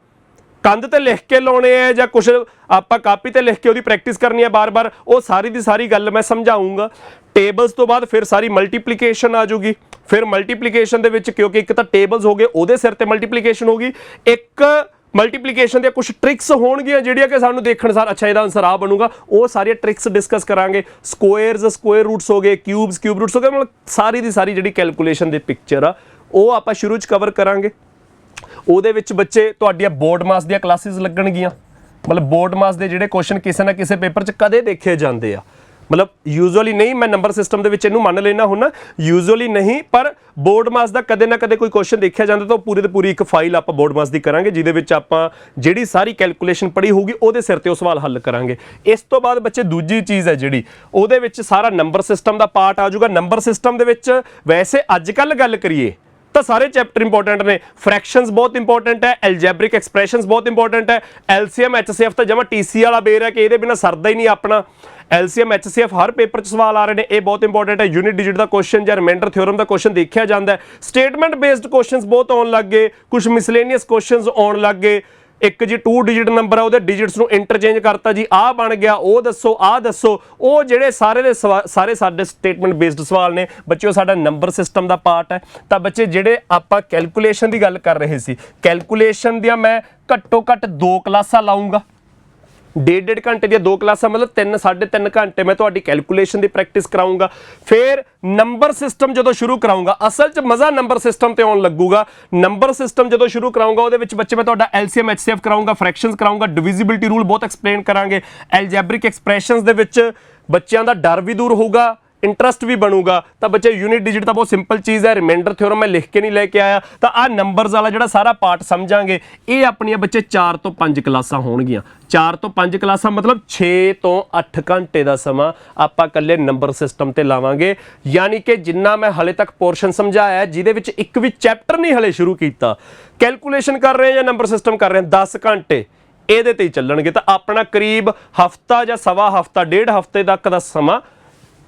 Speaker 1: ਕੰਧ ਤੇ ਲਿਖ ਕੇ ਲਾਉਣੇ ਆ ਜਾਂ ਕੁਛ ਆਪਾਂ ਕਾਪੀ ਤੇ ਲਿਖ ਕੇ ਉਹਦੀ ਪ੍ਰੈਕਟਿਸ ਕਰਨੀ ਹੈ ਬਾਰ-ਬਾਰ, ਉਹ ਸਾਰੀ ਦੀ ਸਾਰੀ ਗੱਲ ਮੈਂ ਸਮਝਾਊਂਗਾ। ਟੇਬਲਸ ਤੋਂ ਬਾਅਦ ਫਿਰ ਸਾਰੀ ਮਲਟੀਪਲੀਕੇਸ਼ਨ ਆ ਜੂਗੀ। ਫਿਰ ਮਲਟੀਪਲੀਕੇਸ਼ਨ ਦੇ ਵਿੱਚ ਕਿਉਂਕਿ ਇੱਕ ਤਾਂ ਟੇਬਲਸ ਹੋ ਗਏ, ਉਹਦੇ ਸਿਰ ਤੇ ਮਲਟੀਪਲੀਕੇਸ਼ਨ ਹੋਗੀ, ਇੱਕ ਮਲਟੀਪਲੀਕੇਸ਼ਨ ਦੀਆਂ ਕੁਝ ਟ੍ਰਿਕਸ ਹੋਣਗੀਆਂ ਜਿਹੜੀਆਂ ਕਿ ਸਾਨੂੰ ਦੇਖਣ ਸਾਰ ਅੱਛਾ ਇਹਦਾ ਆਨਸਰ ਆ ਬਣੂਗਾ। ਉਹ ਸਾਰੀਆਂ ਟ੍ਰਿਕਸ ਡਿਸਕਸ ਕਰਾਂਗੇ। ਸਕੁਅਰਸ, ਸਕੁਅਰ ਰੂਟਸ ਹੋ ਗਏ, ਕਿਊਬਸ, ਕਿਊਬ ਰੂਟਸ ਹੋ ਗਏ, ਮਤਲਬ ਸਾਰੀ ਦੀ ਸਾਰੀ ਜਿਹੜੀ ਕੈਲਕੂਲੇਸ਼ਨ ਦੀ ਪਿਕਚਰ ਆ ਉਹ ਆਪਾਂ ਸ਼ੁਰੂ 'ਚ ਕਵਰ ਕਰਾਂਗੇ। ਉਹਦੇ ਵਿੱਚ ਬੱਚੇ ਤੁਹਾਡੀਆਂ ਬੋਰਡ ਮਾਸ ਦੀਆਂ ਕਲਾਸਿਸ ਲੱਗਣਗੀਆਂ। ਮਤਲਬ ਬੋਰਡ ਮਾਸ ਦੇ ਜਿਹੜੇ ਕੁਐਸਚਨ ਕਿਸੇ ਨਾ ਕਿਸੇ ਪੇਪਰ 'ਚ ਕਦੇ ਦੇਖੇ ਜਾਂਦੇ ਆ, ਮਤਲਬ ਯੂਜੂਅਲੀ ਨਹੀਂ, ਮੈਂ ਨੰਬਰ ਸਿਸਟਮ ਦੇ ਵਿੱਚ ਇਹਨੂੰ ਮੰਨ ਲੈਣਾ ਹੁੰਦਾ, ਯੂਜੂਅਲੀ ਨਹੀਂ, ਪਰ ਬੋਰਡ ਮਾਸ ਦਾ ਕਦੇ ਨਾ ਕਦੇ ਕੋਈ ਕੁਐਸਚਨ ਦੇਖਿਆ ਜਾਂਦਾ ਤਾਂ ਉਹ ਪੂਰੀ ਦੀ ਪੂਰੀ ਇੱਕ ਫਾਈਲ ਆਪਾਂ ਬੋਰਡ ਮਾਸ ਦੀ ਕਰਾਂਗੇ ਜਿਹਦੇ ਵਿੱਚ ਆਪਾਂ ਜਿਹੜੀ ਸਾਰੀ ਕੈਲਕੂਲੇਸ਼ਨ ਪੜ੍ਹੀ ਹੋਊਗੀ ਉਹਦੇ ਸਿਰ ਤੇ ਉਹ ਸਵਾਲ ਹੱਲ ਕਰਾਂਗੇ। ਇਸ ਤੋਂ ਬਾਅਦ ਬੱਚੇ ਦੂਜੀ ਚੀਜ਼ ਹੈ ਜਿਹੜੀ ਉਹਦੇ ਵਿੱਚ ਸਾਰਾ ਨੰਬਰ ਸਿਸਟਮ ਦਾ ਪਾਰਟ ਆ ਜਾਊਗਾ। ਨੰਬਰ ਸਿਸਟਮ ਦੇ ਵਿੱਚ ਵੈਸੇ ਅੱਜ ਕੱਲ੍ਹ ਗੱਲ ਕਰੀਏ ਤਾਂ ਸਾਰੇ ਚੈਪਟਰ ਇੰਪੋਰਟੈਂਟ ਨੇ। ਫ੍ਰੈਕਸ਼ਨਸ ਬਹੁਤ ਇੰਪੋਰਟੈਂਟ ਹੈ, ਐਲਜੈਬਰਿਕ ਐਕਸਪ੍ਰੈਸ਼ਨਸ ਬਹੁਤ ਇੰਪੋਰਟੈਂਟ ਹੈ, ਐਲਸੀਐਮ ਐਚਸੀਐਫ ਤਾਂ ਜਮਾ ਟੀਸੀ ਵਾਲਾ ਬੇਰ ਹੈ ਕਿ ਇਹਦੇ ਬਿਨਾਂ ਸਰਦਾ ਹੀ ਨਹੀਂ ਆਪਣਾ। ਐਲਸੀਐਮ ਐਚਸੀਐਫ ਹਰ ਪੇਪਰ 'ਚ ਸਵਾਲ ਆ ਰਹੇ ਨੇ, ਇਹ ਬਹੁਤ ਇੰਪੋਰਟੈਂਟ ਹੈ। ਯੂਨਿਟ ਡਿਜਿਟ ਦਾ ਕੁਐਸਚਨ ਜਾਂ ਰਿਮਾਈਂਡਰ ਥਿਓਰਮ ਦਾ ਕੁਐਸਚਨ ਦੇਖਿਆ ਜਾਂਦਾ ਹੈ। ਸਟੇਟਮੈਂਟ ਬੇਸਡ ਕੁਐਸਚਨਸ ਬਹੁਤ ਆਉਣ ਲੱਗ ਗਏ, ਕੁਝ ਮਿਸਲੇਨੀਅਸ ਕੁਐਸਚਨਸ ਆਉਣ ਲੱਗ ਗਏ। ਇੱਕ ਜੀ 2 ਡਿਜਿਟ ਨੰਬਰ ਆ, ਉਹਦੇ ਡਿਜਿਟਸ ਨੂੰ ਇੰਟਰਚੇਂਜ ਕਰਤਾ ਜੀ, ਆਹ ਬਣ ਗਿਆ, ਉਹ ਦੱਸੋ, ਆਹ ਦੱਸੋ। ਉਹ ਜਿਹੜੇ ਸਾਰੇ ਦੇ ਸਾਰੇ ਸਾਡੇ ਸਟੇਟਮੈਂਟ ਬੇਸਡ ਸਵਾਲ ਨੇ ਬੱਚੇ, ਉਹ ਸਾਡਾ ਨੰਬਰ ਸਿਸਟਮ ਦਾ ਪਾਰਟ ਹੈ। ਤਾਂ ਬੱਚੇ ਜਿਹੜੇ ਆਪਾਂ ਕੈਲਕੂਲੇਸ਼ਨ ਦੀ ਗੱਲ ਕਰ ਰਹੇ ਸੀ, ਕੈਲਕੂਲੇਸ਼ਨ ਦੀਆਂ ਮੈਂ ਘੱਟੋ ਘੱਟ 2 ਕਲਾਸਾਂ ਲਾਊਂਗਾ। 1.5 ਘੰਟੇ ਦੀਆਂ 2 ਕਲਾਸਾਂ, ਮਤਲਬ 3-3.5 ਘੰਟੇ ਮੈਂ ਤੁਹਾਡੀ ਕੈਲਕੂਲੇਸ਼ਨ ਦੀ ਪ੍ਰੈਕਟਿਸ ਕਰਾਊਂਗਾ। ਫਿਰ ਨੰਬਰ ਸਿਸਟਮ ਜਦੋਂ ਸ਼ੁਰੂ ਕਰਾਊਂਗਾ, ਅਸਲ 'ਚ ਮਜ਼ਾ ਨੰਬਰ ਸਿਸਟਮ ਤੇ ਆਉਣ ਲੱਗੂਗਾ। ਨੰਬਰ ਸਿਸਟਮ ਜਦੋਂ ਸ਼ੁਰੂ ਕਰਾਊਂਗਾ ਉਹਦੇ ਵਿੱਚ ਬੱਚੇ ਮੈਂ ਤੁਹਾਡਾ ਐਲਸੀਐਮ ਐਚਸੀਐਫ ਕਰਾਊਂਗਾ, ਫ੍ਰੈਕਸ਼ਨਸ ਕਰਾਊਂਗਾ, ਡਿਵੀਜ਼ਿਬਿਲਟੀ ਰੂਲ ਬਹੁਤ ਐਕਸਪਲੇਨ ਕਰਾਂਗੇ। ਐਲਜੈਬਰਿਕ ਐਕਸਪ੍ਰੈਸ਼ਨਸ ਦੇ ਵਿੱਚ ਬੱਚਿਆਂ ਦਾ ਡਰ ਵੀ ਦੂਰ ਹੋਊਗਾ, ਇੰਟਰਸਟ ਵੀ ਬਣੂਗਾ। ਤਾਂ ਬੱਚੇ ਯੂਨਿਟ ਡਿਜਿਟ ਤਾਂ ਬਹੁਤ ਸਿੰਪਲ ਚੀਜ਼ ਹੈ, ਰਿਮਾਈਂਡਰ ਥਿਓਰਮ ਮੈਂ ਲਿਖ ਕੇ ਨਹੀਂ ਲੈ ਕੇ ਆਇਆ। ਤਾਂ ਆਹ ਨੰਬਰਸ ਵਾਲਾ ਜਿਹੜਾ ਸਾਰਾ ਪਾਰਟ ਸਮਝਾਂਗੇ, ਇਹ ਆਪਣੀਆਂ ਬੱਚੇ 4 ਤੋਂ 5 ਕਲਾਸਾਂ ਹੋਣਗੀਆਂ। 4 ਤੋਂ 5 ਕਲਾਸਾਂ ਮਤਲਬ 6 ਤੋਂ 8 ਘੰਟੇ ਦਾ ਸਮਾਂ ਆਪਾਂ ਇਕੱਲੇ ਨੰਬਰ ਸਿਸਟਮ ਤੇ ਲਾਵਾਂਗੇ। ਯਾਨੀ ਕਿ ਜਿੰਨਾ ਮੈਂ ਹਲੇ ਤੱਕ ਪੋਰਸ਼ਨ ਸਮਝਾਇਆ, ਜਿਹਦੇ ਵਿੱਚ ਇੱਕ ਵੀ ਚੈਪਟਰ ਨਹੀਂ ਹਲੇ ਸ਼ੁਰੂ ਕੀਤਾ, ਕੈਲਕੂਲੇਸ਼ਨ ਕਰ ਰਹੇ ਜਾਂ ਨੰਬਰ ਸਿਸਟਮ ਕਰ ਰਹੇ, 10 ਘੰਟੇ ਇਹਦੇ ਤੇ ਹੀ ਚੱਲਣਗੇ। ਤਾਂ ਆਪਣਾ ਕਰੀਬ ਹਫਤਾ ਜਾਂ ਸਵਾ ਹਫਤਾ, ਡੇਢ ਹਫਤੇ ਤੱਕ ਦਾ ਸਮਾਂ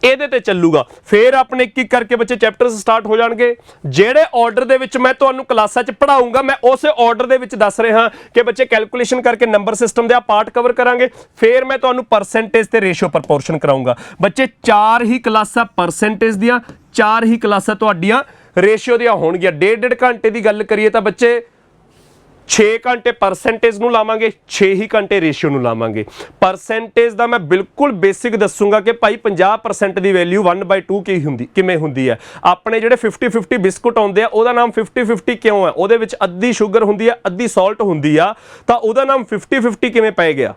Speaker 1: ਇਹਦੇ ਤੇ ਚੱਲੂਗਾ। ਫਿਰ ਆਪਣੇ ਇੱਕ ਇੱਕ ਕਰਕੇ ਬੱਚੇ ਚੈਪਟਰਸ ਸਟਾਰਟ ਹੋ ਜਾਣਗੇ। ਜਿਹੜੇ ਆਰਡਰ ਦੇ ਵਿੱਚ ਮੈਂ ਤੁਹਾਨੂੰ ਕਲਾਸਾਂ 'ਚ ਪੜਾਉਂਗਾ, ਮੈਂ ਉਸੇ ਆਰਡਰ ਦੇ ਵਿੱਚ ਦੱਸ ਰਿਹਾ ਕਿ ਬੱਚੇ ਕੈਲਕੂਲੇਸ਼ਨ ਕਰਕੇ ਨੰਬਰ ਸਿਸਟਮ ਦੇ ਆ ਪਾਰਟ ਕਵਰ ਕਰਾਂਗੇ। ਫਿਰ ਮੈਂ ਤੁਹਾਨੂੰ ਪਰਸੈਂਟੇਜ ਤੇ ਰੇਸ਼ੀਓ ਪ੍ਰਪੋਰਸ਼ਨ ਕਰਾਉਂਗਾ। ਬੱਚੇ 4 ਹੀ ਕਲਾਸਾਂ ਪਰਸੈਂਟੇਜ ਦੀਆਂ, 4 ਹੀ ਕਲਾਸਾਂ ਤੁਹਾਡੀਆਂ ਰੇਸ਼ੀਓ ਦੀਆਂ ਹੋਣਗੀਆਂ। ਡੇਢ ਘੰਟੇ ਦੀ ਗੱਲ ਕਰੀਏ ਤਾਂ ਬੱਚੇ 6 ਘੰਟੇ ਪਰਸੈਂਟੇਜ ਨੂੰ ਲਾਵਾਂਗੇ, 6 ਹੀ ਘੰਟੇ ਰੇਸ਼ੀਓ ਨੂੰ ਲਾਵਾਂਗੇ। ਪਰਸੈਂਟੇਜ ਦਾ ਮੈਂ ਬਿਲਕੁਲ ਬੇਸਿਕ ਦੱਸੂਗਾ ਕਿ ਭਾਈ 50% ਦੀ ਵੈਲਿਊ 1/2 ਕਿਵੇਂ ਹੁੰਦੀ ਹੈ। ਆਪਣੇ ਜਿਹੜੇ 50-50 ਬਿਸਕੁਟ ਆਉਂਦੇ ਆ, ਉਹਦਾ ਨਾਮ 50-50 ਕਿਉਂ ਹੈ? ਉਹਦੇ ਵਿੱਚ ਅੱਧੀ ਸ਼ੂਗਰ ਹੁੰਦੀ ਹੈ, ਅੱਧੀ ਸਾਲਟ ਹੁੰਦੀ ਆ, ਤਾਂ ਉਹਦਾ ਨਾਮ 50-50 ਕਿਵੇਂ ਪੈ ਗਿਆ?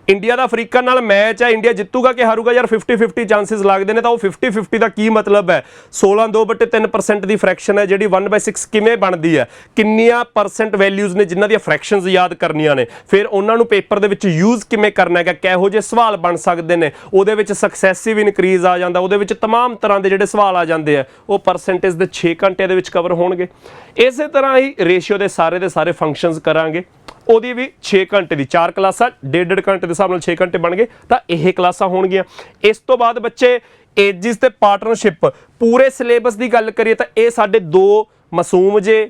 Speaker 1: ਇੰਡੀਆ ਦਾ ਅਫਰੀਕਾ ਨਾਲ ਮੈਚ ਹੈ, ਇੰਡੀਆ ਜਿੱਤੂਗਾ ਕਿ ਹਾਰੂਗਾ ਯਾਰ, 50-50 ਚਾਂਸਸ ਲੱਗਦੇ ਨੇ। ਤਾਂ ਉਹ 50-50 ਦਾ ਕੀ ਮਤਲਬ ਹੈ? 16 2/3% ਦੀ ਫ੍ਰੈਕਸ਼ਨ ਹੈ ਜਿਹੜੀ 1/6 ਕਿਵੇਂ ਬਣਦੀ ਹੈ? ਕਿੰਨੀਆਂ ਪਰਸੈਂਟ ਵੈਲਿਊਜ਼ ਨੇ ਜਿਨ੍ਹਾਂ ਦੀਆਂ ਫ੍ਰੈਕਸ਼ਨਸ ਯਾਦ ਕਰਨੀਆਂ ਨੇ, ਫਿਰ ਉਹਨਾਂ ਨੂੰ ਪੇਪਰ ਦੇ ਵਿੱਚ ਯੂਜ਼ ਕਿਵੇਂ ਕਰਨਾ ਹੈਗਾ, ਕਿਹੋ ਜਿਹੇ ਸਵਾਲ ਬਣ ਸਕਦੇ ਨੇ। ਉਹਦੇ ਵਿੱਚ ਸਕਸੈਸਿਵ ਇਨਕਰੀਜ਼ ਆ ਜਾਂਦਾ, ਉਹਦੇ ਵਿੱਚ ਤਮਾਮ ਤਰ੍ਹਾਂ ਦੇ ਜਿਹੜੇ ਸਵਾਲ ਆ ਜਾਂਦੇ ਆ, ਉਹ ਪਰਸੈਂਟੇਜ ਦੇ 6 ਘੰਟੇ ਦੇ ਵਿੱਚ ਕਵਰ ਹੋਣਗੇ। ਇਸੇ ਤਰ੍ਹਾਂ ਹੀ ਰੇਸ਼ੀਓ ਦੇ ਸਾਰੇ ਫੰਕਸ਼ਨਸ ਕਰਾਂਗੇ। ਉਹਦੀ ਵੀ 6 ਘੰਟੇ ਦੀ 4 ਕਲਾਸਾਂ, ਡੇਢ ਘੰਟੇ ਦੇ ਹਿਸਾਬ ਨਾਲ 6 ਘੰਟੇ ਬਣ ਗਏ। ਤਾਂ ਇਹ ਕਲਾਸਾਂ ਹੋਣਗੀਆਂ। ਇਸ ਤੋਂ ਬਾਅਦ ਬੱਚੇ ਏਜਿਸ ਤੇ ਪਾਰਟਨਰਸ਼ਿਪ, ਪੂਰੇ ਸਿਲੇਬਸ ਦੀ ਗੱਲ ਕਰੀਏ ਤਾਂ ਇਹ ਸਾਡੇ 2 ਮਾਸੂਮ ਜੇ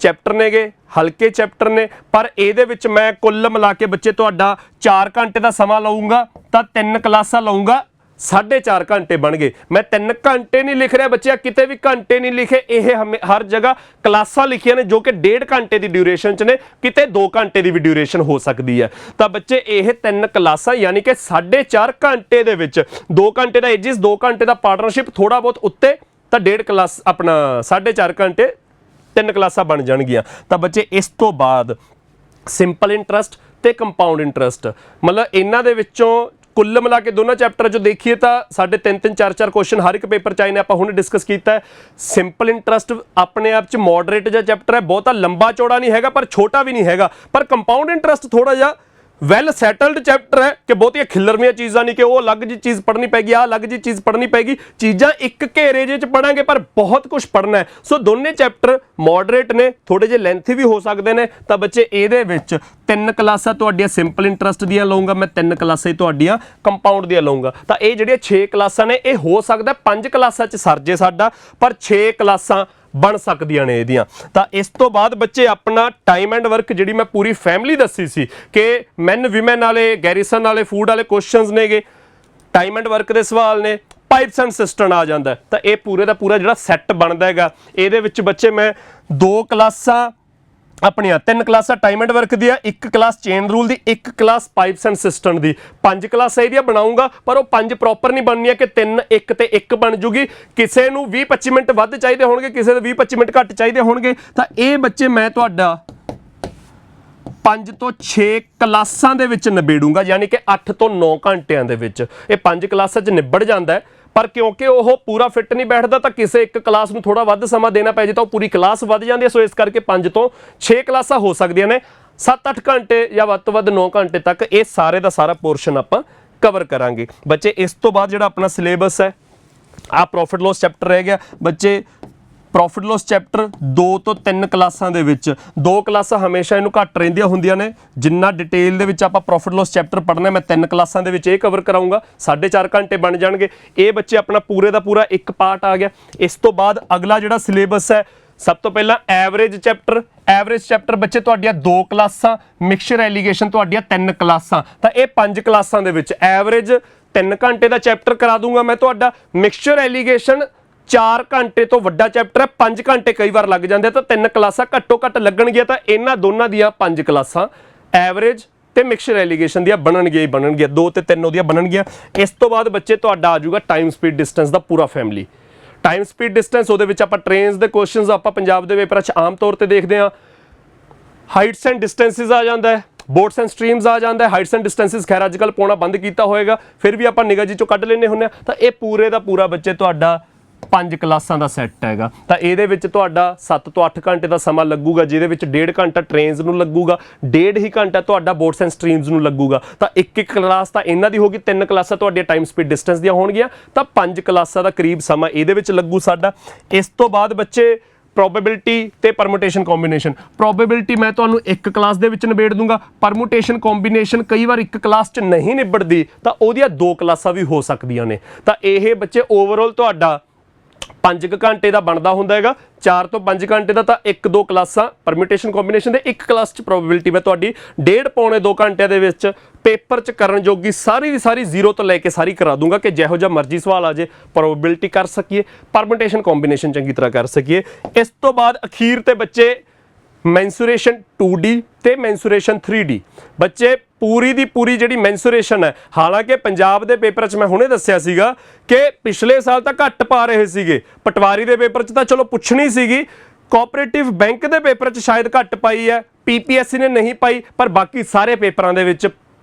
Speaker 1: ਚੈਪਟਰ ਨੇਗੇ, ਹਲਕੇ ਚੈਪਟਰ ਨੇ, ਪਰ ਇਹਦੇ ਵਿੱਚ ਮੈਂ ਕੁੱਲ ਮਿਲਾ ਕੇ ਬੱਚੇ ਤੁਹਾਡਾ 4 ਘੰਟੇ ਦਾ ਸਮਾਂ ਲਊਂਗਾ। ਤਾਂ 3 ਕਲਾਸਾਂ ਲਊਂਗਾ, 4.5 ਘੰਟੇ ਬਣ ਗਏ। ਮੈਂ 3 ਘੰਟੇ ਨਹੀਂ ਲਿਖ ਰਿਹਾ ਬੱਚਿਆ, ਕਿਤੇ ਵੀ ਘੰਟੇ ਨਹੀਂ ਲਿਖੇ। ਇਹ ਹਰ ਜਗ੍ਹਾ ਕਲਾਸਾਂ ਲਿਖੀਆਂ ਨੇ ਜੋ ਕਿ 1.5 ਘੰਟੇ ਦੀ ਡਿਊਰੇਸ਼ਨ 'ਚ ਨੇ, ਕਿਤੇ 2 ਘੰਟੇ ਦੀ ਵੀ ਡਿਊਰੇਸ਼ਨ ਹੋ ਸਕਦੀ ਹੈ। ਤਾਂ ਬੱਚੇ ਇਹ 3 ਕਲਾਸਾਂ ਯਾਨੀ ਕਿ 4.5 ਘੰਟੇ ਦੇ ਵਿੱਚ 2 ਘੰਟੇ ਦਾ ਏਜਿਸ, 2 ਘੰਟੇ ਦਾ ਪਾਰਟਨਰਸ਼ਿਪ, ਥੋੜਾ ਬਹੁਤ ਉੱਤੇ, ਤਾਂ 1.5 ਕਲਾਸ ਆਪਣਾ 4.5 ਘੰਟੇ 3 ਕਲਾਸਾਂ ਬਣ ਜਾਣਗੀਆਂ। ਤਾਂ ਬੱਚੇ ਇਸ ਤੋਂ ਬਾਅਦ ਸਿੰਪਲ ਇੰਟਰਸਟ ਤੇ ਕੰਪਾਊਂਡ ਇੰਟਰਸਟ, ਮਤਲਬ ਇਹਨਾਂ ਦੇ ਵਿੱਚੋਂ ਕੁੱਲ ਮਿਲਾ ਕੇ ਦੋਨਾਂ ਚੈਪਟਰ ਜੋ ਦੇਖੀਏ ਤਾਂ ਸਾਡੇ 3-3 4-4 ਕੁਐਸਚਨ ਹਰ ਇੱਕ ਪੇਪਰ 'ਚ ਆਏ ਨੇ। ਆਪਾਂ ਹੁਣ ਡਿਸਕਸ ਕੀਤਾ ਹੈ। ਸਿੰਪਲ ਇੰਟਰਸਟ ਆਪਣੇ ਆਪ 'ਚ ਮੋਡਰੇਟ ਜਿਹਾ ਚੈਪਟਰ ਹੈ, ਬਹੁਤਾ ਲੰਬਾ ਚੌੜਾ ਨਹੀਂ ਹੈਗਾ ਪਰ ਛੋਟਾ ਵੀ ਨਹੀਂ ਹੈਗਾ। ਪਰ ਕੰਪਾਊਂਡ ਇੰਟਰਸਟ ਥੋੜਾ ਜਿਹਾ ਵੈਲ ਸੈਟਲਡ ਚੈਪਟਰ ਹੈ ਕਿ ਬਹੁਤੀਆਂ ਖਿੱਲਰਵੀਆਂ ਚੀਜ਼ਾਂ ਨਹੀਂ ਕਿ ਉਹ ਅਲੱਗ ਜੀ ਚੀਜ਼ ਪੜ੍ਹਨੀ ਪੈਗੀ, ਆਹ ਅਲੱਗ ਜੀ ਚੀਜ਼ ਪੜ੍ਹਨੀ ਪੈਗੀ। ਚੀਜ਼ਾਂ ਇੱਕ ਘੇਰੇ ਜਿਹੇ 'ਚ ਪੜਾਂਗੇ ਪਰ ਬਹੁਤ ਕੁਝ ਪੜ੍ਹਨਾ ਹੈ। ਸੋ ਦੋਨੇ ਚੈਪਟਰ ਮੋਡਰੇਟ ਨੇ, ਥੋੜੇ ਜਿਹੇ ਲੈਂਥੀ ਵੀ ਹੋ ਸਕਦੇ ਨੇ। ਤਾਂ ਬੱਚੇ ਇਹਦੇ ਵਿੱਚ 3 ਕਲਾਸਾਂ ਤੁਹਾਡੀਆਂ ਸਿੰਪਲ ਇੰਟਰਸਟ ਦੀਆਂ ਲਊਂਗਾ ਮੈਂ, 3 ਕਲਾਸਾਂ ਹੀ ਤੁਹਾਡੀਆਂ ਕੰਪਾਊਂਡ ਦੀਆਂ ਲਊਂਗਾ। ਤਾਂ ਇਹ ਜਿਹੜੀਆਂ 6 ਕਲਾਸਾਂ ਨੇ, ਇਹ ਹੋ ਸਕਦਾ 5 ਕਲਾਸਾਂ 'ਚ ਸਰ ਜੇ ਸਾਡਾ, ਪਰ 6 ਕਲਾਸਾਂ ਬਣ ਸਕਦੀਆਂ ਨੇ ਇਹਦੀਆਂ। ਤਾਂ ਇਸ ਤੋਂ ਬਾਅਦ ਬੱਚੇ ਆਪਣਾ ਟਾਈਮ ਐਂਡ ਵਰਕ, ਜਿਹੜੀ ਮੈਂ ਪੂਰੀ ਫੈਮਿਲੀ ਦੱਸੀ ਸੀ ਕਿ ਮੈਨ ਵਿਮਨ ਵਾਲੇ, ਗੈਰੀਸਨ ਵਾਲੇ, ਫੂਡ ਵਾਲੇ ਕੁਐਸਚਨਸ ਨੇਗੇ, ਟਾਈਮ ਐਂਡ ਵਰਕ ਦੇ ਸਵਾਲ ਨੇ, ਪਾਈਪਸ ਐਂਡ ਸਿਸਟਮ ਆ ਜਾਂਦਾ। ਤਾਂ ਇਹ ਪੂਰੇ ਦਾ ਪੂਰਾ ਜਿਹੜਾ ਸੈੱਟ ਬਣਦਾ ਹੈਗਾ, ਇਹਦੇ ਵਿੱਚ ਬੱਚੇ ਮੈਂ 2 ਕਲਾਸਾਂ ਆਪਣੀਆਂ, 3 ਕਲਾਸਾਂ ਟਾਈਮ ਐਂਡ ਵਰਕ ਦੀਆਂ, 1 class chain rule the, 1 class pipes and system ਦੀ, 5 ਕਲਾਸਾਂ ਇਹਦੀਆਂ ਬਣਾਉਂਗਾ। ਪਰ ਉਹ 5 ਪ੍ਰੋਪਰ ਨਹੀਂ ਬਣਨੀਆਂ ਕਿ 3 1 ਤੇ 1 ਬਣ ਜੂਗੀ। ਕਿਸੇ ਨੂੰ 20-25 ਮਿੰਟ ਵੱਧ ਚਾਹੀਦੇ ਹੋਣਗੇ, ਕਿਸੇ ਦੇ 20-25 ਮਿੰਟ ਘੱਟ ਚਾਹੀਦੇ ਹੋਣਗੇ। ਤਾਂ ਇਹ ਬੱਚੇ ਮੈਂ ਤੁਹਾਡਾ 5 ਤੋਂ 6 ਕਲਾਸਾਂ ਦੇ ਵਿੱਚ ਨਿਬੇੜੂੰਗਾ, ਯਾਨੀ ਕਿ 8 ਤੋਂ 9 ਘੰਟਿਆਂ ਦੇ ਵਿੱਚ ਇਹ 5 ਕਲਾਸਾਂ 'ਚ ਨਿਬੜ ਜਾਂਦਾ ਹੈ। ਪਰ ਕਿਉਂਕਿ ਉਹ ਪੂਰਾ ਫਿੱਟ ਨਹੀਂ ਬੈਠਦਾ ਤਾਂ ਕਿਸੇ ਇੱਕ ਕਲਾਸ ਨੂੰ ਥੋੜਾ ਵੱਧ ਸਮਾਂ ਦੇਣਾ ਪੈ ਜੇ ਤਾਂ ਉਹ ਪੂਰੀ ਕਲਾਸ ਵੱਧ ਜਾਂਦੀ ਹੈ। ਸੋ ਇਸ ਕਰਕੇ 5 ਤੋਂ 6 ਕਲਾਸਾਂ ਹੋ ਸਕਦੀਆਂ ਨੇ, 7-8 ਘੰਟੇ ਜਾਂ ਵੱਧ ਤੋਂ ਵੱਧ 9 ਘੰਟੇ ਤੱਕ ਇਹ ਸਾਰੇ ਦਾ ਸਾਰਾ ਪੋਰਸ਼ਨ ਆਪਾਂ ਕਵਰ ਕਰਾਂਗੇ। ਬੱਚੇ ਇਸ ਤੋਂ ਬਾਅਦ ਜਿਹੜਾ ਆਪਣਾ ਸਿਲੇਬਸ ਹੈ, ਆਹ ਪ੍ਰੋਫਿਟ ਲੋਸ ਚੈਪਟਰ ਰਹਿ ਗਿਆ। ਬੱਚੇ ਪ੍ਰੋਫਿਟ ਲੋਸ ਚੈਪਟਰ 2 ਤੋਂ 3 ਕਲਾਸਾਂ ਦੇ ਵਿੱਚ, 2 ਕਲਾਸਾਂ ਹਮੇਸ਼ਾ ਇਹਨੂੰ ਘੱਟ ਰਹਿੰਦੀਆਂ ਹੁੰਦੀਆਂ ਨੇ। ਜਿੰਨਾ ਡਿਟੇਲ ਦੇ ਵਿੱਚ ਆਪਾਂ ਪ੍ਰੋਫਿਟ ਲੋਸ ਚੈਪਟਰ ਪੜ੍ਹਨਾ, ਮੈਂ 3 ਕਲਾਸਾਂ ਦੇ ਵਿੱਚ ਇਹ ਕਵਰ ਕਰਾਉਂਗਾ। 4.5 ਘੰਟੇ ਬਣ ਜਾਣਗੇ। ਇਹ ਬੱਚੇ ਆਪਣਾ ਪੂਰੇ ਦਾ ਪੂਰਾ ਇੱਕ ਪਾਰਟ ਆ ਗਿਆ। ਇਸ ਤੋਂ ਬਾਅਦ ਅਗਲਾ ਜਿਹੜਾ ਸਿਲੇਬਸ ਹੈ, ਸਭ ਤੋਂ ਪਹਿਲਾਂ ਐਵਰੇਜ ਚੈਪਟਰ। ਐਵਰੇਜ ਚੈਪਟਰ ਬੱਚੇ ਤੁਹਾਡੀਆਂ 2 ਕਲਾਸਾਂ, ਮਿਕਸਚਰ ਐਲੀਗੇਸ਼ਨ ਤੁਹਾਡੀਆਂ 3 ਕਲਾਸਾਂ। ਤਾਂ ਇਹ 5 ਕਲਾਸਾਂ ਦੇ ਵਿੱਚ ਐਵਰੇਜ 3 ਘੰਟੇ ਦਾ ਚੈਪਟਰ ਕਰਾ ਦੂੰਗਾ ਮੈਂ ਤੁਹਾਡਾ। ਮਿਕਸਚਰ ਐਲੀਗੇਸ਼ਨ 4 ਘੰਟੇ ਤੋਂ ਵੱਡਾ ਚੈਪਟਰ ਹੈ, 5 ਘੰਟੇ ਕਈ ਵਾਰ ਲੱਗ ਜਾਂਦੇ, ਤਾਂ 3 ਕਲਾਸਾਂ ਘੱਟੋ ਘੱਟ ਲੱਗਣਗੀਆਂ। ਤਾਂ ਇਹਨਾਂ ਦੋਨਾਂ ਦੀਆਂ 5 ਕਲਾਸਾਂ ਐਵਰੇਜ ਤੇ ਮਿਕਸਚਰ ਐਲੀਗੇਸ਼ਨ ਦੀਆਂ ਬਣਨਗੀਆਂ ਹੀ ਬਣਨਗੀਆਂ, 2 ਤੇ 3 ਉਹਦੀਆਂ ਬਣਨਗੀਆਂ। ਇਸ ਤੋਂ ਬਾਅਦ ਬੱਚੇ ਤੁਹਾਡਾ ਆ ਜਾਊਗਾ ਟਾਈਮ ਸਪੀਡ ਡਿਸਟੈਂਸ ਦਾ ਪੂਰਾ ਫੈਮਿਲੀ। ਟਾਈਮ ਸਪੀਡ ਡਿਸਟੈਂਸ, ਉਹਦੇ ਵਿੱਚ ਆਪਾਂ ਟ੍ਰੇਨਸ ਦੇ ਕੁਐਸਚਨਸ ਆਪਾਂ ਪੰਜਾਬ ਦੇ ਪੇਪਰਾਂ 'ਚ ਆਮ ਤੌਰ ਤੇ ਦੇਖਦੇ ਹਾਂ। ਹਾਈਟਸ ਐਂਡ ਡਿਸਟੈਂਸਿਸ ਆ ਜਾਂਦਾ ਹੈ, ਬੋਰਡਸ ਐਂਡ ਸਟਰੀਮਸ ਆ ਜਾਂਦਾ, ਹਾਈਟਸ ਐਂਡ ਡਿਸਟੈਂਸਿਸ ਖੈਰ ਅੱਜ ਕੱਲ੍ਹ ਪਾਉਣਾ ਬੰਦ ਕੀਤਾ ਹੋਏਗਾ, ਫਿਰ ਵੀ ਆਪਾਂ ਨਿਗਾਹ ਜੀ ਚੋਂ ਕੱਢ ਲੈਂਦੇ ਹੁੰਦੇ ਹਾਂ। ਤਾਂ ਇਹ ਪੂਰੇ ਦਾ ਪੂਰਾ ਬੱਚੇ ਤੁਹਾਡਾ 5 ਕਲਾਸਾਂ ਦਾ ਸੈੱਟ ਹੈਗਾ। ਤਾਂ ਇਹਦੇ ਵਿੱਚ ਤੁਹਾਡਾ 7 ਤੋਂ 8 ਘੰਟੇ ਦਾ ਸਮਾਂ ਲੱਗੂਗਾ, ਜਿਹਦੇ ਵਿੱਚ 1.5 ਘੰਟਾ ਟ੍ਰੇਨਸ ਨੂੰ ਲੱਗੂਗਾ, 1.5 ਹੀ ਘੰਟਾ ਤੁਹਾਡਾ ਬੋਰਡਸ ਐਂਡ ਸਟਰੀਮਸ ਨੂੰ ਲੱਗੂਗਾ। ਤਾਂ ਇੱਕ ਕਲਾਸ ਤਾਂ ਇਹਨਾਂ ਦੀ ਹੋਗੀ, 3 ਕਲਾਸਾਂ ਤੁਹਾਡੀਆਂ ਟਾਈਮ ਸਪੀਡ ਡਿਸਟੈਂਸ ਦੀਆਂ ਹੋਣਗੀਆਂ, ਤਾਂ 5 ਕਲਾਸਾਂ ਦਾ ਕਰੀਬ ਸਮਾਂ ਇਹਦੇ ਵਿੱਚ ਲੱਗੂ ਸਾਡਾ। ਇਸ ਤੋਂ ਬਾਅਦ ਬੱਚੇ ਪ੍ਰੋਬੇਬਿਲਿਟੀ ਤੇ ਪਰਮੂਟੇਸ਼ਨ ਕੰਬੀਨੇਸ਼ਨ। ਪ੍ਰੋਬੇਬਿਲਿਟੀ ਮੈਂ ਤੁਹਾਨੂੰ ਇੱਕ ਕਲਾਸ ਦੇ ਵਿੱਚ ਨਿਬੇੜ ਦੂੰਗਾ, ਪਰਮੂਟੇਸ਼ਨ ਕੰਬੀਨੇਸ਼ਨ ਕਈ ਵਾਰ ਇੱਕ ਕਲਾਸ 'ਚ ਨਹੀਂ ਨਿਬੜਦੀ ਤਾਂ ਉਹਦੀਆਂ 2 ਕਲਾਸਾਂ ਵੀ ਹੋ ਸਕਦੀਆਂ ਨੇ। ਤਾਂ ਇਹ ਬੱਚੇ ਓਵਰਆਲ ਤੁਹਾਡਾ 5 ਘੰਟੇ ਦਾ ਬਣਦਾ ਹੁੰਦਾ ਹੈਗਾ, 4 ਤੋਂ 5 ਘੰਟੇ ਦਾ। ਤਾਂ 1-2 ਕਲਾਸਾਂ ਪਰਮਿਊਟੇਸ਼ਨ ਕੰਬੀਨੇਸ਼ਨ ਦੇ, ਇੱਕ ਕਲਾਸ 'ਚ ਪ੍ਰੋਬੇਬਿਲਿਟੀ ਮੈਂ ਤੁਹਾਡੀ 1.5-2 ਘੰਟਿਆਂ ਦੇ ਵਿੱਚ ਪੇਪਰ 'ਚ ਕਰਨ ਜੋਗੀ ਸਾਰੀ ਦੀ ਸਾਰੀ ਜ਼ੀਰੋ ਤੋਂ ਲੈ ਕੇ ਸਾਰੀ ਕਰਾ ਦੂੰਗਾ ਕਿ ਜਿਹੋ ਜਿਹਾ ਮਰਜ਼ੀ ਸਵਾਲ ਆ ਜੇ ਪ੍ਰੋਬੇਬਿਲਿਟੀ ਕਰ ਸਕੀਏ, ਪਰਮਿਊਟੇਸ਼ਨ ਕੰਬੀਨੇਸ਼ਨ ਚੰਗੀ ਤਰ੍ਹਾਂ ਕਰ ਸਕੀਏ। ਇਸ ਤੋਂ ਬਾਅਦ ਅਖੀਰ ਤੇ ਬੱਚੇ ਮੈਂਸੂਰੇਸ਼ਨ 2D ਤੇ ਮੈਂਸੂਰੇਸ਼ਨ 3D। ਬੱਚੇ ਪੂਰੀ ਦੀ ਪੂਰੀ ਜਿਹੜੀ ਮੈਂਸੂਰੇਸ਼ਨ ਹੈ, ਹਾਲਾਂਕਿ ਪੰਜਾਬ ਦੇ ਪੇਪਰ 'ਚ ਮੈਂ ਹੁਣੇ ਦੱਸਿਆ ਸੀਗਾ ਕਿ ਪਿਛਲੇ ਸਾਲ ਤਾਂ ਘੱਟ ਪਾ ਰਹੇ ਸੀਗੇ, ਪਟਵਾਰੀ ਦੇ ਪੇਪਰ 'ਚ ਤਾਂ ਚਲੋ ਪੁੱਛਣੀ ਸੀਗੀ, ਕੋਆਪਰੇਟਿਵ ਬੈਂਕ ਦੇ ਪੇਪਰ 'ਚ ਸ਼ਾਇਦ ਘੱਟ ਪਾਈ ਹੈ, PPSC ਨੇ ਨਹੀਂ ਪਾਈ, ਪਰ ਬਾਕੀ ਸਾਰੇ ਪੇਪਰਾਂ ਦੇ ਵਿੱਚ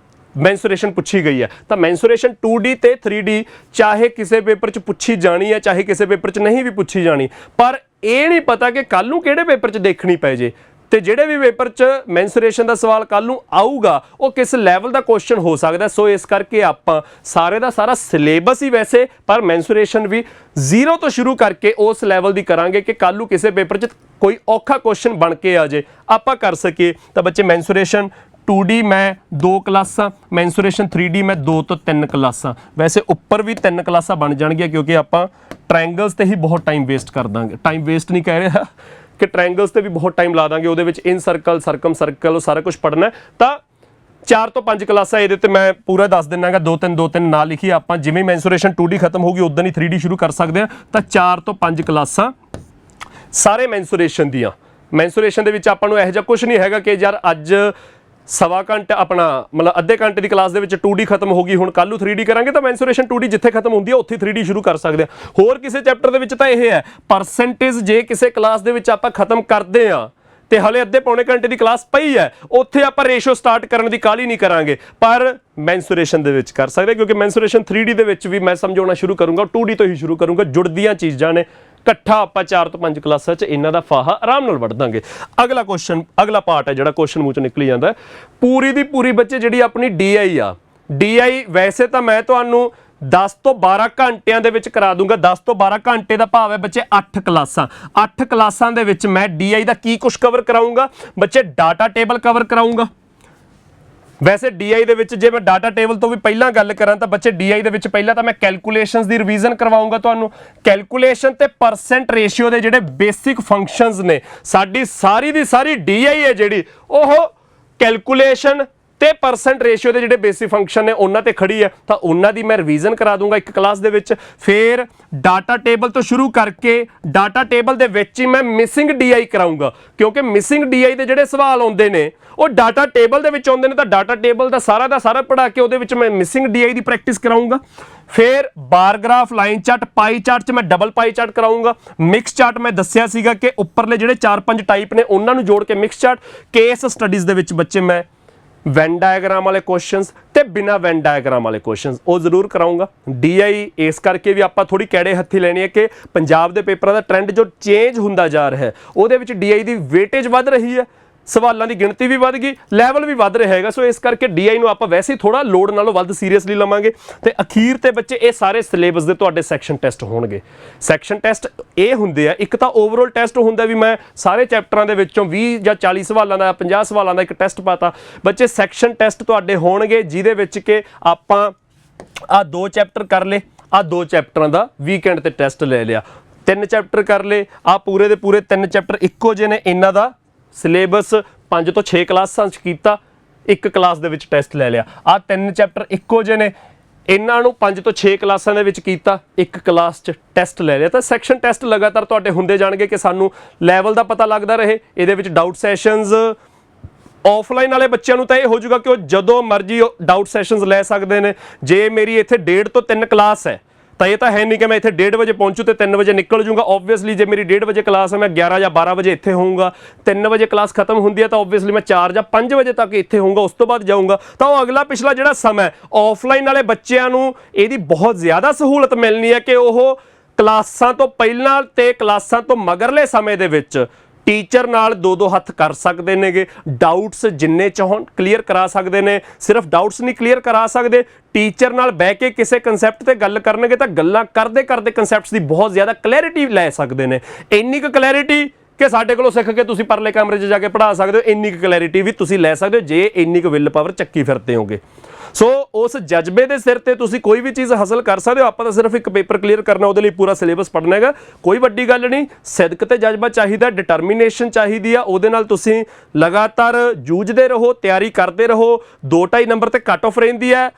Speaker 1: ਮੈਂਸੂਰੇਸ਼ਨ ਪੁੱਛੀ ਗਈ ਹੈ। ਤਾਂ ਮੈਂਸੂਰੇਸ਼ਨ 2D ਤੇ 3D ਚਾਹੇ ਕਿਸੇ ਪੇਪਰ 'ਚ ਪੁੱਛੀ ਜਾਣੀ ਹੈ, ਚਾਹੇ ਕਿਸੇ ਪੇਪਰ 'ਚ ਨਹੀਂ ਵੀ ਪੁੱਛੀ ਜਾਣੀ, ਪਰ ਇਹ ਨਹੀਂ ਪਤਾ ਕਿ ਕੱਲ ਨੂੰ ਕਿਹੜੇ ਪੇਪਰ 'ਚ ਦੇਖਣੀ ਪੈ ਜੇ, ਤੇ ਜਿਹੜੇ ਵੀ ਪੇਪਰ 'ਚ ਮੈਂਸੂਰੇਸ਼ਨ ਦਾ ਸਵਾਲ ਕੱਲ ਨੂੰ ਆਊਗਾ ਉਹ ਕਿਸ ਲੈਵਲ ਦਾ ਕੁਐਸਚਨ ਹੋ ਸਕਦਾ। ਸੋ ਇਸ ਕਰਕੇ ਆਪਾਂ ਸਾਰੇ ਦਾ ਸਾਰਾ ਸਿਲੇਬਸ ਹੀ ਵੈਸੇ, ਪਰ ਮੈਂਸੂਰੇਸ਼ਨ ਵੀ 0 ਤੋਂ ਸ਼ੁਰੂ ਕਰਕੇ ਉਸ ਲੈਵਲ ਦੀ ਕਰਾਂਗੇ ਕਿ ਕੱਲ ਨੂੰ ਕਿਸੇ ਪੇਪਰ 'ਚ ਕੋਈ ਔਖਾ ਕੁਐਸਚਨ ਬਣ ਕੇ ਆ ਜੇ ਆਪਾਂ ਕਰ ਸਕੀਏ। ਤਾਂ ਬੱਚੇ ਮੈਂਸੂਰੇਸ਼ਨ 2D ਮੈਂ 2 ਕਲਾਸਾਂ, ਮੈਂਸੂਰੇਸ਼ਨ 3D ਮੈਂ 2 ਤੋਂ 3 ਕਲਾਸਾਂ, ਵੈਸੇ ਉੱਪਰ ਵੀ 3 ਕਲਾਸਾਂ ਬਣ ਜਾਣਗੀਆਂ ਕਿਉਂਕਿ ਆਪਾਂ ਟ੍ਰਾਇੰਗਲਸ ਤੇ ਹੀ ਬਹੁਤ ਟਾਈਮ ਵੇਸਟ ਕਰ ਦਾਂਗੇ। ਟਾਈਮ ਵੇਸਟ ਨਹੀਂ ਕਹਿ ਰਿਹਾ ਕਿ ਟ੍ਰਾਇੰਗਲਸ ਤੇ ਵੀ ਬਹੁਤ ਟਾਈਮ ਲਾ ਦਾਂਗੇ, ਉਹਦੇ ਵਿੱਚ ਇਨ ਸਰਕਲ, ਸਰਕਮ ਸਰਕਲ, ਉਹ ਸਾਰਾ ਕੁਝ ਪੜ੍ਹਨਾ। ਤਾਂ 4 ਤੋਂ 5 ਕਲਾਸਾਂ ਇਹਦੇ ਤੇ ਮੈਂ ਪੂਰਾ ਦੱਸ ਦਿੰਨਾਗਾ, 2-3 ਨਾਲ ਲਿਖੀ ਆਪਾਂ, ਜਿਵੇਂ ਮੈਂਸੂਰੇਸ਼ਨ 2D ਖਤਮ ਹੋਗੀ ਉਦੋਂ ਹੀ 3D ਸ਼ੁਰੂ ਕਰ ਸਕਦੇ ਹਾਂ। ਤਾਂ 4 ਤੋਂ 5 ਕਲਾਸਾਂ ਸਾਰੇ ਮੈਂਸੂਰੇਸ਼ਨ ਦੀਆਂ। ਮੈਂਸੂਰੇਸ਼ਨ ਦੇ ਵਿੱਚ ਆਪਾਂ ਨੂੰ ਇਹੋ ਜਿਹਾ ਕੁਝ ਨਹੀਂ ਹੈਗਾ ਕਿ ਯਾਰ ਅੱਜ ਸਵਾ ਘੰਟਾ ਆਪਣਾ ਮਤਲਬ ਅੱਧੇ ਘੰਟੇ ਦੀ ਕਲਾਸ ਦੇ ਵਿੱਚ 2D ਖਤਮ ਹੋ ਗਈ, ਹੁਣ ਕੱਲ੍ਹ ਨੂੰ 3D ਕਰਾਂਗੇ। ਤਾਂ ਮੈਂਸੂਰੇਸ਼ਨ 2D ਜਿੱਥੇ ਖਤਮ ਹੁੰਦੀ ਹੈ ਉੱਥੇ 3D ਸ਼ੁਰੂ ਕਰ ਸਕਦੇ ਹਾਂ। ਹੋਰ ਕਿਸੇ ਚੈਪਟਰ ਦੇ ਵਿੱਚ ਤਾਂ ਇਹ ਹੈ ਪਰਸੈਂਟੇਜ, ਜੇ ਕਿਸੇ ਕਲਾਸ ਦੇ ਵਿੱਚ ਆਪਾਂ ਖਤਮ ਕਰਦੇ ਹਾਂ ਤੇ ਹਲੇ ਅੱਧੇ ਪੌਣੇ ਘੰਟੇ ਦੀ ਕਲਾਸ ਪਈ ਹੈ, ਉੱਥੇ ਆਪਾਂ ਰੇਸ਼ੋ ਸਟਾਰਟ ਕਰਨ ਦੀ ਕਾਹਲੀ ਨਹੀਂ ਕਰਾਂਗੇ, ਪਰ ਮੈਂਸੂਰੇਸ਼ਨ ਦੇ ਵਿੱਚ ਕਰ ਸਕਦੇ ਕਿਉਂਕਿ ਮੈਂਸੂਰੇਸ਼ਨ 3D ਦੇ ਵਿੱਚ ਵੀ ਮੈਂ ਸਮਝਾਉਣਾ ਸ਼ੁਰੂ ਕਰੂੰਗਾ, 2D ਤੋਂ ਹੀ ਸ਼ੁਰੂ ਕਰੂੰਗਾ। ਜੁੜਦੀਆਂ ਚੀਜ਼ਾਂ ਨੇ, ਇਕੱਠਾ ਆਪਾਂ 4 ਤੋਂ 5 ਕਲਾਸਾਂ 'ਚ ਇਹਨਾਂ ਦਾ ਫਾਹਾ ਆਰਾਮ ਨਾਲ ਵੜ ਦਾਂਗੇ। ਅਗਲਾ ਕੁਐਸਚਨ, ਅਗਲਾ ਪਾਰਟ ਹੈ ਜਿਹੜਾ ਕੁਐਸਚਨ ਮੂੰਹ 'ਚੋਂ ਨਿਕਲੀ ਜਾਂਦਾ, ਪੂਰੀ ਦੀ ਪੂਰੀ ਬੱਚੇ ਜਿਹੜੀ ਆਪਣੀ DI ਆ, DI ਵੈਸੇ ਤਾਂ ਮੈਂ ਤੁਹਾਨੂੰ 10 ਤੋਂ 12 ਘੰਟਿਆਂ ਦੇ ਵਿੱਚ ਕਰਾ ਦੂੰਗਾ। 10 ਤੋਂ 12 ਘੰਟੇ ਦਾ ਭਾਵ ਹੈ ਬੱਚੇ 8 ਕਲਾਸਾਂ। 8 ਕਲਾਸਾਂ ਦੇ ਵਿੱਚ ਮੈਂ DI ਦਾ ਕੀ ਕੁਝ ਕਵਰ ਕਰਾਊਂਗਾ ਬੱਚੇ? ਡਾਟਾ ਟੇਬਲ ਕਵਰ ਕਰਾਊਂਗਾ। ਵੈਸੇ DI ਦੇ ਵਿੱਚ ਜੇ ਮੈਂ ਡਾਟਾ ਟੇਬਲ ਤੋਂ ਵੀ ਪਹਿਲਾਂ ਗੱਲ ਕਰਾਂ ਤਾਂ ਬੱਚੇ DI ਦੇ ਵਿੱਚ ਪਹਿਲਾਂ ਤਾਂ ਮੈਂ ਕੈਲਕੂਲੇਸ਼ਨਸ ਦੀ ਰਿਵੀਜ਼ਨ ਕਰਵਾਊਂਗਾ ਤੁਹਾਨੂੰ। ਕੈਲਕੂਲੇਸ਼ਨ ਤੇ ਪਰਸੈਂਟ ਰੇਸ਼ੀਓ ਦੇ ਜਿਹੜੇ ਬੇਸਿਕ ਫੰਕਸ਼ਨਸ ਨੇ, ਸਾਡੀ ਸਾਰੀ ਦੀ ਸਾਰੀ DI ਹੈ ਜਿਹੜੀ ਉਹ ਕੈਲਕੂਲੇਸ਼ਨ ਤੇ ਪਰਸੈਂਟ ਰੇਸ਼ੀਓ ਦੇ ਜਿਹੜੇ ਬੇਸਿਕ ਫੰਕਸ਼ਨ ਨੇ ਉਹਨਾਂ ਤੇ ਖੜੀ ਹੈ। ਤਾਂ ਉਹਨਾਂ ਦੀ ਮੈਂ ਰਿਵੀਜ਼ਨ ਕਰਾ ਦੂੰਗਾ ਇੱਕ ਕਲਾਸ ਦੇ ਵਿੱਚ। ਫਿਰ ਡਾਟਾ ਟੇਬਲ ਤੋਂ ਸ਼ੁਰੂ ਕਰਕੇ ਡਾਟਾ ਟੇਬਲ ਦੇ ਵਿੱਚ ਹੀ ਮੈਂ ਮਿਸਿੰਗ DI ਕਰਾਊਂਗਾ, ਕਿਉਂਕਿ ਮਿਸਿੰਗ DI ਦੇ ਜਿਹੜੇ ਸਵਾਲ ਆਉਂਦੇ ਨੇ ਉਹ ਡਾਟਾ ਟੇਬਲ ਦੇ ਵਿੱਚ ਆਉਂਦੇ ਨੇ। ਤਾਂ ਡਾਟਾ ਟੇਬਲ ਦਾ ਸਾਰਾ ਪੜ੍ਹਾ ਕੇ ਉਹਦੇ ਵਿੱਚ ਮੈਂ ਮਿਸਿੰਗ DI ਦੀ ਪ੍ਰੈਕਟਿਸ ਕਰਾਊਂਗਾ। ਫਿਰ ਬਾਰ ਗ੍ਰਾਫ, ਲਾਈਨ ਚਾਰਟ, ਪਾਈ ਚਾਰਟ 'ਚ ਮੈਂ ਡਬਲ ਪਾਈ ਚਾਰਟ ਕਰਾਊਂਗਾ। ਮਿਕਸ ਚਾਰਟ ਮੈਂ ਦੱਸਿਆ ਸੀਗਾ ਕਿ ਉੱਪਰਲੇ ਜਿਹੜੇ 4-5 ਟਾਈਪ ਨੇ ਉਹਨਾਂ ਨੂੰ ਜੋੜ ਕੇ ਮਿਕਸ ਚਾਰਟ। ਕੇਸ ਸਟੱਡੀਜ਼ ਦੇ ਵਿੱਚ ਬੱਚੇ ਮੈਂ ਵੈਨ ਡਾਇਗਰਾਮ ਵਾਲੇ ਕੁਐਸਚਨਸ ਤੇ ਬਿਨਾ ਵੈਨ ਡਾਇਗਰਾਮ ਵਾਲੇ ਕੁਐਸਚਨਸ ਉਹ ਜ਼ਰੂਰ ਕਰਾਊਂਗਾ। DI ਇਸ ਕਰਕੇ ਵੀ ਆਪਾਂ ਥੋੜੀ ਕੈੜੇ ਹੱਥੀ ਲੈਣੀ ਹੈ ਕਿ ਪੰਜਾਬ ਦੇ ਪੇਪਰਾਂ ਦਾ ਟ੍ਰੈਂਡ ਜੋ ਚੇਂਜ ਹੁੰਦਾ ਜਾ ਰਿਹਾ ਹੈ ਉਹਦੇ ਵਿੱਚ DI ਦੀ ਵੇਟੇਜ ਵੱਧ ਰਹੀ ਹੈ, ਸਵਾਲਾਂ ਦੀ ਗਿਣਤੀ ਵੀ ਵੱਧ ਗਈ, ਲੈਵਲ ਵੀ ਵੱਧ ਰਿਹਾ ਹੈਗਾ। ਸੋ ਇਸ ਕਰਕੇ DI ਨੂੰ ਆਪਾਂ ਵੈਸੇ ਹੀ ਥੋੜਾ ਲੋਡ ਨਾਲੋਂ ਵੱਧ ਸੀਰੀਅਸਲੀ ਲਵਾਂਗੇ। ਤੇ ਅਖੀਰ ਤੇ ਬੱਚੇ ਇਹ ਸਾਰੇ ਸਿਲੇਬਸ ਦੇ ਤੁਹਾਡੇ ਸੈਕਸ਼ਨ ਟੈਸਟ ਹੋਣਗੇ। ਸੈਕਸ਼ਨ ਟੈਸਟ ਇਹ ਹੁੰਦੇ ਆ, ਇੱਕ ਤਾਂ ਓਵਰਆਲ ਟੈਸਟ ਹੁੰਦਾ ਵੀ ਮੈਂ ਸਾਰੇ ਚੈਪਟਰਾਂ ਦੇ ਵਿੱਚੋਂ 20 ਜਾਂ 40 ਸਵਾਲਾਂ ਦਾ 50 ਸਵਾਲਾਂ ਦਾ ਇੱਕ ਟੈਸਟ ਪਾਤਾ। ਬੱਚੇ ਸੈਕਸ਼ਨ ਟੈਸਟ ਤੁਹਾਡੇ ਹੋਣਗੇ ਜਿਹਦੇ ਵਿੱਚ ਕਿ ਆਪਾਂ ਆਹ 2 ਚੈਪਟਰ ਕਰ ਲਏ, ਆਹ 2 ਚੈਪਟਰਾਂ ਦਾ ਵੀਕਐਂਡ ਤੇ ਟੈਸਟ ਲੈ ਲਿਆ, 3 ਚੈਪਟਰ ਕਰ ਲਏ, ਆਹ ਪੂਰੇ ਦੇ ਪੂਰੇ 3 ਚੈਪਟਰ ਇੱਕੋ ਜਿਹੇ ਨੇ, ਇਹਨਾਂ ਦਾ ਸਿਲੇਬਸ 5 ਤੋਂ 6 ਕਲਾਸਾਂ 'ਚ ਕੀਤਾ, ਇੱਕ ਕਲਾਸ ਦੇ ਵਿੱਚ ਟੈਸਟ ਲੈ ਲਿਆ। ਆਹ 3 ਚੈਪਟਰ ਇੱਕੋ ਜਿਹੇ ਨੇ, ਇਹਨਾਂ ਨੂੰ 5 ਤੋਂ 6 ਕਲਾਸਾਂ ਦੇ ਵਿੱਚ ਕੀਤਾ, ਇੱਕ ਕਲਾਸ 'ਚ ਟੈਸਟ ਲੈ ਲਿਆ। ਤਾਂ ਸੈਕਸ਼ਨ ਟੈਸਟ ਲਗਾਤਾਰ ਤੁਹਾਡੇ ਹੁੰਦੇ ਜਾਣਗੇ ਕਿ ਸਾਨੂੰ ਲੈਵਲ ਦਾ ਪਤਾ ਲੱਗਦਾ ਰਹੇ। ਇਹਦੇ ਵਿੱਚ ਡਾਊਟ ਸੈਸ਼ਨਸ ਆਫਲਾਈਨ ਵਾਲੇ ਬੱਚਿਆਂ ਨੂੰ ਤਾਂ ਇਹ ਹੋ ਜਾਊਗਾ ਕਿ ਉਹ ਜਦੋਂ ਮਰਜ਼ੀ ਡਾਊਟ ਸੈਸ਼ਨਸ ਲੈ ਸਕਦੇ ਨੇ। ਜੇ ਮੇਰੀ ਇੱਥੇ 1.5 ਤੋਂ 3 ਕਲਾਸ ਹੈ ਤਾਂ ਇਹ ਤਾਂ ਹੈ ਨਹੀਂ ਕਿ ਮੈਂ ਇੱਥੇ 1:30 ਵਜੇ ਪਹੁੰਚੂ ਤੇ 3 ਵਜੇ ਨਿਕਲ ਜੂੰਗਾ। ਓਬਵੀਅਸਲੀ ਜੇ ਮੇਰੀ 1:30 ਵਜੇ ਕਲਾਸ ਹੈ, ਮੈਂ 11 ਜਾਂ 12 ਵਜੇ ਇੱਥੇ ਹੋਊਂਗਾ। 3 ਵਜੇ ਕਲਾਸ ਖਤਮ ਹੁੰਦੀ ਹੈ ਤਾਂ ਓਬਵੀਅਸਲੀ ਮੈਂ 4 ਜਾਂ 5 ਵਜੇ ਤੱਕ ਇੱਥੇ ਹੋਊਂਗਾ, ਉਸ ਤੋਂ ਬਾਅਦ ਜਾਊਂਗਾ। ਤਾਂ ਉਹ ਅਗਲਾ ਪਿਛਲਾ ਜਿਹੜਾ ਸਮਾਂ ਹੈ, ਆਫਲਾਈਨ ਵਾਲੇ ਬੱਚਿਆਂ ਨੂੰ ਇਹਦੀ ਬਹੁਤ ਜ਼ਿਆਦਾ ਸਹੂਲਤ ਮਿਲਣੀ ਹੈ ਕਿ ਉਹ ਕਲਾਸਾਂ ਤੋਂ ਪਹਿਲਾਂ ਤੇ ਕਲਾਸਾਂ ਤੋਂ ਮਗਰਲੇ ਸਮੇਂ ਦੇ ਵਿੱਚ ਟੀਚਰ ਨਾਲ ਦੋ ਹੱਥ ਕਰ ਸਕਦੇ ਨੇਗੇ। ਡਾਊਟਸ ਜਿੰਨੇ ਚਾਹਣ ਕਲੀਅਰ ਕਰਾ ਸਕਦੇ ਨੇ। ਸਿਰਫ ਡਾਊਟਸ ਨਹੀਂ ਕਲੀਅਰ ਕਰਾ ਸਕਦੇ, ਟੀਚਰ ਨਾਲ ਬਹਿ ਕੇ ਕਿਸੇ ਕਨਸੈਪਟ ਤੇ ਗੱਲ ਕਰਨਗੇ ਤਾਂ ਗੱਲਾਂ ਕਰਦੇ ਕਰਦੇ ਕਨਸੈਪਟਸ ਦੀ ਬਹੁਤ ਜ਼ਿਆਦਾ ਕਲੈਰਿਟੀ ਲੈ ਸਕਦੇ ਨੇ। ਇੰਨੀ ਕੁ ਕਲੈਰਿਟੀ ਕਿ ਸਾਡੇ ਕੋਲੋਂ ਸਿੱਖ ਕੇ ਤੁਸੀਂ ਪਰਲੇ ਕਮਰੇ 'ਚ ਜਾ ਕੇ ਪੜ੍ਹਾ ਸਕਦੇ ਹੋ, ਇੰਨੀ ਕੁ ਕਲੈਰਿਟੀ ਵੀ ਤੁਸੀਂ ਲੈ ਸਕਦੇ ਹੋ ਜੇ ਇੰਨੀ ਕੁ ਵਿਲ ਪਾਵਰ ਚੱਕੀ ਫਿਰਦੇ ਹੋਗੇ। ਸੋ ਉਸ ਜਜ਼ਬੇ ਦੇ ਸਿਰ ਤੇ ਤੁਸੀਂ ਕੋਈ ਵੀ ਚੀਜ਼ ਹਾਸਲ ਕਰ ਸਕਦੇ ਹੋ। ਆਪਾਂ ਤਾਂ ਸਿਰਫ ਇੱਕ ਪੇਪਰ ਕਲੀਅਰ ਕਰਨਾ, ਉਹਦੇ ਲਈ ਪੂਰਾ ਸਿਲੇਬਸ ਪੜ੍ਹਨਾ ਹੈਗਾ, ਕੋਈ ਵੱਡੀ ਗੱਲ ਨਹੀਂ। ਸਿਦਕ ਤੇ ਜਜ਼ਬਾ ਚਾਹੀਦਾ, ਡਿਟਰਮੀਨੇਸ਼ਨ ਚਾਹੀਦੀ ਆ, ਉਹਦੇ ਨਾਲ ਤੁਸੀਂ ਲਗਾਤਾਰ ਜੂਝਦੇ ਰਹੋ, ਤਿਆਰੀ ਕਰਦੇ ਰਹੋ। 2-2.5 ਨੰਬਰ ਤੇ ਕੱਟ ਆਫ ਰਹਿੰਦੀ ਹੈ,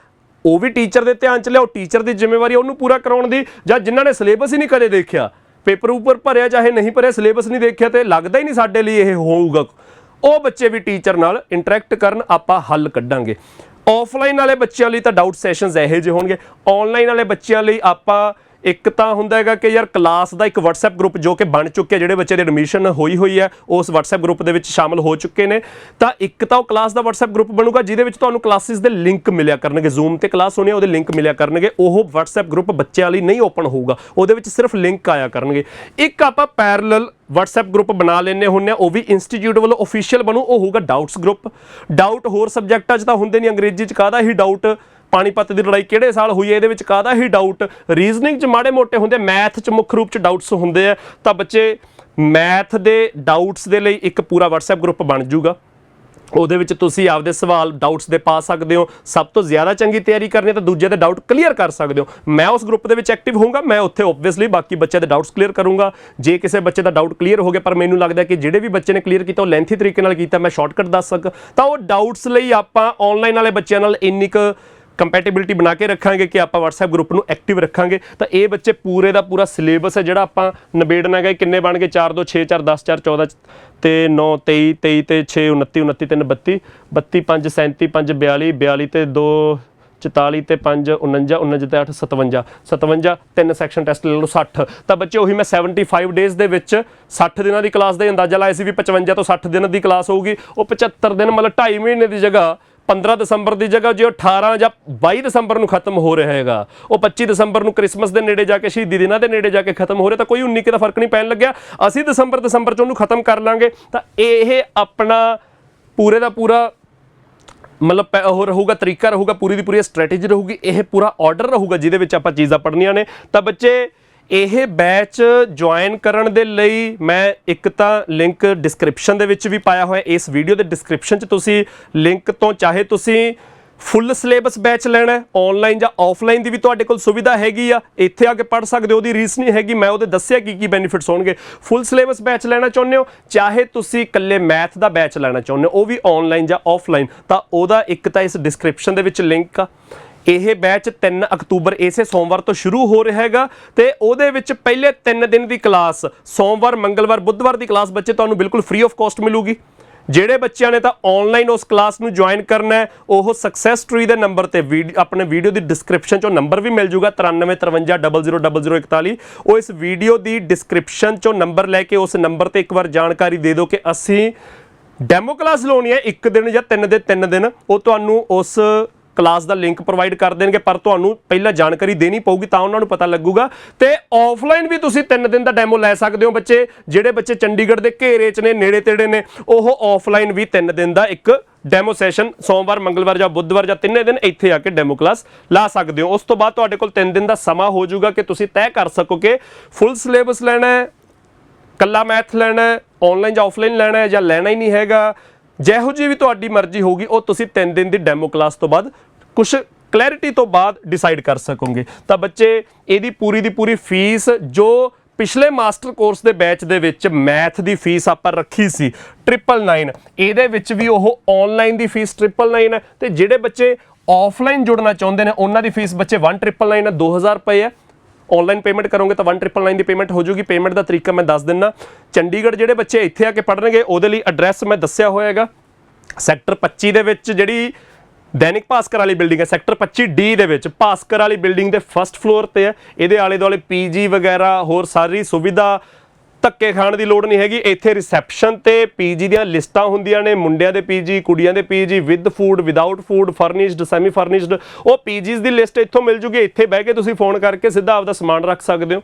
Speaker 1: ਉਹ ਵੀ ਟੀਚਰ ਦੇ ਧਿਆਨ 'ਚ ਲਿਆਓ। ਟੀਚਰ ਦੀ ਜ਼ਿੰਮੇਵਾਰੀ ਉਹਨੂੰ ਪੂਰਾ ਕਰਾਉਣ ਦੀ। ਜਾਂ ਜਿਨ੍ਹਾਂ ਨੇ ਸਿਲੇਬਸ ਹੀ ਨਹੀਂ ਕਦੇ ਦੇਖਿਆ, ਪੇਪਰ ਉੱਪਰ ਭਰਿਆ ਚਾਹੇ ਨਹੀਂ ਭਰਿਆ, ਸਿਲੇਬਸ ਨਹੀਂ ਦੇਖਿਆ ਤੇ ਲੱਗਦਾ ਹੀ ਨਹੀਂ ਸਾਡੇ ਲਈ ਇਹ ਹੋਊਗਾ, ਉਹ ਬੱਚੇ ਵੀ ਟੀਚਰ ਨਾਲ ਇੰਟਰੈਕਟ ਕਰਨ, ਆਪਾਂ ਹੱਲ ਕੱਢਾਂਗੇ। ਆਫਲਾਈਨ ਵਾਲੇ ਬੱਚਿਆਂ ਲਈ ਤਾਂ ਡਾਊਟ ਸੈਸ਼ਨਸ ਇਹੋ ਜਿਹੇ ਹੋਣਗੇ। ਆਨਲਾਈਨ ਵਾਲੇ ਬੱਚਿਆਂ ਲਈ ਆਪਾਂ ਇੱਕ ਤਾਂ ਹੁੰਦਾ ਹੈਗਾ ਕਿ ਯਾਰ ਕਲਾਸ ਦਾ ਇੱਕ WhatsApp ਗਰੁੱਪ ਜੋ ਕਿ ਬਣ ਚੁੱਕਿਆ, ਜਿਹੜੇ ਬੱਚੇ ਦੀ ਐਡਮਿਸ਼ਨ ਹੋਈ ਹੈ ਉਸ WhatsApp ਗਰੁੱਪ ਦੇ ਵਿੱਚ ਸ਼ਾਮਲ ਹੋ ਚੁੱਕੇ ਨੇ। ਤਾਂ ਇੱਕ ਤਾਂ ਉਹ ਕਲਾਸ ਦਾ WhatsApp ਗਰੁੱਪ ਬਣੂਗਾ ਜਿਹਦੇ ਵਿੱਚ ਤੁਹਾਨੂੰ ਕਲਾਸਿਸ ਦੇ ਲਿੰਕ ਮਿਲਿਆ ਕਰਨਗੇ। ਜ਼ੂਮ ਤੇ ਕਲਾਸ ਹੋਣੀ ਹੈ, ਉਹਦੇ ਲਿੰਕ ਮਿਲਿਆ ਕਰਨਗੇ। ਉਹ WhatsApp ਗਰੁੱਪ ਬੱਚਿਆਂ ਲਈ ਨਹੀਂ ਓਪਨ ਹੋਊਗਾ, ਉਹਦੇ ਵਿੱਚ ਸਿਰਫ ਲਿੰਕ ਆਇਆ ਕਰਨਗੇ। ਇੱਕ ਆਪਾਂ ਪੈਰਲਲ WhatsApp ਗਰੁੱਪ ਬਣਾ ਲੈਂਦੇ ਹੁੰਦੇ ਆ, ਉਹ ਵੀ ਇੰਸਟੀਚਿਊਟ ਵੱਲੋਂ ਅਫੀਸ਼ੀਅਲ ਬਣੂ, ਉਹ ਹੋਊਗਾ ਡਾਊਟਸ ਗਰੁੱਪ। ਡਾਊਟ ਹੋਰ ਸਬਜੈਕਟਾਂ 'ਚ ਤਾਂ ਹੁੰਦੇ ਨਹੀਂ, ਅੰਗਰੇਜ਼ੀ 'ਚ ਕਾਹਦਾ ਹੀ ਡਾਊਟ, ਪਾਣੀਪਤ ਦੀ ਲੜਾਈ ਕਿਹੜੇ ਸਾਲ ਹੋਈ ਹੈ ਇਹਦੇ ਵਿੱਚ ਕਾਹਦਾ ਹੀ ਡਾਊਟ, ਰੀਜ਼ਨਿੰਗ 'ਚ ਮਾੜੇ ਮੋਟੇ ਹੁੰਦੇ, ਮੈਥ 'ਚ ਮੁੱਖ ਰੂਪ 'ਚ ਡਾਊਟਸ ਹੁੰਦੇ ਆ। ਤਾਂ ਬੱਚੇ ਮੈਥ ਦੇ ਡਾਊਟਸ ਦੇ ਲਈ ਇੱਕ ਪੂਰਾ WhatsApp ਗਰੁੱਪ ਬਣ ਜੂਗਾ, ਉਹਦੇ ਵਿੱਚ ਤੁਸੀਂ ਆਪਦੇ ਸਵਾਲ ਡਾਊਟਸ ਦੇ ਪਾ ਸਕਦੇ ਹੋ। ਸਭ ਤੋਂ ਜ਼ਿਆਦਾ ਚੰਗੀ ਤਿਆਰੀ ਕਰਨੀ ਹੈ ਤਾਂ ਦੂਜੇ ਦੇ ਡਾਊਟ ਕਲੀਅਰ ਕਰ ਸਕਦੇ ਹੋ। ਮੈਂ ਉਸ ਗਰੁੱਪ ਦੇ ਵਿੱਚ ਐਕਟਿਵ ਹੋਊਂਗਾ, ਮੈਂ ਉੱਥੇ ਓਬਵੀਅਸਲੀ ਬਾਕੀ ਬੱਚਿਆਂ ਦੇ ਡਾਊਟਸ ਕਲੀਅਰ ਕਰੂੰਗਾ। ਜੇ ਕਿਸੇ ਬੱਚੇ ਦਾ ਡਾਊਟ ਕਲੀਅਰ ਹੋ ਗਿਆ ਪਰ ਮੈਨੂੰ ਲੱਗਦਾ ਕਿ ਜਿਹੜੇ ਵੀ ਬੱਚੇ ਨੇ ਕਲੀਅਰ ਕੀਤਾ ਉਹ ਲੈਂਥੀ ਤਰੀਕੇ ਨਾਲ ਕੀਤਾ, ਮੈਂ ਸ਼ਾਰਟਕਟ ਦੱਸ ਸਕਾਂ, ਤਾਂ ਉਹ ਡਾਊਟਸ ਲਈ ਆਪਾਂ ਆਨਲਾਈਨ ਵਾਲੇ ਬੱਚਿਆਂ ਨਾਲ ਇੰਨੀ ਕੁ ਕੰਪੈਟੀਬਿਲਿਟੀ ਬਣਾ ਕੇ ਰੱਖਾਂਗੇ ਕਿ ਆਪਾਂ WhatsApp ਗਰੁੱਪ ਨੂੰ ਐਕਟਿਵ ਰੱਖਾਂਗੇ। ਤਾਂ ਇਹ ਬੱਚੇ ਪੂਰੇ ਦਾ ਪੂਰਾ ਸਿਲੇਬਸ ਹੈ ਜਿਹੜਾ ਆਪਾਂ ਨਿਬੇੜਨਾ ਹੈਗਾ। ਕਿੰਨੇ ਬਣ ਗਏ? 4 2 6 4 10 4 14 ਤੇ 9 23 23 ਤੇ 6 29 29 3 32 32 5 37 5 42 42 ਤੇ 2 44 ਤੇ 5 49 49 ਤੇ 8 57 57 3 ਸੈਕਸ਼ਨ ਟੈਸਟ ਲੈ ਲਓ 60। ਤਾਂ ਬੱਚੇ ਉਹੀ ਮੈਂ 75 ਡੇਜ਼ ਦੇ ਵਿੱਚ 60 ਦਿਨਾਂ ਦੀ ਕਲਾਸ ਦਾ ਅੰਦਾਜ਼ਾ ਲਾਇਆ ਸੀ ਵੀ 55 ਤੋਂ 60 ਦਿਨ ਦੀ ਕਲਾਸ ਹੋਊਗੀ। ਉਹ 75 ਦਿਨ ਮਤਲਬ 2.5 ਮਹੀਨੇ ਦੀ ਜਗ੍ਹਾ 15 ਦਸੰਬਰ ਦੀ ਜਗ੍ਹਾ ਜੇ 18 ਜਾਂ 22 ਦਸੰਬਰ ਨੂੰ ਖਤਮ ਹੋ ਰਿਹਾ ਹੈਗਾ, ਉਹ 25 ਦਸੰਬਰ ਨੂੰ ਕ੍ਰਿਸਮਸ ਦੇ ਨੇੜੇ ਜਾ ਕੇ, ਸ਼ਹੀਦੀ ਦਿਨਾਂ ਦੇ ਨੇੜੇ ਜਾ ਕੇ ਖਤਮ ਹੋ ਰਿਹਾ, ਤਾਂ ਕੋਈ 19 ਦਾ ਫਰਕ ਨਹੀਂ ਪੈਣ ਲੱਗਿਆ। ਅਸੀਂ ਦਸੰਬਰ 'ਚ ਉਹਨੂੰ ਖਤਮ ਕਰ ਲਾਂਗੇ। ਤਾਂ ਇਹ ਆਪਣਾ ਪੂਰੇ ਦਾ ਪੂਰਾ ਮਤਲਬ ਉਹ ਰਹੂਗਾ, ਤਰੀਕਾ ਰਹੂਗਾ, ਪੂਰੀ ਦੀ ਪੂਰੀ ਸਟ੍ਰੈਟੇਜੀ ਰਹੂਗੀ, ਇਹ ਪੂਰਾ ਆਰਡਰ ਰਹੂਗਾ ਜਿਹਦੇ ਵਿੱਚ ਆਪਾਂ ਚੀਜ਼ਾਂ ਪੜ੍ਹਨੀਆਂ ਨੇ। ਤਾਂ ਬੱਚੇ ਇਹ ਬੈਚ ਜੁਆਇਨ ਕਰਨ ਦੇ ਲਈ ਮੈਂ ਇੱਕ ਤਾਂ ਲਿੰਕ ਡਿਸਕ੍ਰਿਪਸ਼ਨ ਦੇ ਵਿੱਚ ਵੀ ਪਾਇਆ ਹੋਇਆ, ਇਸ ਵੀਡੀਓ ਦੇ ਡਿਸਕ੍ਰਿਪਸ਼ਨ 'ਚ ਤੁਸੀਂ ਲਿੰਕ ਤੋਂ ਚਾਹੇ ਤੁਸੀਂ ਫੁੱਲ ਸਿਲੇਬਸ ਬੈਚ ਲੈਣਾ ਆਨਲਾਈਨ ਜਾਂ ਆਫਲਾਈਨ ਦੀ ਵੀ ਤੁਹਾਡੇ ਕੋਲ ਸੁਵਿਧਾ ਹੈਗੀ ਆ, ਇੱਥੇ ਆ ਕੇ ਪੜ੍ਹ ਸਕਦੇ ਹੋ, ਉਹਦੀ ਰੀਸ ਨਹੀਂ ਹੈਗੀ। ਮੈਂ ਉਹਦੇ ਦੱਸਿਆ ਕੀ ਬੈਨੀਫਿਟਸ ਹੋਣਗੇ। ਫੁੱਲ ਸਿਲੇਬਸ ਬੈਚ ਲੈਣਾ ਚਾਹੁੰਦੇ ਹੋ, ਚਾਹੇ ਤੁਸੀਂ ਇਕੱਲੇ ਮੈਥ ਦਾ ਬੈਚ ਲੈਣਾ ਚਾਹੁੰਦੇ ਹੋ, ਉਹ ਵੀ ਆਨਲਾਈਨ ਜਾਂ ਆਫਲਾਈਨ, ਤਾਂ ਉਹਦਾ ਇੱਕ ਤਾਂ ਇਸ ਡਿਸਕ੍ਰਿਪਸ਼ਨ ਦੇ ਵਿੱਚ ਲਿੰਕ ਆ। ਇਹ ਬੈਚ 3 ਅਕਤੂਬਰ ਇਸੇ ਸੋਮਵਾਰ ਤੋਂ ਸ਼ੁਰੂ ਹੋ ਰਿਹਾ ਹੈਗਾ ਤੇ ਉਹਦੇ ਵਿੱਚ ਪਹਿਲੇ 3 ਦਿਨ ਦੀ ਕਲਾਸ ਸੋਮਵਾਰ, ਮੰਗਲਵਾਰ, ਬੁੱਧਵਾਰ ਦੀ ਕਲਾਸ ਬੱਚੇ ਤੁਹਾਨੂੰ ਬਿਲਕੁਲ ਫ੍ਰੀ ਆਫ ਕਾਸਟ ਮਿਲੂਗੀ। ਜਿਹੜੇ ਬੱਚਿਆਂ ਨੇ ਤਾਂ ਆਨਲਾਈਨ ਉਸ ਕਲਾਸ ਨੂੰ ਜੁਆਇਨ ਕਰਨਾ ਹੈ, ਉਹ ਸਕਸੈਸ ਟਰੀ ਦੇ ਨੰਬਰ ਤੇ ਆਪਣੇ ਵੀਡੀਓ ਦੀ ਡਿਸਕ੍ਰਿਪਸ਼ਨ 'ਚੋਂ ਨੰਬਰ ਵੀ ਮਿਲ ਜੂਗਾ 9353000041। ਉਹ ਇਸ ਵੀਡੀਓ ਦੀ ਡਿਸਕ੍ਰਿਪਸ਼ਨ 'ਚੋਂ ਨੰਬਰ ਲੈ ਕੇ ਉਸ ਨੰਬਰ ਤੇ ਇੱਕ ਵਾਰ ਜਾਣਕਾਰੀ ਦੇ ਦਿਓ ਕਿ ਅਸੀਂ ਡੈਮੋ ਕਲਾਸ ਲਾਉਣੀ ਹੈ 1 ਦਿਨ ਜਾਂ 3 ਦੇ 3 ਦਿਨ। ਉਹ ਤੁਹਾਨੂੰ ਉਸ ਕਲਾਸ ਦਾ ਲਿੰਕ ਪ੍ਰੋਵਾਈਡ ਕਰ ਦੇਣਗੇ, ਪਰ ਤੁਹਾਨੂੰ ਪਹਿਲਾਂ ਜਾਣਕਾਰੀ ਦੇਣੀ ਪਊਗੀ ਤਾਂ ਉਹਨਾਂ ਨੂੰ ਪਤਾ ਲੱਗੂਗਾ। ਤੇ ਆਫਲਾਈਨ ਵੀ ਤੁਸੀਂ 3 ਦਿਨ ਦਾ ਡੈਮੋ ਲੈ ਸਕਦੇ ਹੋ। ਬੱਚੇ ਜਿਹੜੇ ਬੱਚੇ ਚੰਡੀਗੜ੍ਹ ਦੇ ਘੇਰੇ 'ਚ ਨੇ, ਨੇੜੇ ਤੇੜੇ ਨੇ, ਉਹ ਆਫਲਾਈਨ ਵੀ 3 ਦਿਨ ਦਾ ਇੱਕ ਡੈਮੋ ਸੈਸ਼ਨ ਸੋਮਵਾਰ, ਮੰਗਲਵਾਰ ਜਾਂ ਬੁੱਧਵਾਰ ਜਾਂ 3 ਦਿਨ ਇੱਥੇ ਆ ਕੇ ਡੈਮੋ ਕਲਾਸ ਲਾ ਸਕਦੇ ਹੋ। ਉਸ ਤੋਂ ਬਾਅਦ ਤੁਹਾਡੇ ਕੋਲ 3 ਦਿਨ ਦਾ ਸਮਾਂ ਹੋ ਜਾਊਗਾ ਕਿ ਤੁਸੀਂ ਤੈਅ ਕਰ ਸਕੋ ਕਿ ਫੁੱਲ ਸਿਲੇਬਸ ਲੈਣਾ ਹੈ, ਕੱਲਾ ਮੈਥ ਲੈਣਾ ਹੈ, ਆਨਲਾਈਨ ਜਾਂ ਆਫਲਾਈਨ ਲੈਣਾ ਹੈ, ਜਾਂ ਲੈਣਾ ਹੀ ਨਹੀਂ ਹੈਗਾ। ਜਿਹੋ ਜਿਹੀ ਵੀ ਤੁਹਾਡੀ ਮਰਜ਼ੀ ਹੋਊਗੀ ਉਹ ਤੁਸੀਂ 3 ਦਿਨ ਦੀ ਡੈਮੋ ਕਲਾਸ ਤੋਂ ਬਾਅਦ ਕੁਛ ਕਲੈਰਿਟੀ ਤੋਂ ਬਾਅਦ ਡਿਸਾਈਡ ਕਰ ਸਕੋਗੇ। ਤਾਂ ਬੱਚੇ ਇਹਦੀ ਪੂਰੀ ਦੀ ਪੂਰੀ ਫੀਸ ਜੋ ਪਿਛਲੇ ਮਾਸਟਰ ਕੋਰਸ ਦੇ ਬੈਚ ਦੇ ਵਿੱਚ ਮੈਥ ਦੀ ਫੀਸ ਆਪਾਂ ਰੱਖੀ ਸੀ 999, ਇਹਦੇ ਵਿੱਚ ਵੀ ਉਹ ਆਨਲਾਈਨ ਦੀ ਫੀਸ 999 ਹੈ। ਤੇ ਜਿਹੜੇ ਬੱਚੇ ਆਫਲਾਈਨ ਜੁੜਨਾ ਚਾਹੁੰਦੇ ਨੇ ਉਹਨਾਂ ਦੀ ਫੀਸ ਬੱਚੇ 1999 ਹੈ, 2000 ਰੁਪਏ ਹੈ। ਆਨਲਾਈਨ ਪੇਮੈਂਟ ਕਰੋਗੇ ਤਾਂ 1999 ਦੀ ਪੇਮੈਂਟ ਹੋ ਜੂਗੀ। ਪੇਮੈਂਟ ਦਾ ਤਰੀਕਾ ਮੈਂ ਦੱਸ ਦਿੰਦਾ। ਚੰਡੀਗੜ੍ਹ ਜਿਹੜੇ ਬੱਚੇ ਇੱਥੇ ਆ ਕੇ ਪੜ੍ਹਨਗੇ ਉਹਦੇ ਲਈ ਐਡਰੈਸ ਮੈਂ ਦੱਸਿਆ ਹੋਇਆ ਹੈਗਾ। ਸੈਕਟਰ 25 ਦੇ ਵਿੱਚ ਜਿਹੜੀ ਦੈਨਿਕ ਭਾਸਕਰ ਵਾਲੀ ਬਿਲਡਿੰਗ ਹੈ ਸੈਕਟਰ 25D ਦੇ ਵਿੱਚ, ਭਾਸਕਰ ਵਾਲੀ ਬਿਲਡਿੰਗ ਦੇ ਫਸਟ ਫਲੋਰ ਤੇ ਹੈ। ਇਹਦੇ ਆਲੇ ਦੁਆਲੇ ਪੀਜੀ ਵਗੈਰਾ ਹੋਰ ਸਾਰੀ ਸੁਵਿਧਾ, ਧੱਕੇ ਖਾਣ ਦੀ ਲੋੜ ਨਹੀਂ ਹੈਗੀ। ਇੱਥੇ ਰਿਸੈਪਸ਼ਨ ਤੇ ਪੀਜੀ ਦੀਆਂ ਲਿਸਟਾਂ ਹੁੰਦੀਆਂ ਨੇ, ਮੁੰਡਿਆਂ ਦੇ ਪੀਜੀ, ਕੁੜੀਆਂ ਦੇ PG, with food, without food, furnished, semi furnished, ਉਹ ਪੀਜੀਜ਼ ਦੀ ਲਿਸਟ ਇੱਥੋਂ ਮਿਲ ਜੂਗੀ। ਇੱਥੇ ਬਹਿ ਕੇ ਤੁਸੀਂ ਫੋਨ ਕਰਕੇ ਸਿੱਧਾ ਆਪਦਾ ਸਮਾਨ ਰੱਖ ਸਕਦੇ ਹੋ।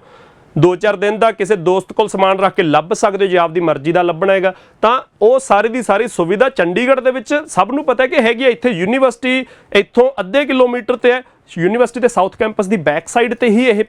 Speaker 1: 2-4 ਦਿਨ ਦਾ ਕਿਸੇ ਦੋਸਤ ਕੋਲ ਸਮਾਨ ਰੱਖ ਕੇ ਲੱਭ ਸਕਦੇ ਹੋ ਜੇ ਆਪਦੀ ਮਰਜ਼ੀ ਦਾ ਲੱਭਣਾ ਹੈਗਾ ਤਾਂ। ਉਹ ਸਾਰੀ ਦੀ ਸਾਰੀ ਸੁਵਿਧਾ ਚੰਡੀਗੜ੍ਹ ਦੇ ਵਿੱਚ ਸਭ ਨੂੰ ਪਤਾ ਹੈ ਕਿ ਹੈਗੀ ਹੈ। ਇੱਥੇ ਯੂਨੀਵਰਸਿਟੀ ਇੱਥੋਂ ਅੱਧੇ ਕਿਲੋਮੀਟਰ ਤੇ ਹੈ। ਯੂਨੀਵਰਸਿਟੀ ਦੇ ਸਾਊਥ ਕੈਂਪਸ ਦੀ ਬੈਕ ਸਾਈਡ ਤੇ ਹੀ ਇਹ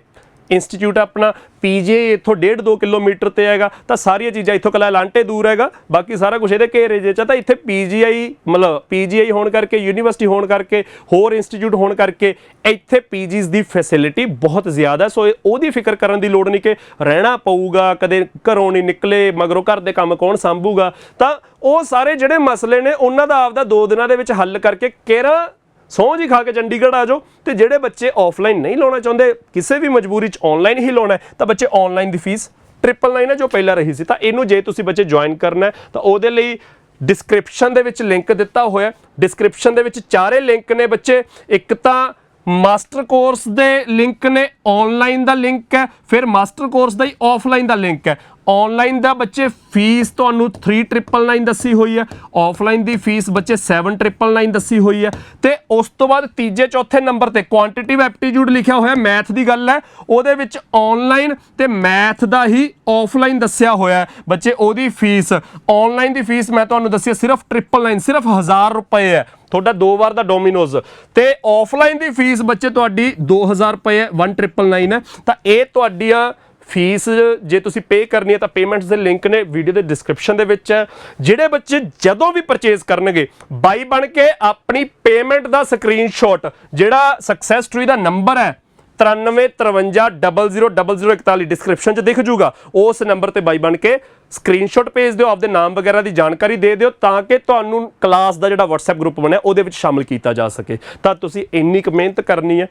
Speaker 1: ਇੰਸਟੀਚਿਊਟ ਆਪਣਾ। ਪੀਜੀਆਈ ਇੱਥੋਂ 1.5-2 ਕਿਲੋਮੀਟਰ ਤੇ ਹੈਗਾ। ਤਾਂ ਸਾਰੀਆਂ ਚੀਜ਼ਾਂ ਇੱਥੋਂ ਕੱਲਾ ਲਾਂਟੇ ਦੂਰ ਹੈਗਾ, ਬਾਕੀ ਸਾਰਾ ਕੁਝ ਇਹਦੇ ਘੇਰੇ ਜੇ ਚ। ਤਾਂ ਇੱਥੇ ਪੀਜੀਆਈ ਮਤਲਬ ਪੀਜੀਆਈ ਹੋਣ ਕਰਕੇ, ਯੂਨੀਵਰਸਿਟੀ ਹੋਣ ਕਰਕੇ, ਹੋਰ ਇੰਸਟੀਚਿਊਟ ਹੋਣ ਕਰਕੇ ਇੱਥੇ ਪੀਜੀਜ਼ ਦੀ ਫੈਸਿਲਿਟੀ ਬਹੁਤ ਜ਼ਿਆਦਾ। ਸੋ ਉਹਦੀ ਫਿਕਰ ਕਰਨ ਦੀ ਲੋੜ ਨਹੀਂ ਕਿ ਰਹਿਣਾ ਪਊਗਾ, ਕਦੇ ਘਰੋਂ ਨਹੀਂ ਨਿਕਲੇ, ਮਗਰੋਂ ਘਰ ਦੇ ਕੰਮ ਕੌਣ ਸੰਭੂਗਾ। ਤਾਂ ਉਹ ਸਾਰੇ ਜਿਹੜੇ ਮਸਲੇ ਨੇ ਉਹਨਾਂ ਦਾ ਆਪਦਾ 2 ਦਿਨਾਂ ਦੇ ਵਿੱਚ ਹੱਲ ਕਰਕੇ ਕਿਹੜਾ ਸਹੁੰ ਜੀ ਖਾ ਕੇ ਚੰਡੀਗੜ੍ਹ ਆ ਜਾਓ। ਤੇ ਜਿਹੜੇ ਬੱਚੇ ਆਫਲਾਈਨ ਨਹੀਂ ਲਾਉਣਾ ਚਾਹੁੰਦੇ, ਕਿਸੇ ਵੀ ਮਜਬੂਰੀ 'ਚ ਆਨਲਾਈਨ ਹੀ ਲਾਉਣਾ, ਤਾਂ ਬੱਚੇ ਆਨਲਾਈਨ ਦੀ ਫੀਸ 999 ਹੈ ਜੋ ਪਹਿਲਾਂ ਰਹੀ ਸੀ। ਤਾਂ ਇਹਨੂੰ ਜੇ ਤੁਸੀਂ ਬੱਚੇ ਜੁਆਇਨ ਕਰਨਾ ਤਾਂ ਉਹਦੇ ਲਈ ਡਿਸਕ੍ਰਿਪਸ਼ਨ ਦੇ ਵਿੱਚ ਲਿੰਕ ਦਿੱਤਾ ਹੋਇਆ। ਡਿਸਕ੍ਰਿਪਸ਼ਨ ਦੇ ਵਿੱਚ 4 ਲਿੰਕ ਨੇ ਬੱਚੇ। ਇੱਕ ਤਾਂ ਮਾਸਟਰ ਕੋਰਸ ਦੇ ਲਿੰਕ ਨੇ, ਆਨਲਾਈਨ ਦਾ ਲਿੰਕ ਹੈ, ਫਿਰ ਮਾਸਟਰ ਕੋਰਸ ਦਾ ਹੀ ਆਫਲਾਈਨ ਦਾ ਲਿੰਕ ਹੈ। ਆਨਲਾਈਨ ਦਾ ਬੱਚੇ ਫੀਸ ਤੁਹਾਨੂੰ 3999 ਦੱਸੀ ਹੋਈ ਹੈ, ਆਫਲਾਈਨ ਦੀ ਫੀਸ ਬੱਚੇ 7999 ਦੱਸੀ ਹੋਈ ਹੈ। ਤੇ ਉਸ ਤੋਂ ਬਾਅਦ ਤੀਜੇ ਚੌਥੇ ਨੰਬਰ ਤੇ ਕੁਆਂਟੀਟਿਵ ਐਪਟੀਟਿਊਡ ਲਿਖਿਆ ਹੋਇਆ, ਮੈਥ ਦੀ ਗੱਲ ਹੈ। ਉਹਦੇ ਵਿੱਚ ਆਨਲਾਈਨ ਤੇ ਮੈਥ ਦਾ ਹੀ ਆਫਲਾਈਨ ਦੱਸਿਆ ਹੋਇਆ ਬੱਚੇ। ਉਹਦੀ ਫੀਸ, ਆਨਲਾਈਨ ਦੀ ਫੀਸ ਮੈਂ ਤੁਹਾਨੂੰ ਦੱਸਿਆ ਸਿਰਫ 999, ਸਿਰਫ 1000 ਰੁਪਏ ਹੈ। ਤੁਹਾਡਾ 2 ਵਾਰ ਦਾ ਡੋਮੀਨੋਜ਼। ਤੇ ਆਫਲਾਈਨ ਦੀ ਫੀਸ ਬੱਚੇ ਤੁਹਾਡੀ 2000 ਰੁਪਏ 1999 ਹੈ। ਤਾਂ ਇਹ ਤੁਹਾਡੀਆਂ ਫੀਸ ਜੇ ਤੁਸੀਂ ਪੇ ਕਰਨੀ ਹੈ ਤਾਂ ਪੇਮੈਂਟਸ ਦੇ ਲਿੰਕ ਨੇ ਵੀਡੀਓ ਦੇ ਡਿਸਕ੍ਰਿਪਸ਼ਨ ਦੇ ਵਿੱਚ ਹੈ। ਜਿਹੜੇ ਬੱਚੇ ਜਦੋਂ ਵੀ ਪਰਚੇਜ਼ ਕਰਨਗੇ ਬਾਈ ਬਣ ਕੇ ਆਪਣੀ ਪੇਮੈਂਟ ਦਾ ਸਕਰੀਨਸ਼ਾਟ, ਜਿਹੜਾ ਸਕਸੈਸ ਟਰੀ ਦਾ ਨੰਬਰ ਹੈ 9353000041 ਡਿਸਕ੍ਰਿਪਸ਼ਨ 'ਚ ਦਿਖ ਜੂਗਾ, ਉਸ ਨੰਬਰ ਤੇ ਬਾਈ ਬਣ ਕੇ ਸਕਰੀਨਸ਼ਾਟ ਭੇਜ ਦਿਓ, ਆਪਦੇ ਨਾਮ ਵਗੈਰਾ ਦੀ ਜਾਣਕਾਰੀ ਦੇ ਦਿਓ ਤਾਂ ਕਿ ਤੁਹਾਨੂੰ ਕਲਾਸ ਦਾ ਜਿਹੜਾ WhatsApp ਗਰੁੱਪ ਬਣਿਆ ਉਹਦੇ ਵਿੱਚ ਸ਼ਾਮਲ ਕੀਤਾ ਜਾ ਸਕੇ। ਤਾਂ ਤੁਸੀਂ ਇੰਨੀ ਕੁ ਮਿਹਨਤ ਕਰਨੀ ਹੈ।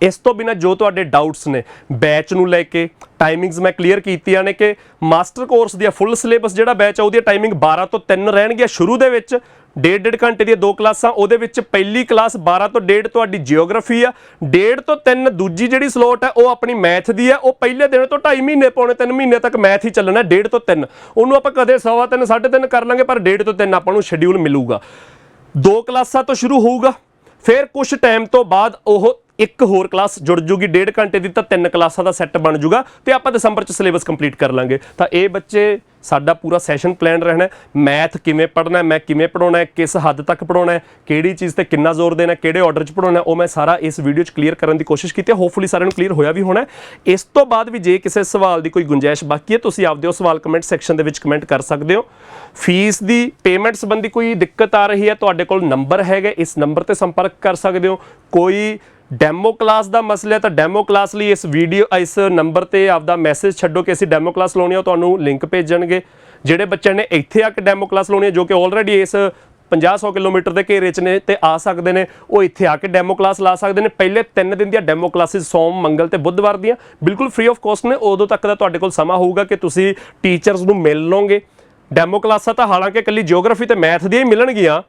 Speaker 1: ਇਸ ਤੋਂ ਬਿਨਾਂ ਜੋ ਤੁਹਾਡੇ ਡਾਊਟਸ ਨੇ ਬੈਚ ਨੂੰ ਲੈ ਕੇ, ਟਾਈਮਿੰਗਸ ਮੈਂ ਕਲੀਅਰ ਕੀਤੀਆਂ ਨੇ ਕਿ ਮਾਸਟਰ ਕੋਰਸ ਦੀ ਫੁੱਲ ਸਿਲੇਬਸ ਜਿਹੜਾ ਬੈਚ ਆ ਉਹਦੀ ਟਾਈਮਿੰਗ 12 ਤੋਂ 3 ਰਹਿਣਗੀਆਂ। ਸ਼ੁਰੂ ਦੇ ਵਿੱਚ 1.5 ਘੰਟੇ ਦੀਆਂ 2 ਕਲਾਸਾਂ, ਉਹਦੇ ਵਿੱਚ ਪਹਿਲੀ ਕਲਾਸ 12 ਤੋਂ 1.5 ਤੁਹਾਡੀ ਜਿਓਗ੍ਰਾਫੀ ਆ, 1.5 ਤੋਂ 3 ਦੂਜੀ ਜਿਹੜੀ ਸਲੋਟ ਹੈ ਉਹ ਆਪਣੀ ਮੈਥ ਦੀ ਹੈ। ਉਹ ਪਹਿਲੇ ਦਿਨ ਤੋਂ 2.5 ਮਹੀਨੇ ਪੌਣੇ 3 ਮਹੀਨੇ ਤੱਕ ਮੈਥ ਹੀ ਚੱਲਣਾ, 1.5 ਤੋਂ 3। ਉਹਨੂੰ ਆਪਾਂ ਕਦੇ 3.25 3.5 ਕਰ ਲਾਂਗੇ, ਪਰ 1.5 ਤੋਂ 3 ਆਪਾਂ ਨੂੰ ਸ਼ਡਿਊਲ ਮਿਲੂਗਾ। 2 ਕਲਾਸਾਂ ਤੋਂ ਸ਼ੁਰੂ ਹੋਊਗਾ, ਫਿਰ ਕੁਝ ਟਾਈਮ ਤੋਂ ਬਾਅਦ ਉਹ ਇੱਕ ਹੋਰ ਕਲਾਸ ਜੁੜ ਜੂਗੀ 1.5 ਘੰਟੇ ਦੀ, ਤਾਂ 3 ਕਲਾਸਾਂ ਦਾ ਸੈੱਟ ਬਣ ਜੂਗਾ ਤੇ ਆਪਾਂ ਦਸੰਬਰ 'ਚ ਸਿਲੇਬਸ ਕੰਪਲੀਟ ਕਰ ਲਾਂਗੇ। ਤਾਂ ਇਹ ਬੱਚੇ ਸਾਡਾ ਪੂਰਾ ਸੈਸ਼ਨ ਪਲਾਨ ਰਹਿਣਾ। ਮੈਥ ਕਿਵੇਂ ਪੜ੍ਹਨਾ, ਮੈਂ ਕਿਵੇਂ ਪੜਾਉਣਾ, ਕਿਸ ਹੱਦ ਤੱਕ ਪੜਾਉਣਾ, ਕਿਹੜੀ ਚੀਜ਼ ਤੇ ਕਿੰਨਾ ਜ਼ੋਰ ਦੇਣਾ, ਕਿਹੜੇ ਆਰਡਰ 'ਚ ਪੜਾਉਣਾ, ਉਹ ਮੈਂ ਸਾਰਾ ਇਸ ਵੀਡੀਓ 'ਚ ਕਲੀਅਰ ਕਰਨ ਦੀ ਕੋਸ਼ਿਸ਼ ਕੀਤੀ ਹੈ। ਹੋਪਫੁਲੀ ਸਾਰਿਆਂ ਨੂੰ ਕਲੀਅਰ ਹੋਇਆ ਵੀ ਹੋਣਾ। ਇਸ ਤੋਂ ਬਾਅਦ ਵੀ ਜੇ ਕਿਸੇ ਸਵਾਲ ਦੀ ਕੋਈ ਗੁੰਜਾਇਸ਼ ਬਾਕੀ ਹੈ, ਤੁਸੀਂ ਆਪਦੇ ਉਹ ਸਵਾਲ ਕਮੈਂਟ ਸੈਕਸ਼ਨ ਦੇ ਵਿੱਚ ਕਮੈਂਟ ਕਰ ਸਕਦੇ ਹੋ। ਫੀਸ ਦੀ ਪੇਮੈਂਟ ਸੰਬੰਧੀ ਕੋਈ ਦਿੱਕਤ ਆ ਰਹੀ ਹੈ, ਤੁਹਾਡੇ ਕੋਲ ਨੰਬਰ ਹੈਗਾ, ਇਸ ਨੰਬਰ ਤੇ ਸੰਪਰਕ ਕਰ ਸਕਦੇ ਹੋ। ਕੋਈ ਡੈਮੋ ਕਲਾਸ ਦਾ ਮਸਲਾ ਹੈ ਤਾਂ ਡੈਮੋ ਕਲਾਸ ਲਈ ਇਸ ਨੰਬਰ ਤੇ ਆਪਦਾ ਮੈਸੇਜ ਛੱਡੋ ਕਿ ਅਸੀਂ ਡੈਮੋ ਕਲਾਸ ਲਾਉਣੀ ਆ, ਉਹ ਤੁਹਾਨੂੰ ਲਿੰਕ ਭੇਜਣਗੇ। ਜਿਹੜੇ ਬੱਚਿਆਂ ਨੇ ਇੱਥੇ ਆ ਕੇ ਡੈਮੋ ਕਲਾਸ ਲਾਉਣੀ ਹੈ, ਜੋ ਕਿ ਆਲਰੇਡੀ ਇਸ 50-100 ਕਿਲੋਮੀਟਰ ਦੇ ਘੇਰੇ 'ਚ ਨੇ ਤੇ ਆ ਸਕਦੇ ਨੇ, ਉਹ ਇੱਥੇ ਆ ਕੇ ਡੈਮੋ ਕਲਾਸ ਲਾ ਸਕਦੇ ਨੇ। ਪਹਿਲੇ 3 ਦਿਨ ਦੀਆਂ ਡੈਮੋ ਕਲਾਸਿਸ ਸੋਮ, ਮੰਗਲ ਤੇ ਬੁੱਧਵਾਰ ਦੀਆਂ ਬਿਲਕੁਲ ਫ੍ਰੀ ਆਫ ਕਾਸਟ ਨੇ। ਉਦੋਂ ਤੱਕ ਦਾ ਤੁਹਾਡੇ ਕੋਲ ਸਮਾਂ ਹੋਊਗਾ ਕਿ ਤੁਸੀਂ ਟੀਚਰਸ ਨੂੰ ਮਿਲ ਲਓਗੇ। ਡੈਮੋ ਕਲਾਸਾਂ ਤਾਂ ਹਾਲਾਂਕਿ ਇਕੱਲੀ ਜਿਓਗ੍ਰਾਫੀ ਤੇ ਮੈਥ ਦੀਆਂ ਹੀ ਮਿਲਣਗੀਆਂ,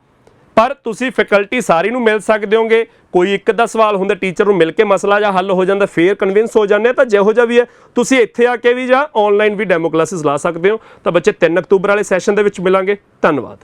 Speaker 1: ਪਰ ਤੁਸੀਂ ਫੈਕਲਟੀ ਸਾਰੀ ਨੂੰ ਮਿਲ ਸਕਦੇ ਹੋਗੇ। ਕੋਈ ਇੱਕ ਦਾ ਸਵਾਲ ਹੁੰਦਾ, ਟੀਚਰ ਨੂੰ ਮਿਲ ਕੇ ਮਸਲਾ ਜਾਂ ਹੱਲ ਹੋ ਜਾਂਦਾ, ਫੇਰ ਕਨਵਿੰਸ ਹੋ ਜਾਂਦੇ ਆ। ਤਾਂ ਜਿਹੋ ਜਿਹਾ ਵੀ ਹੈ ਤੁਸੀਂ ਇੱਥੇ ਆ ਕੇ ਵੀ ਜਾਂ ਆਨਲਾਈਨ ਵੀ ਡੈਮੋ ਕਲਾਸਿਸ ਲਾ ਸਕਦੇ ਹੋ। ਤਾਂ ਬੱਚੇ 3 ਅਕਤੂਬਰ ਵਾਲੇ ਸੈਸ਼ਨ ਦੇ ਵਿੱਚ ਮਿਲਾਂਗੇ। ਧੰਨਵਾਦ।